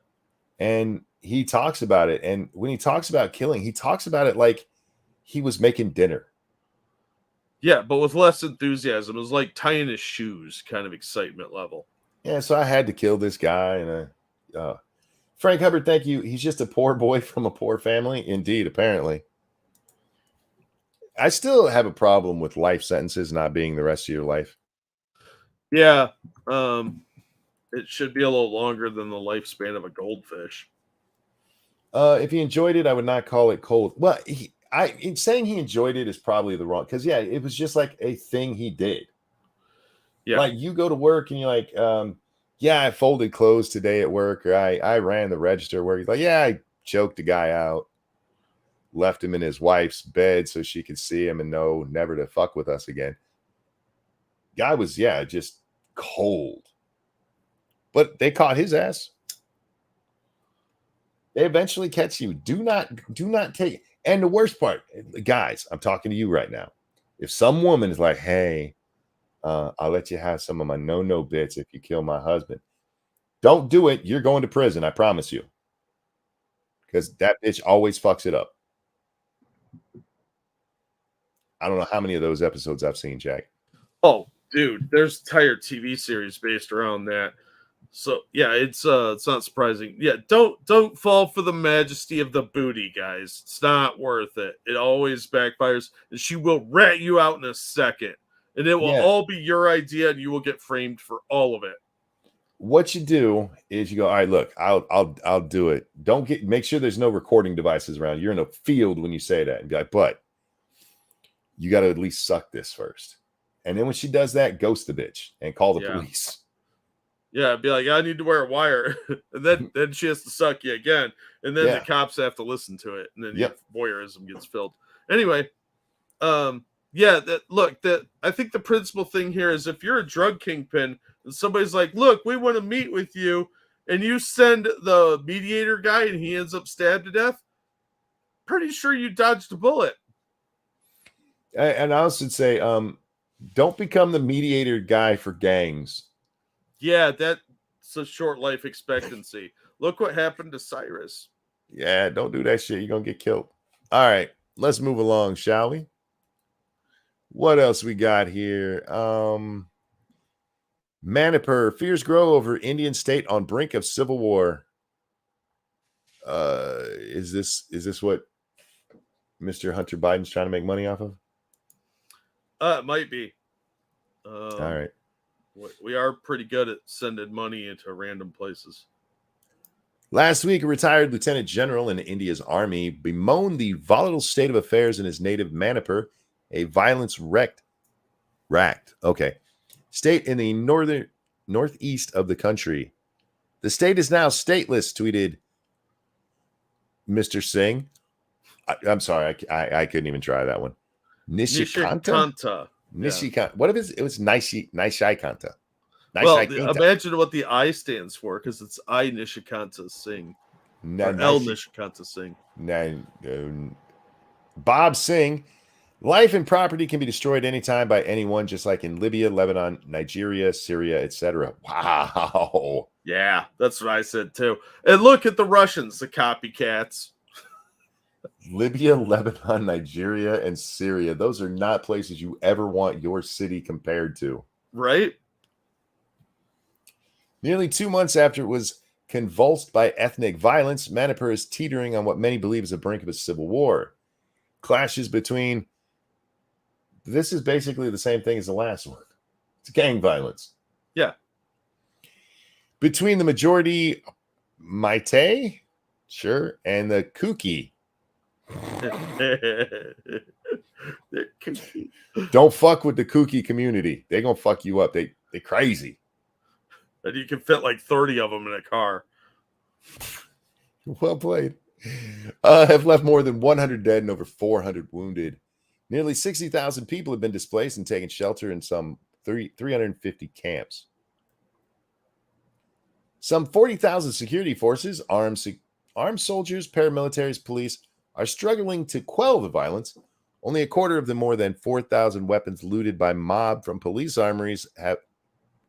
And he talks about it. And when he talks about killing, he talks about it like he was making dinner. Yeah, but with less enthusiasm. It was like tying his shoes kind of excitement level. Yeah, so I had to kill this guy. And Frank Hubbard, thank you. He's just a poor boy from a poor family. Indeed, apparently. I still have a problem with life sentences not being the rest of your life. Yeah. It should be a little longer than the lifespan of a goldfish. If he enjoyed it, I would not call it cold. Well, in saying he enjoyed it is probably the wrong, because yeah, it was just like a thing he did. Yeah. Like you go to work and you're like, yeah, I folded clothes today at work, or I ran the register at work. He's like, yeah, I choked a guy out, left him in his wife's bed so she could see him and know never to fuck with us again. Guy was, yeah, just cold. But they caught his ass. They eventually catch you. Do not take. And the worst part, guys, I'm talking to you right now. If some woman is like, hey, I'll let you have some of my no bits if you kill my husband, don't do it. You're going to prison. I promise you. Because that bitch always fucks it up. I don't know how many of those episodes I've seen, Jack. Oh, dude, there's entire TV series based around that. So yeah, it's not surprising. Yeah, don't fall for the majesty of the booty, guys. It's not worth it. It always backfires, and she will rat you out in a second, and it will all be your idea, and you will get framed for all of it. What you do is you go, all right, look, I'll do it. Make sure there's no recording devices around. You're in a field when you say that, and be like, but you got to at least suck this first. And then when she does that, ghost the bitch and call the police. Yeah, be like, I need to wear a wire, and then she has to suck you again, and then the cops have to listen to it, and then voyeurism gets filled. Anyway, I think the principal thing here is if you're a drug kingpin and somebody's like, look, we want to meet with you, and you send the mediator guy and he ends up stabbed to death, pretty sure you dodged a bullet. And I also say, don't become the mediator guy for gangs. Yeah, that's a short life expectancy. Look what happened to Cyrus. Yeah, don't do that shit. You're going to get killed. All right, let's move along, shall we? What else we got here? Manipur, fears grow over Indian state on brink of civil war. Is this what Mr. Hunter Biden's trying to make money off of? It might be. All right. We are pretty good at sending money into random places. Last week, a retired lieutenant general in India's army bemoaned the volatile state of affairs in his native Manipur, a violence-racked state in the northeast of the country. The state is now stateless, tweeted Mr. Singh. I'm sorry, I couldn't even try that one. Nishikanta. Nishikanta. What if it was Nishikanta? Well, imagine what the I stands for, because it's I Nishikanta Singh. L Nishikanta Singh. Bob Singh. Life and property can be destroyed anytime by anyone, just like in Libya, Lebanon, Nigeria, Syria, etc. Wow. Yeah, that's what I said too. And look at the Russians, the copycats. Libya, Lebanon, Nigeria, and Syria. Those are not places you ever want your city compared to. Right? Nearly 2 months after it was convulsed by ethnic violence, Manipur is teetering on what many believe is the brink of a civil war. Clashes between... This is basically the same thing as the last one. It's gang violence. Yeah. Between the majority MITAM, sure, and the Kuki. Don't fuck with the Kuki community. They're going to fuck you up. They crazy. And you can fit like 30 of them in a car. Well played. Have left more than 100 dead and over 400 wounded. Nearly 60,000 people have been displaced and taken shelter in some 350 camps. Some 40,000 security forces, armed soldiers, paramilitaries, police are struggling to quell the violence. Only a quarter of the more than 4,000 weapons looted by mob from police armories have...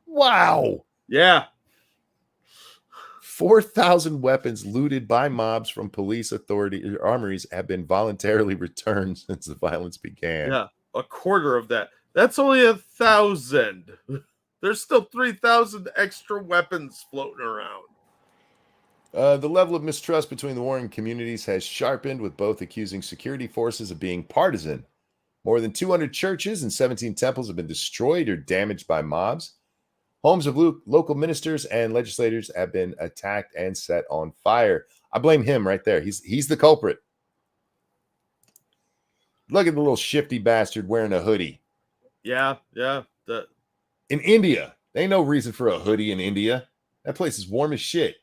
Wow! Yeah. 4,000 weapons looted by mobs from police authority armories have been voluntarily returned since the violence began. Yeah, a quarter of that. That's only 1,000. There's still 3,000 extra weapons floating around. The level of mistrust between the warring communities has sharpened, with both accusing security forces of being partisan. More than 200 churches and 17 temples have been destroyed or damaged by mobs. Homes of local ministers and legislators have been attacked and set on fire. I blame him right there. He's the culprit. Look at the little shifty bastard wearing a hoodie. Yeah. In India, there ain't no reason for a hoodie in India. That place is warm as shit.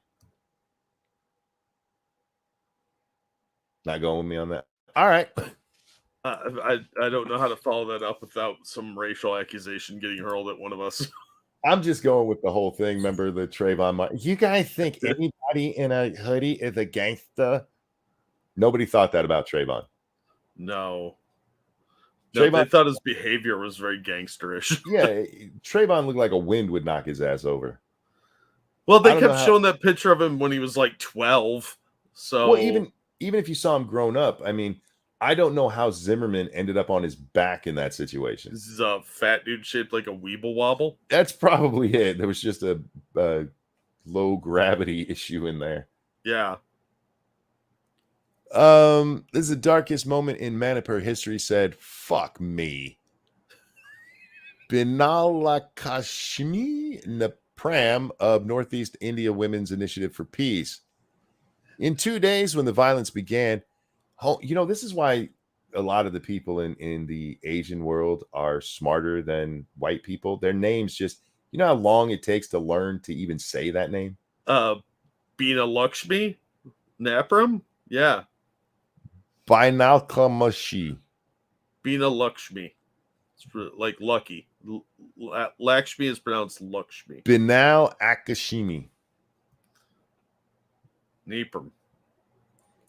Not going with me on that. All right. I don't know how to follow that up without some racial accusation getting hurled at one of us. I'm just going with the whole thing. Remember the Trayvon? You guys think anybody in a hoodie is a gangster? Nobody thought that about Trayvon. No, Trayvon, they thought his behavior was very gangsterish. Yeah, Trayvon looked like a wind would knock his ass over. Well, they kept showing that picture of him when he was like 12. So, well, even if you saw him grown up, I mean, I don't know how Zimmerman ended up on his back in that situation. This is a fat dude shaped like a weeble wobble. That's probably it. There was just a low gravity issue in there. Yeah. This is the darkest moment in Manipur history, said, fuck me. Binalakashmi Napram of Northeast India Women's Initiative for Peace. In 2 days, when the violence began, this is why a lot of the people in the Asian world are smarter than white people. Their names just, you know how long it takes to learn to even say that name? Bina Lakshmi Napram? Yeah. Binalkamashi. Bina Lakshmi. It's like lucky. Lakshmi is pronounced Lakshmi. Binal Akashimi. Napram.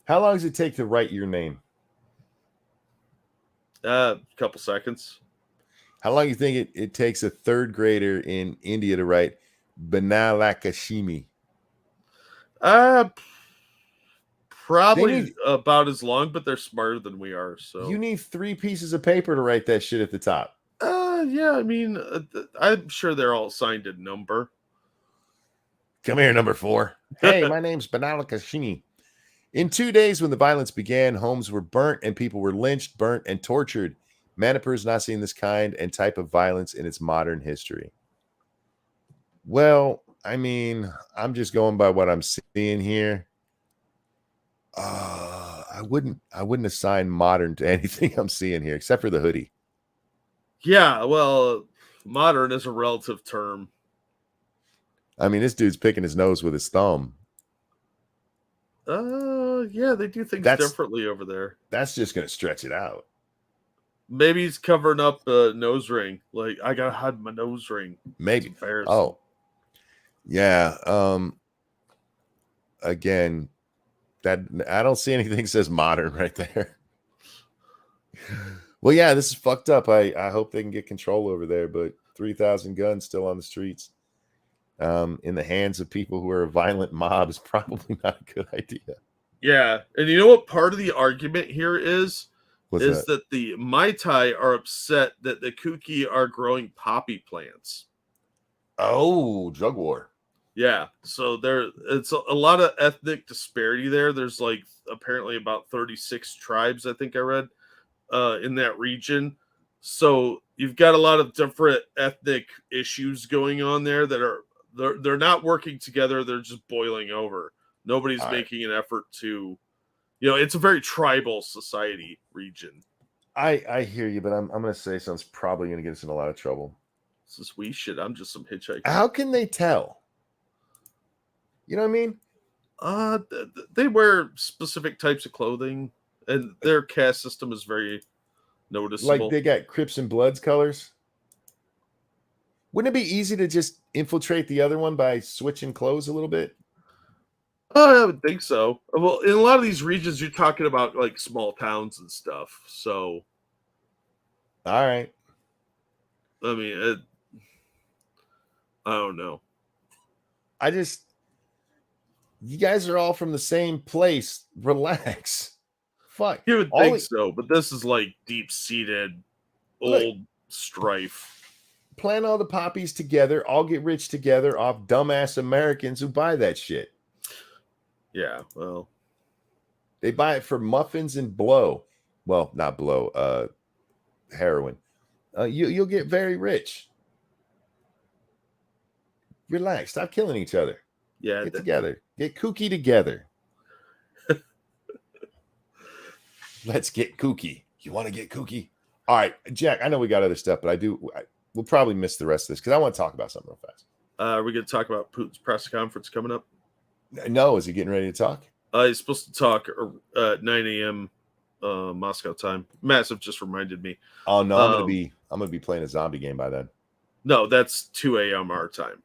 How long does it take to write your name? A couple seconds. How long do you think it takes a third grader in India to write Banalakashimi? Probably about as long, but they're smarter than we are. So you need 3 pieces of paper to write that shit at the top. Yeah, I mean, I'm sure they're all assigned a number. Come here, number 4. Hey, my name's Banalakashimi. In 2 days, when the violence began, homes were burnt and people were lynched, burnt, and tortured. Manipur has not seen this kind and type of violence in its modern history. Well, I mean, I'm just going by what I'm seeing here. I wouldn't assign modern to anything I'm seeing here, except for the hoodie. Yeah, well, modern is a relative term. I mean, this dude's picking his nose with his thumb. Yeah, they do things differently over there. That's just going to stretch it out. Maybe he's covering up a nose ring. Like, I got to hide my nose ring. Maybe. Oh, yeah. Again, that I don't see anything that says modern right there. Well, yeah, this is fucked up. I hope they can get control over there, but 3,000 guns still on the streets. In the hands of people who are a violent mob is probably not a good idea. Yeah, and you know what part of the argument here is? What's that the Maitai are upset that the Kuki are growing poppy plants. Oh, drug war. Yeah, so it's a lot of ethnic disparity there. There's like apparently about 36 tribes, I think I read, in that region. So you've got a lot of different ethnic issues going on there that are they're not working together. They're just boiling over. Nobody's making an effort to, it's a very tribal society region. I hear you, but I'm going to say something's probably going to get us in a lot of trouble. This is we shit. I'm just some hitchhiker. How can they tell? You know what I mean? They wear specific types of clothing, and their caste system is very noticeable. Like they got Crips and Bloods colors. Wouldn't it be easy to just infiltrate the other one by switching clothes a little bit? I would think so. Well, in a lot of these regions, you're talking about like small towns and stuff. So, all right. I mean, I don't know. You guys are all from the same place. Relax. Fuck. You would All think it- so, but this is like deep-seated Look. old strife. Plant all the poppies together, all get rich together off dumbass Americans who buy that shit. Yeah, well, They buy it for muffins and blow. Well, not blow, heroin. You'll get very rich. Relax. Stop killing each other. yeah. Get together. Get kooky together. Let's get kooky. You want to get kooky? All right, Jack, I know we got other stuff, but we'll probably miss the rest of this because I want to talk about something real fast. Are we going to talk about Putin's press conference coming up? No, is he getting ready to talk? He's supposed to talk at 9 a.m. Moscow time. Massive just reminded me. Oh no, I'm gonna be playing a zombie game by then. No, that's 2 a.m. our time.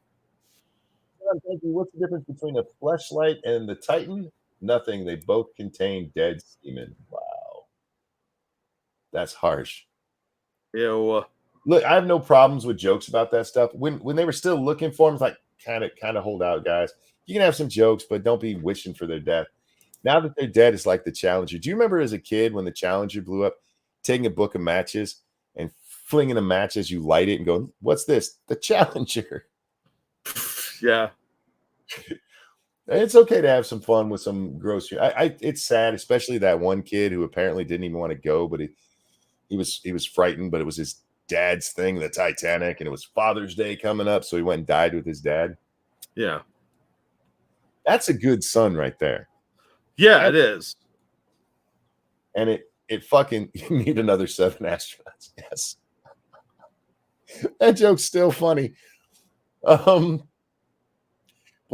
I'm thinking, what's the difference between a fleshlight and the Titan? Nothing. They both contain dead semen. Wow, that's harsh. Yeah, well, Look, I have no problems with jokes about that stuff. When they were still looking for him, it's like kind of hold out, guys. You can have some jokes, but don't be wishing for their death. Now that they're dead, it's like the Challenger. Do you remember as a kid when the Challenger blew up, taking a book of matches and flinging a match as you light it and going, "What's this? The Challenger." yeah. It's okay to have some fun with some gross. It's sad, especially that one kid who apparently didn't even want to go, but he was frightened. But it was his dad's thing, the Titanic, and it was Father's Day coming up, so he went and died with his dad. Yeah. That's a good son right there. Yeah, it is. And it fucking you need another 7 astronauts. Yes. That joke's still funny. Well,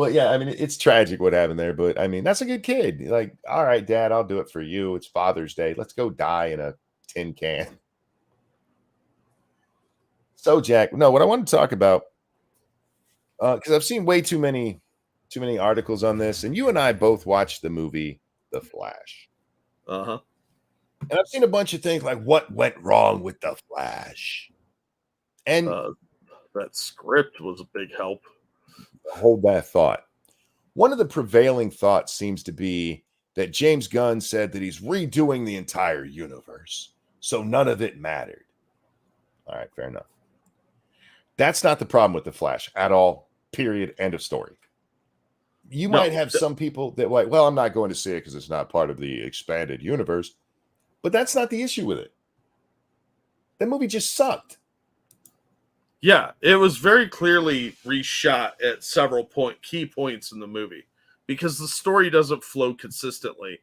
yeah, I mean, it's tragic what happened there, but I mean, that's a good kid. Like, all right, Dad, I'll do it for you. It's Father's Day. Let's go die in a tin can. So, Jack, no, what I want to talk about, because I've seen way too many articles on this, and you and I both watched the movie The Flash. Uh-huh. And I've seen a bunch of things like what went wrong with The Flash. And that script was a big help. Hold that thought. One of the prevailing thoughts seems to be that James Gunn said that he's redoing the entire universe, so none of it mattered. All right, fair enough. That's not the problem with The Flash at all, period, end of story. You might have some people that like, well, I'm not going to see it because it's not part of the expanded universe, but that's not the issue with it. That movie just sucked. Yeah, it was very clearly reshot at several key points in the movie because the story doesn't flow consistently.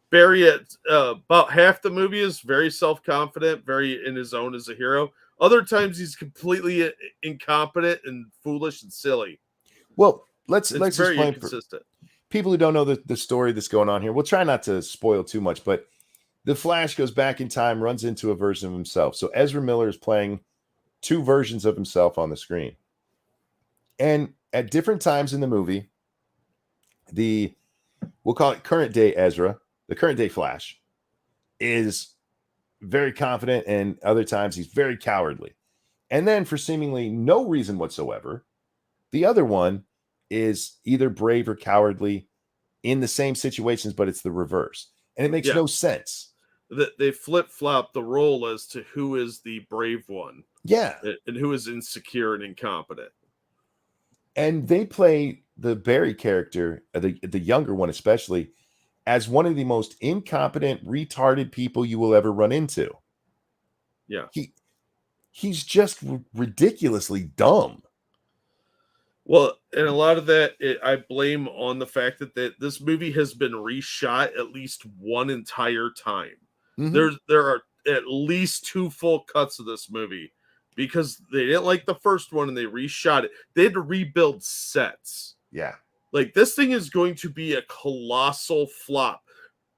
Barry at about half the movie is very self-confident, very in his own as a hero. Other times he's completely incompetent and foolish and silly. Well, let's very explain inconsistent. For people who don't know the story that's going on here. We'll try not to spoil too much, but the Flash goes back in time, runs into a version of himself. So Ezra Miller is playing 2 versions of himself on the screen. And at different times in the movie, we'll call it current day Ezra, the current day Flash, is very confident, and other times he's very cowardly. And then for seemingly no reason whatsoever, the other one is either brave or cowardly in the same situations, but it's the reverse. And it makes no sense. They flip-flop the role as to who is the brave one. Yeah. And who is insecure and incompetent. And they play the Barry character, the younger one especially, as one of the most incompetent, retarded people you will ever run into. Yeah. He's just ridiculously dumb. Well, and a lot of that I blame on the fact that this movie has been reshot at least one entire time. Mm-hmm. There are at least 2 full cuts of this movie because they didn't like the first one and they reshot it. They had to rebuild sets. Yeah. Like, this thing is going to be a colossal flop.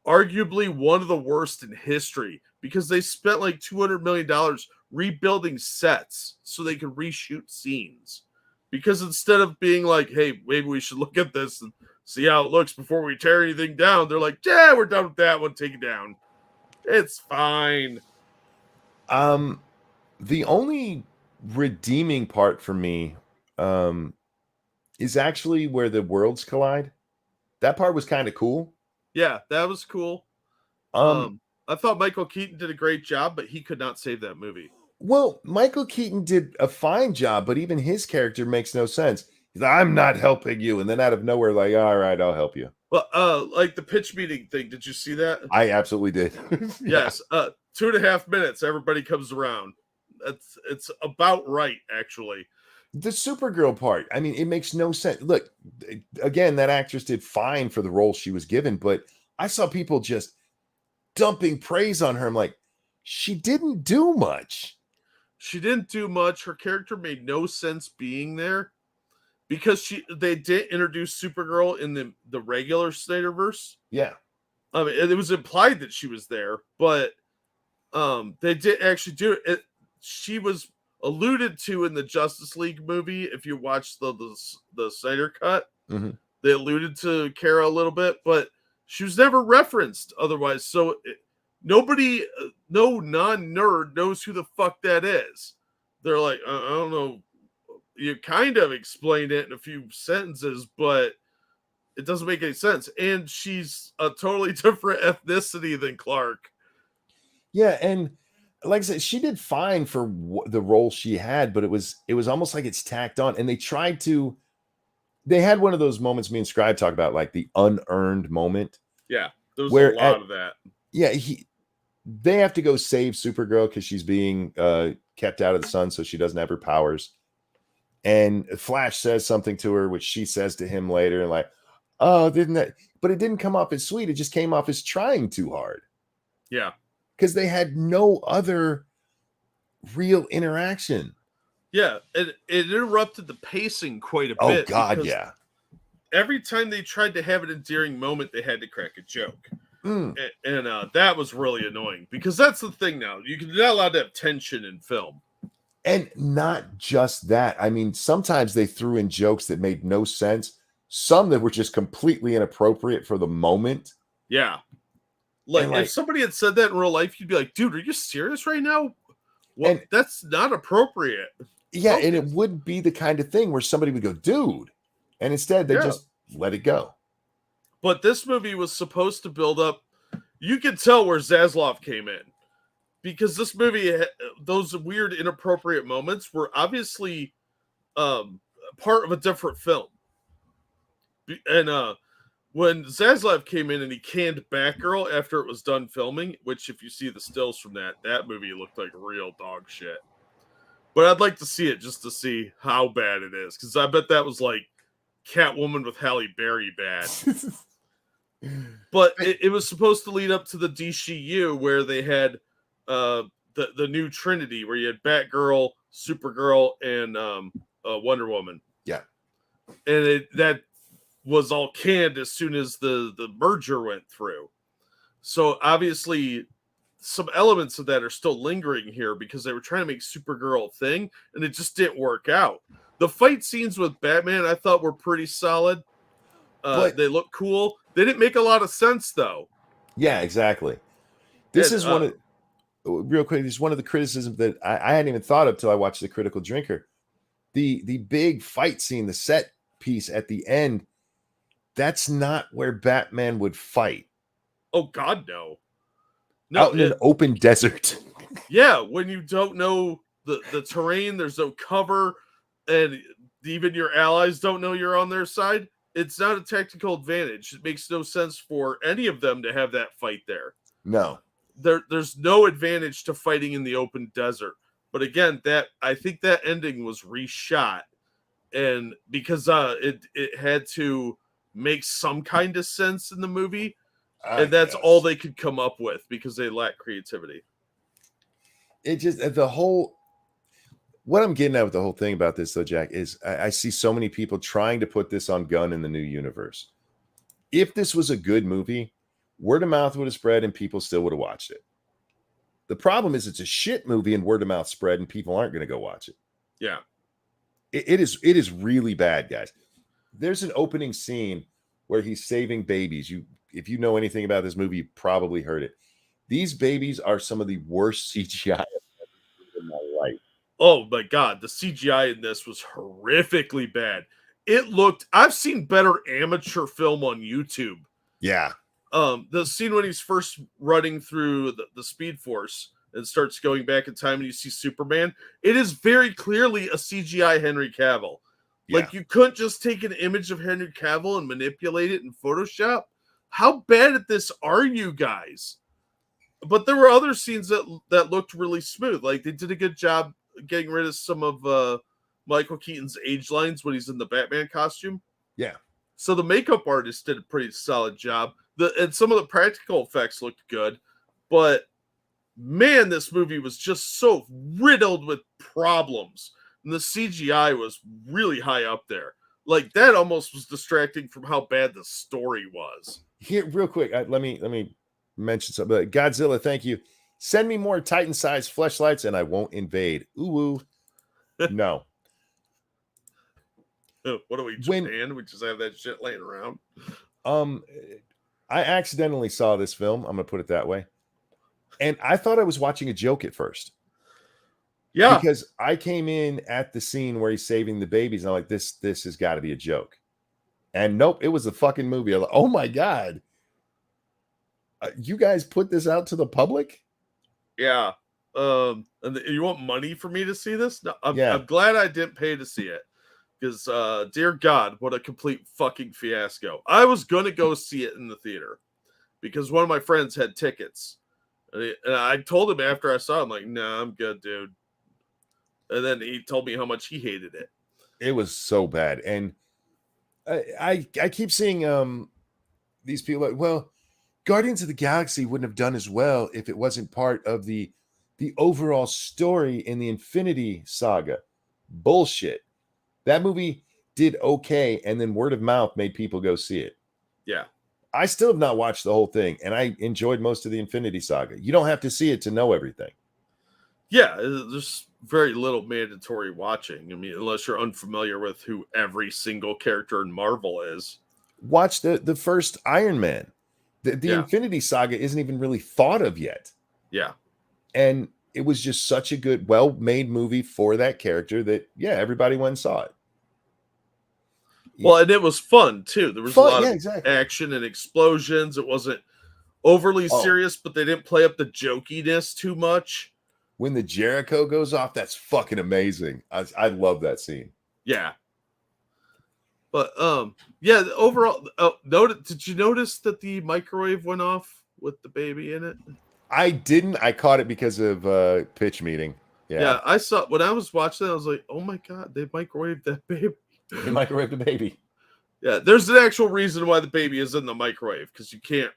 Arguably one of the worst in history because they spent like $200 million rebuilding sets so they could reshoot scenes. Because instead of being like, hey, maybe we should look at this and see how it looks before we tear anything down, they're like, yeah, we're done with that one. Take it down. It's fine. The only redeeming part for me is actually where the worlds collide. That part was kind of cool. Yeah, that was cool. I thought Michael Keaton did a great job, but he could not save that movie. Well, Michael Keaton did a fine job, but even his character makes no sense. He's like, I'm not helping you. And then out of nowhere, like, all right, I'll help you. Well, like the pitch meeting thing, did you see that? I absolutely did. Yes. 2.5 minutes, everybody comes around. It's about right, actually. The Supergirl part, I mean, it makes no sense. Look, again, that actress did fine for the role she was given, but I saw people just dumping praise on her. I'm like, she didn't do much. She didn't do much. Her character made no sense being there because they did introduce Supergirl in the regular Snyderverse. Yeah. I mean, it was implied that she was there, but they did actually do it. She was alluded to in the Justice League movie. If you watch the Snyder cut, they alluded to Kara a little bit, but she was never referenced otherwise. So nobody, no non-nerd knows who the fuck that is. They're like, I don't know. You kind of explained it in a few sentences, but it doesn't make any sense. And she's a totally different ethnicity than Clark. Yeah, and like I said, she did fine for the role she had, but it was almost like it's tacked on. And they had one of those moments me and Scribe talk about, like the unearned moment. Yeah, there's a lot of that. Yeah, they have to go save Supergirl because she's being kept out of the sun so she doesn't have her powers. And Flash says something to her, which she says to him later, and like, oh, didn't that? But it didn't come off as sweet. It just came off as trying too hard. Yeah. Because they had no other real interaction. Yeah, it interrupted the pacing quite a bit. Oh, God, yeah. Every time they tried to have an endearing moment, they had to crack a joke. And that was really annoying because that's the thing now. You're not allowed to have tension in film. And not just that. I mean, sometimes they threw in jokes that made no sense. Some that were just completely inappropriate for the moment. Yeah. Like if somebody had said that in real life, you'd be like, dude, are you serious right now? Well, that's not appropriate. Yeah, and it would be the kind of thing where somebody would go, dude. And instead, they just let it go. But this movie was supposed to build up. You could tell where Zaslav came in. Because this movie, those weird, inappropriate moments were obviously part of a different film. And when Zaslav came in and he canned Batgirl after it was done filming, which if you see the stills from that movie looked like real dog shit. But I'd like to see it just to see how bad it is. Because I bet that was like Catwoman with Halle Berry bad. But it was supposed to lead up to the DCU where they had the new Trinity, where you had Batgirl, Supergirl, and Wonder Woman. Yeah. And that was all canned as soon as the merger went through. So obviously some elements of that are still lingering here because they were trying to make Supergirl a thing and it just didn't work out. The fight scenes with Batman I thought were pretty solid. They look cool. They didn't make a lot of sense though. Yeah, exactly. This is one of the criticisms that I hadn't even thought of till I watched The Critical Drinker. The big fight scene, the set piece at the end, that's not where Batman would fight. Oh God, no. Out in an open desert. Yeah, when you don't know the terrain, there's no cover, and even your allies don't know you're on their side. It's not a tactical advantage. It makes no sense for any of them to have that fight there. No. There's no advantage to fighting in the open desert. But again, I think that ending was reshot, and because it had to make some kind of sense in the movie, and that's all they could come up with because they lack creativity. It just what I'm getting at with the whole thing about this, though, Jack, is I see so many people trying to put this on Gunn in the new universe. If this was a good movie, word of mouth would have spread and people still would have watched it. The problem is it's a shit movie and word of mouth spread and people aren't going to go watch it. Yeah. It is really bad, guys. There's an opening scene where he's saving babies. If you know anything about this movie, you probably heard it. These babies are some of the worst CGI I've ever seen in my life. Oh my God, the CGI in this was horrifically bad. it looked. I've seen better amateur film on YouTube. Yeah. The scene when he's first running through the Speed Force and starts going back in time, and you see Superman. It is very clearly a CGI Henry Cavill. Like, you couldn't just take an image of Henry Cavill and manipulate it in Photoshop. How bad at this are you guys? But there were other scenes that looked really smooth. Like, they did a good job getting rid of some of Michael Keaton's age lines when he's in the Batman costume. Yeah. So the makeup artist did a pretty solid job. And some of the practical effects looked good. But, man, this movie was just so riddled with problems. And the CGI was really high up there. Like, that almost was distracting from how bad the story was. Here, real quick, let me mention something. Godzilla, thank you. Send me more Titan-sized fleshlights, and I won't invade. Ooh, no. What are we, Japan? We just have that shit laying around. I accidentally saw this film. I'm gonna put it that way, and I thought I was watching a joke at first. Yeah, because I came in at the scene where he's saving the babies, and I'm like, this has got to be a joke. And nope, it was a fucking movie. I'm like, oh my God. You guys put this out to the public? Yeah. And you want money for me to see this? No, I'm glad I didn't pay to see it. Because, dear God, what a complete fucking fiasco. I was going to go see it in the theater because one of my friends had tickets. And I told him after I saw it, I'm like, nah, I'm good, dude. And then he told me how much he hated it. It was so bad. And I keep seeing these people like, well, Guardians of the Galaxy wouldn't have done as well if it wasn't part of the overall story in the Infinity Saga. Bullshit. That movie did okay, and then word of mouth made people go see it. Yeah. I still have not watched the whole thing, and I enjoyed most of the Infinity Saga. You don't have to see it to know everything. Yeah, there's very little mandatory watching. I mean, unless you're unfamiliar with who every single character in Marvel is. Watch the first Iron Man. The Infinity Saga isn't even really thought of yet. Yeah. And it was just such a good, well-made movie for that character that, everybody went and saw it. Well, and it was fun, too. There was a lot of action and explosions. It wasn't overly serious, but they didn't play up the jokiness too much. When the Jericho goes off, that's fucking amazing. I love that scene. Yeah. But, overall, did you notice that the microwave went off with the baby in it? I didn't. I caught it because of pitch meeting. Yeah, I saw, when I was watching it, I was like, oh my God, they microwaved that baby. They microwaved the baby. Yeah, there's an actual reason why the baby is in the microwave, because you can't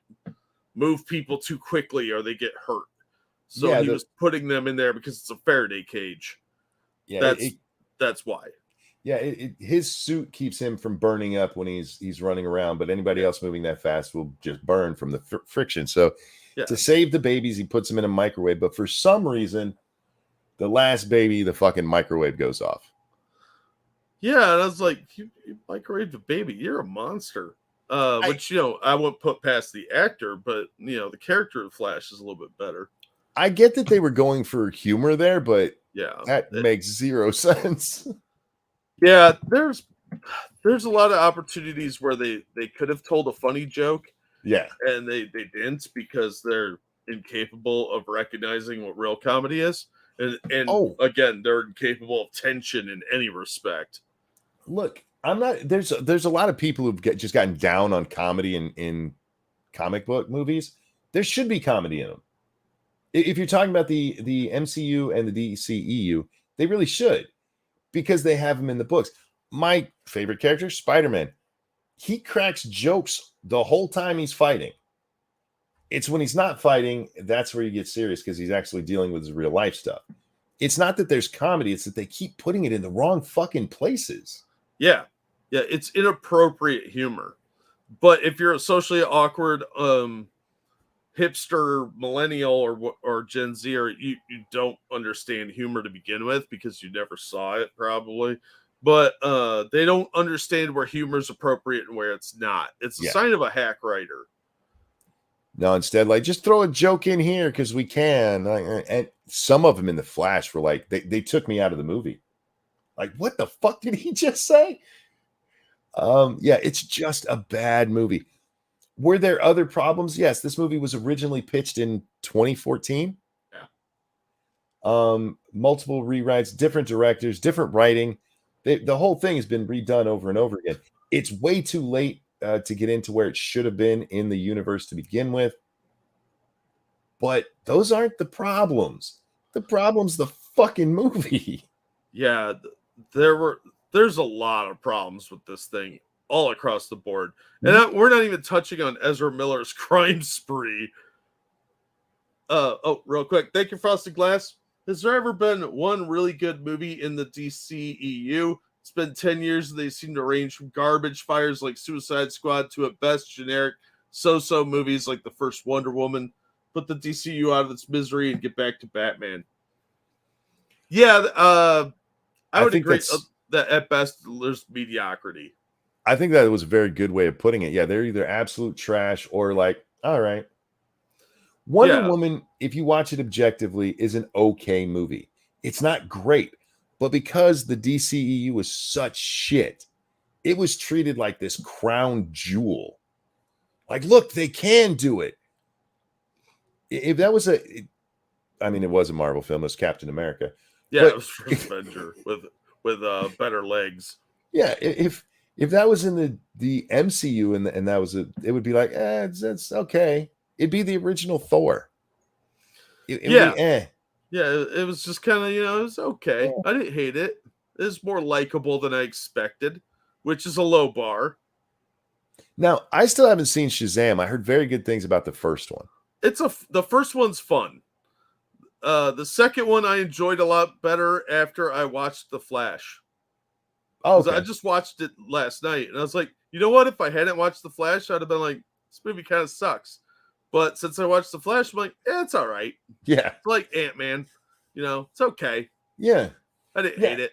move people too quickly or they get hurt. So he was putting them in there because it's a Faraday cage. Yeah, that's why. Yeah, his suit keeps him from burning up when he's running around, but anybody else moving that fast will just burn from the friction. So to save the babies, he puts them in a microwave. But for some reason, the last baby, the fucking microwave goes off. Yeah, and I was like, you microwaved a baby. You're a monster. Which, I wouldn't put past the actor, but, the character of Flash is a little bit better. I get that they were going for humor there, but that makes zero sense. Yeah, there's a lot of opportunities where they could have told a funny joke. Yeah. And they didn't because they're incapable of recognizing what real comedy is. And again, they're incapable of tension in any respect. Look, I'm not there's a lot of people who've just gotten down on comedy in comic book movies. There should be comedy in them. If you're talking about the MCU and the DCEU, they really should, because they have them in the books. My favorite character, Spider-Man, he cracks jokes the whole time he's fighting. It's when he's not fighting, that's where you get serious, because he's actually dealing with his real life stuff. It's not that there's comedy, it's that they keep putting it in the wrong fucking places. Yeah. Yeah, it's inappropriate humor. But if you're a socially awkward hipster millennial or Gen Z, or you don't understand humor to begin with because you never saw it probably, but they don't understand where humor is appropriate and where it's not. It's a sign of a hack writer. No, instead, like, just throw a joke in here because we can. And some of them in the Flash were like, they took me out of the movie. Like, what the fuck did he just say? Yeah, it's just a bad movie. Were there other problems? Yes, this movie was originally pitched in 2014. Multiple rewrites, different directors, different writing. The whole thing has been redone over and over again. It's way too late to get into where it should have been in the universe to begin with. But those aren't the problems. The problem's the fucking movie. Yeah, there's a lot of problems with this thing all across the board. And we're not even touching on Ezra Miller's crime spree. Real quick. Thank you, Frosted Glass. Has there ever been one really good movie in the DCEU? It's been 10 years and they seem to range from garbage fires like Suicide Squad to at best generic so-so movies like the first Wonder Woman. Put the DCU out of its misery and get back to Batman. Yeah, I would agree that at best there's mediocrity. I think that was a very good way of putting it. Yeah, they're either absolute trash or like, all right. Wonder Woman, if you watch it objectively, is an okay movie. It's not great, but because the DCEU was such shit, it was treated like this crown jewel. Like, look, they can do it. If that was it was a Marvel film, it was Captain America. Yeah, it was First Avenger with better legs. Yeah, if that was in the MCU and that was it would be like, it's okay. It'd be the original Thor. It was just kind of, it was okay. Yeah. I didn't hate it. It was more likable than I expected, which is a low bar. Now, I still haven't seen Shazam. I heard very good things about the first one. The first one's fun. The second one I enjoyed a lot better after I watched The Flash. Oh, okay. I just watched it last night, and I was like, you know what? If I hadn't watched The Flash, I'd have been like, this movie kind of sucks. But since I watched The Flash, I'm like, it's all right. Yeah. It's like Ant-Man. It's okay. Yeah. I didn't hate it.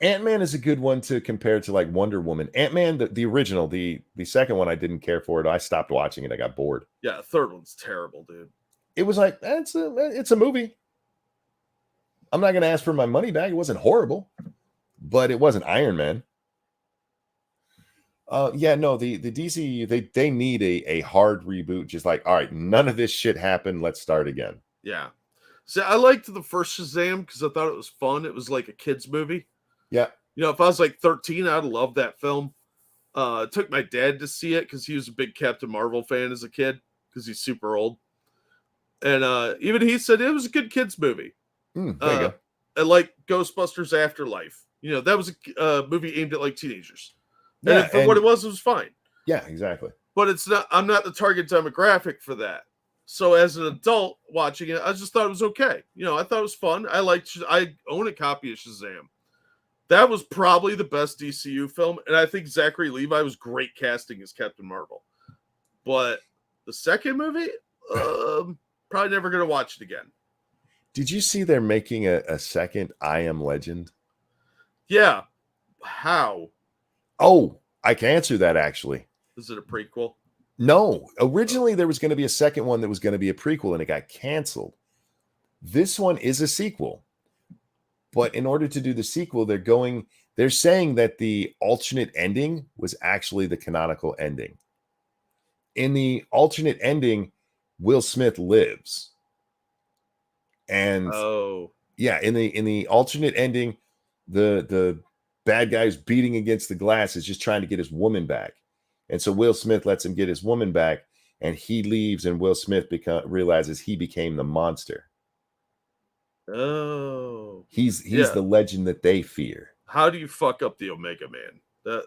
Ant-Man is a good one to compare to like Wonder Woman. Ant-Man, the original, the second one, I didn't care for it. I stopped watching it. I got bored. Yeah, the third one's terrible, dude. It was like, it's a movie. I'm not going to ask for my money back. It wasn't horrible, but it wasn't Iron Man. The DC, they need a hard reboot. Just like, all right, none of this shit happened. Let's start again. Yeah. So I liked the first Shazam because I thought it was fun. It was like a kid's movie. Yeah. If I was like 13, I'd love that film. I took my dad to see it because he was a big Captain Marvel fan as a kid because he's super old. And even he said it was a good kid's movie. There you go. And like Ghostbusters Afterlife. That was a movie aimed at like teenagers. And for what it was fine. Yeah, exactly. But I'm not the target demographic for that. So as an adult watching it, I just thought it was okay. I thought it was fun. I own a copy of Shazam. That was probably the best DCU film. And I think Zachary Levi was great casting as Captain Marvel. But the second movie, probably never going to watch it again. Did you see they're making a second I Am Legend? Yeah. How? Oh, I can answer that actually. Is it a prequel? No. Originally, there was going to be a second one that was going to be a prequel, and it got canceled. This one is a sequel. But in order to do the sequel, they're saying that the alternate ending was actually the canonical ending. In the alternate ending, Will Smith lives. And in the alternate ending, the bad guy who's beating against the glass is just trying to get his woman back. And so Will Smith lets him get his woman back, and he leaves, and Will Smith realizes he became the monster. Oh. He's the legend that they fear. How do you fuck up the Omega Man?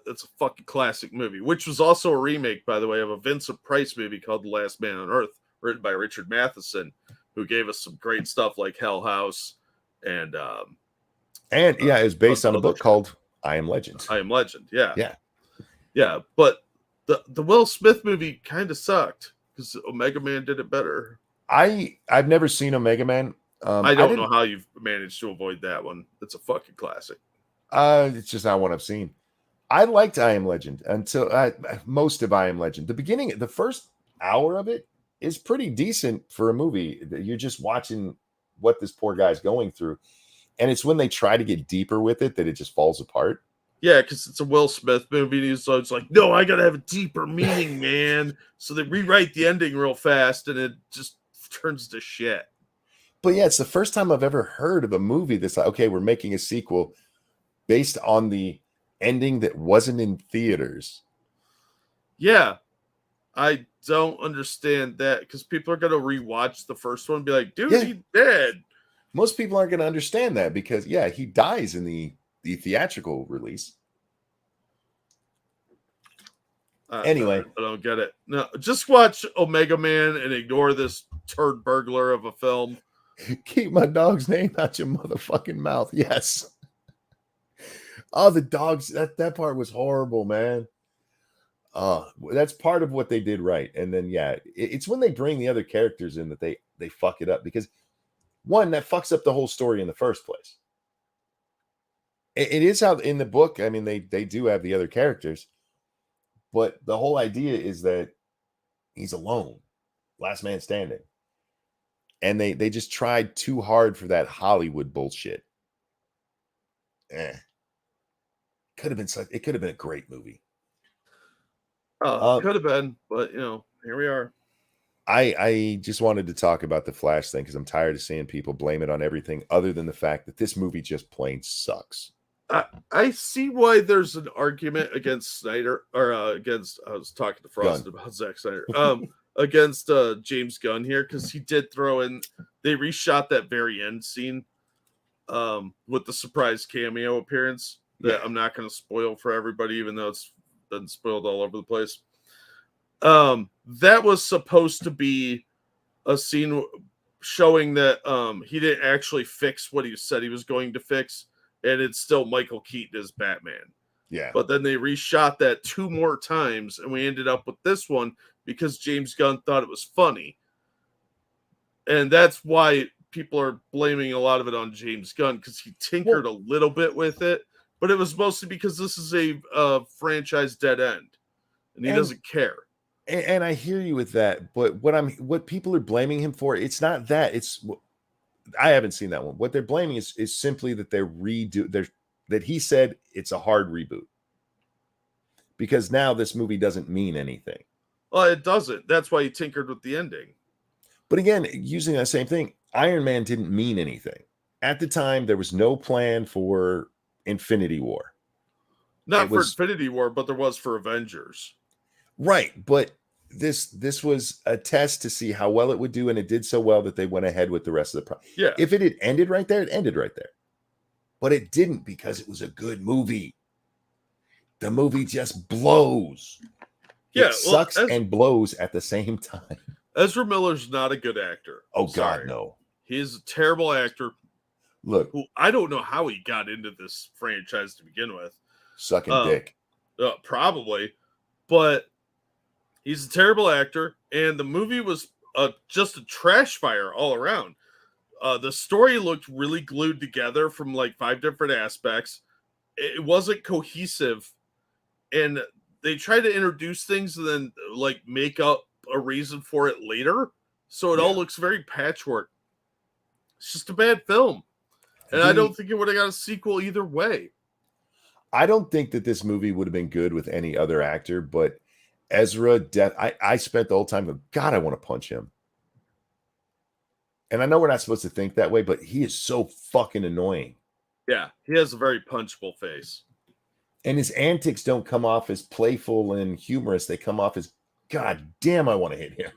That's a fucking classic movie, which was also a remake, by the way, of a Vincent Price movie called The Last Man on Earth, written by Richard Matheson, who gave us some great stuff like Hell House and it was based on a book called I Am Legend. I Am Legend, yeah. Yeah. Yeah, but the Will Smith movie kind of sucked because Omega Man did it better. I've never seen Omega Man. I don't know how you've managed to avoid that one. It's a fucking classic. It's just not one I've seen. I liked I Am Legend until most of I Am Legend. The beginning, the first hour of it is pretty decent for a movie. You're just watching what this poor guy's going through. And it's when they try to get deeper with it that it just falls apart. Yeah, because it's a Will Smith movie, so it's like, no, I gotta have a deeper meaning, man. So they rewrite the ending real fast, and it just turns to shit. But yeah, it's the first time I've ever heard of a movie that's like, okay, we're making a sequel based on the ending that wasn't in theaters. Yeah, I don't understand that because people are gonna rewatch the first one and be like, dude, Yeah. he dead. Most people aren't going to understand that because, yeah, he dies in the theatrical release. Anyway. I don't get it. No, just watch Omega Man and ignore this turd burglar of a film. Keep my dog's name out your motherfucking mouth. Yes. Oh, the dogs. That part was horrible, man. That's part of what they did right. And then, yeah, it's when they bring the other characters in that they fuck it up because one, that fucks up the whole story in the first place. It is how in the book, I mean, they do have the other characters, but the whole idea is that he's alone, last man standing. And they just tried too hard for that Hollywood bullshit. It could have been a great movie. Could have been, but here we are. I just wanted to talk about the Flash thing because I'm tired of seeing people blame it on everything other than the fact that this movie just plain sucks. I see why there's an argument against Snyder or against. I was talking to Frost about Zack Snyder. Against James Gunn here because he did throw in. They reshot that very end scene with the surprise cameo appearance that I'm not going to spoil for everybody, even though it's been spoiled all over the place. That was supposed to be a scene showing that he didn't actually fix what he said he was going to fix, and it's still Michael Keaton as Batman. Yeah. But then they reshot that 2 more times, and we ended up with this one because James Gunn thought it was funny. And that's why people are blaming a lot of it on James Gunn because he tinkered a little bit with it, but it was mostly because this is a franchise dead end, and he doesn't care. And I hear you with that, but what people are blaming him for, it's not that. I haven't seen that one. What they're blaming is simply that that he said it's a hard reboot because now this movie doesn't mean anything. Well, it doesn't. That's why he tinkered with the ending. But again, using that same thing, Iron Man didn't mean anything at the time. There was no plan for Infinity War. Not for Infinity War, but there was for Avengers. Right, but this was a test to see how well it would do, and it did so well that they went ahead with the rest of the project. Yeah. If it had ended right there, it ended right there. But it didn't because it was a good movie. The movie just blows. Yeah, it sucks and blows at the same time. Ezra Miller's not a good actor. Oh, God, no. He's a terrible actor. Look. Who I don't know how he got into this franchise to begin with. Sucking dick. Probably. But he's a terrible actor, and the movie was just a trash fire all around. The story looked really glued together from like 5 different aspects. It wasn't cohesive, and they tried to introduce things and then like make up a reason for it later. So it all looks very patchwork. It's just a bad film. And I don't think it would have got a sequel either way. I don't think that this movie would have been good with any other actor, but Ezra, I spent the whole time going, God, I want to punch him. And I know we're not supposed to think that way, but he is so fucking annoying. Yeah, he has a very punchable face. And his antics don't come off as playful and humorous. They come off as, God damn, I want to hit him.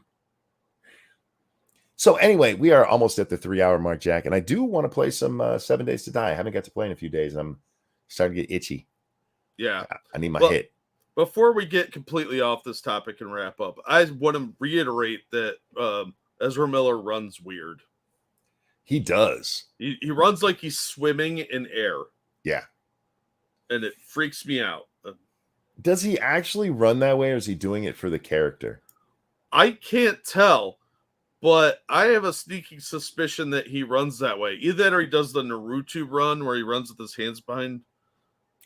So anyway, we are almost at the 3-hour mark, Jack. And I do want to play some 7 Days to Die. I haven't got to play in a few days. I'm starting to get itchy. Yeah. I need my hit. Before we get completely off this topic and wrap up, I want to reiterate that Ezra Miller runs weird. He does. He runs like he's swimming in air. Yeah. And it freaks me out. Does he actually run that way, or is he doing it for the character? I can't tell, but I have a sneaking suspicion that he runs that way. Either that or he does the Naruto run where he runs with his hands behind.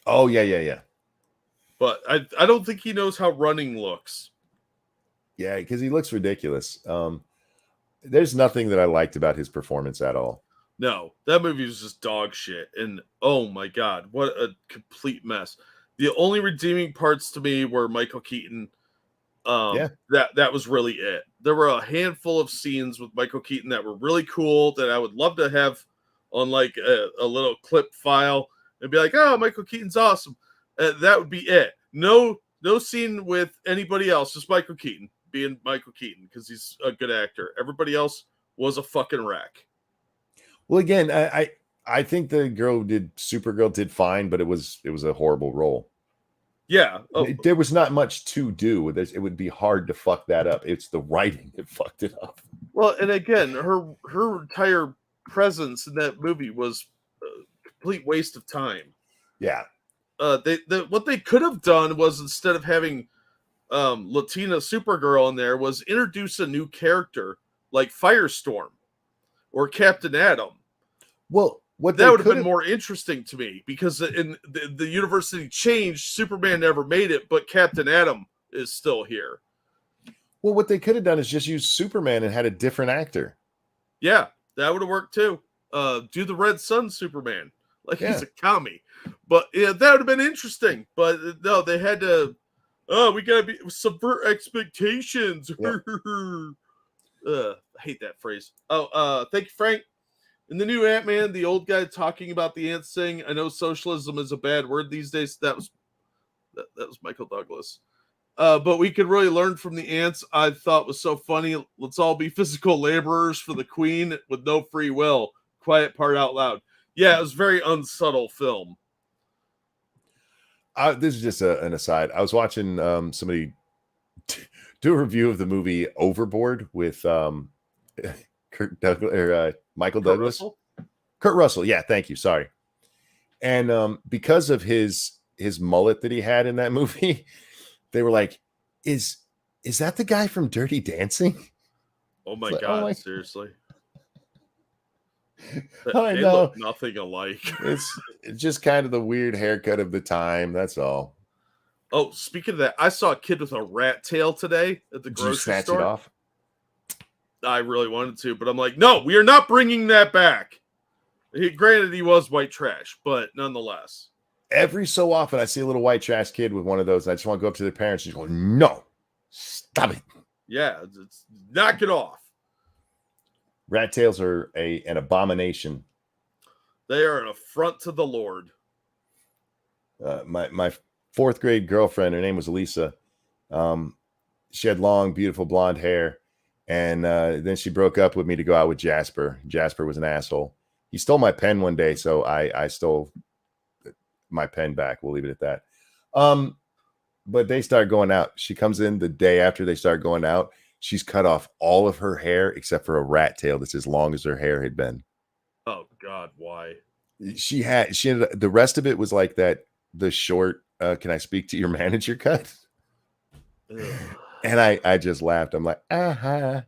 Oh, yeah. But I don't think he knows how running looks. Yeah, because he looks ridiculous. There's nothing that I liked about his performance at all. No, that movie was just dog shit. And oh my God, what a complete mess. The only redeeming parts to me were Michael Keaton. That was really it. There were a handful of scenes with Michael Keaton that were really cool that I would love to have on like a little clip file and be like, oh, Michael Keaton's awesome. That would be it. No scene with anybody else, just Michael Keaton being Michael Keaton because he's a good actor. Everybody else was a fucking wreck. Well, again, I think the Supergirl did fine, but it was a horrible role. Yeah. There was not much to do. It would be hard to fuck that up. It's the writing that fucked it up. Well, and again, her entire presence in that movie was a complete waste of time. Yeah. What they could have done was, instead of having Latina Supergirl in there, was introduce a new character like Firestorm or Captain Atom. Well, that would have been more interesting to me, because in the university changed, Superman never made it, but Captain Atom is still here. Well, what they could have done is just use Superman and had a different actor. Yeah, that would have worked too. Do the Red Sun Superman, like he's a commie. But yeah, that would have been interesting. But no, they had to. Oh, we gotta subvert expectations. Yep. I hate that phrase. Oh, thank you, Frank. In the new Ant-Man, the old guy talking about the ants saying, "I know socialism is a bad word these days." That was Michael Douglas. But we could really learn from the ants. I thought was so funny. Let's all be physical laborers for the queen with no free will. Quiet part out loud. Yeah, it was a very unsubtle film. This is just an aside. I was watching somebody do a review of the movie Overboard with Michael Douglas. Kurt Russell. Yeah, thank you. Sorry. And because of his mullet that he had in that movie, they were like, "Is that the guy from Dirty Dancing?" Oh my God! Seriously. I they know. look nothing alike. It's just kind of the weird haircut of the time. That's all. Oh, speaking of that, I saw a kid with a rat tail today at the Did grocery you snatch store. it off? I really wanted to, but I'm like, no, we are not bringing that back. Granted, he was white trash, but nonetheless. Every so often, I see a little white trash kid with one of those, and I just want to go up to their parents and just go, "No, stop it." Yeah, knock it off. Rat tails are an abomination. They are an affront to the Lord. My fourth grade girlfriend, her name was Elisa. She had long, beautiful blonde hair, and then she broke up with me to go out with Jasper. Jasper was an asshole. He stole my pen one day, so I stole my pen back. We'll leave it at that. But they start going out. She comes in the day after they start going out. She's cut off all of her hair except for a rat tail that's as long as her hair had been. Oh God, why? She ended, the rest of it was like that. The short, can I speak to your manager cut? And I just laughed. I'm like, aha,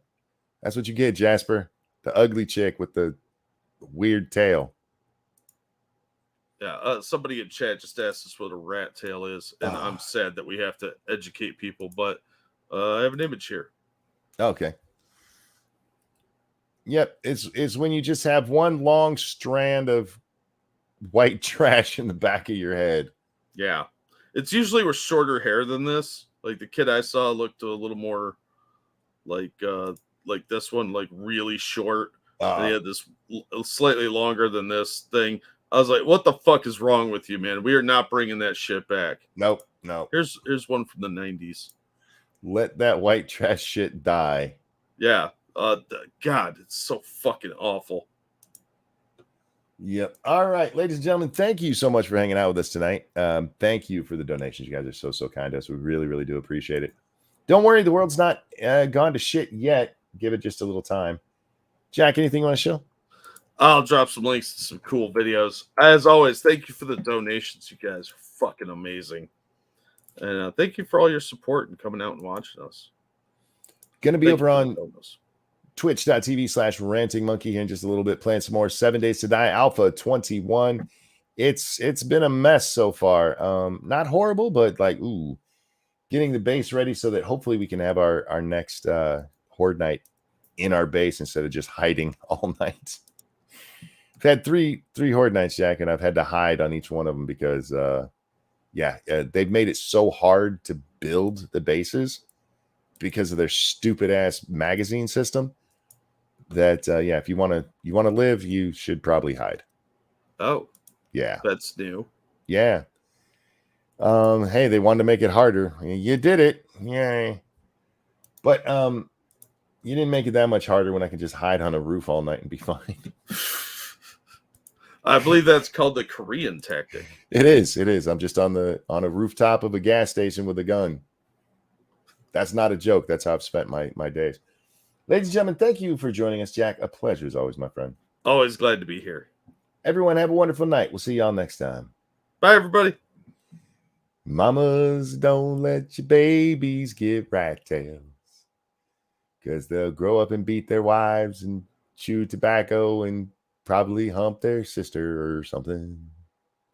that's what you get, Jasper. The ugly chick with the weird tail. Yeah, somebody in chat just asked us what a rat tail is, and I'm sad that we have to educate people, but I have an image here. Okay. Yep, it's when you just have one long strand of white trash in the back of your head. Yeah, it's usually with shorter hair than this. Like the kid I saw looked a little more like this one, like really short. They had this slightly longer than this thing. I was like, "What the fuck is wrong with you, man? We are not bringing that shit back." Nope. Here's one from the 90s. Let that white trash shit die. Yeah. God, it's so fucking awful. Yep. All right, ladies and gentlemen, thank you so much for hanging out with us tonight. Thank you for the donations. You guys are so kind to us. We really, really do appreciate it. Don't worry, the world's not gone to shit yet. Give it just a little time. Jack, anything you want to show? I'll drop some links to some cool videos. As always, thank you for the donations. You guys are fucking amazing. And thank you for all your support and coming out and watching us. Going to be over on twitch.tv/rantingmonkey here in just a little bit, playing some more 7 Days to Die Alpha 21. It's been a mess so far. Not horrible, but like, getting the base ready so that hopefully we can have our next Horde night in our base instead of just hiding all night. I've had three Horde Nights, Jack, and I've had to hide on each one of them because, they've made it so hard to build the bases because of their stupid ass magazine system. That if you want to live, you should probably hide. Oh, Yeah, that's new. yeah. Hey, they wanted to make it harder. You did it, yay! But you didn't make it that much harder when I could just hide on a roof all night and be fine. I believe that's called the Korean tactic. It is. I'm just on a rooftop of a gas station with a gun. That's not a joke. That's how I've spent my days. Ladies and gentlemen, thank you for joining us, Jack. A pleasure as always, my friend. Always glad to be here. Everyone have a wonderful night. We'll see y'all next time. Bye, everybody. Mamas, don't let your babies get rat tails, because they'll grow up and beat their wives and chew tobacco and probably hump their sister or something.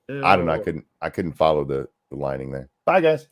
I don't know. I couldn't follow the lining there. Bye, guys.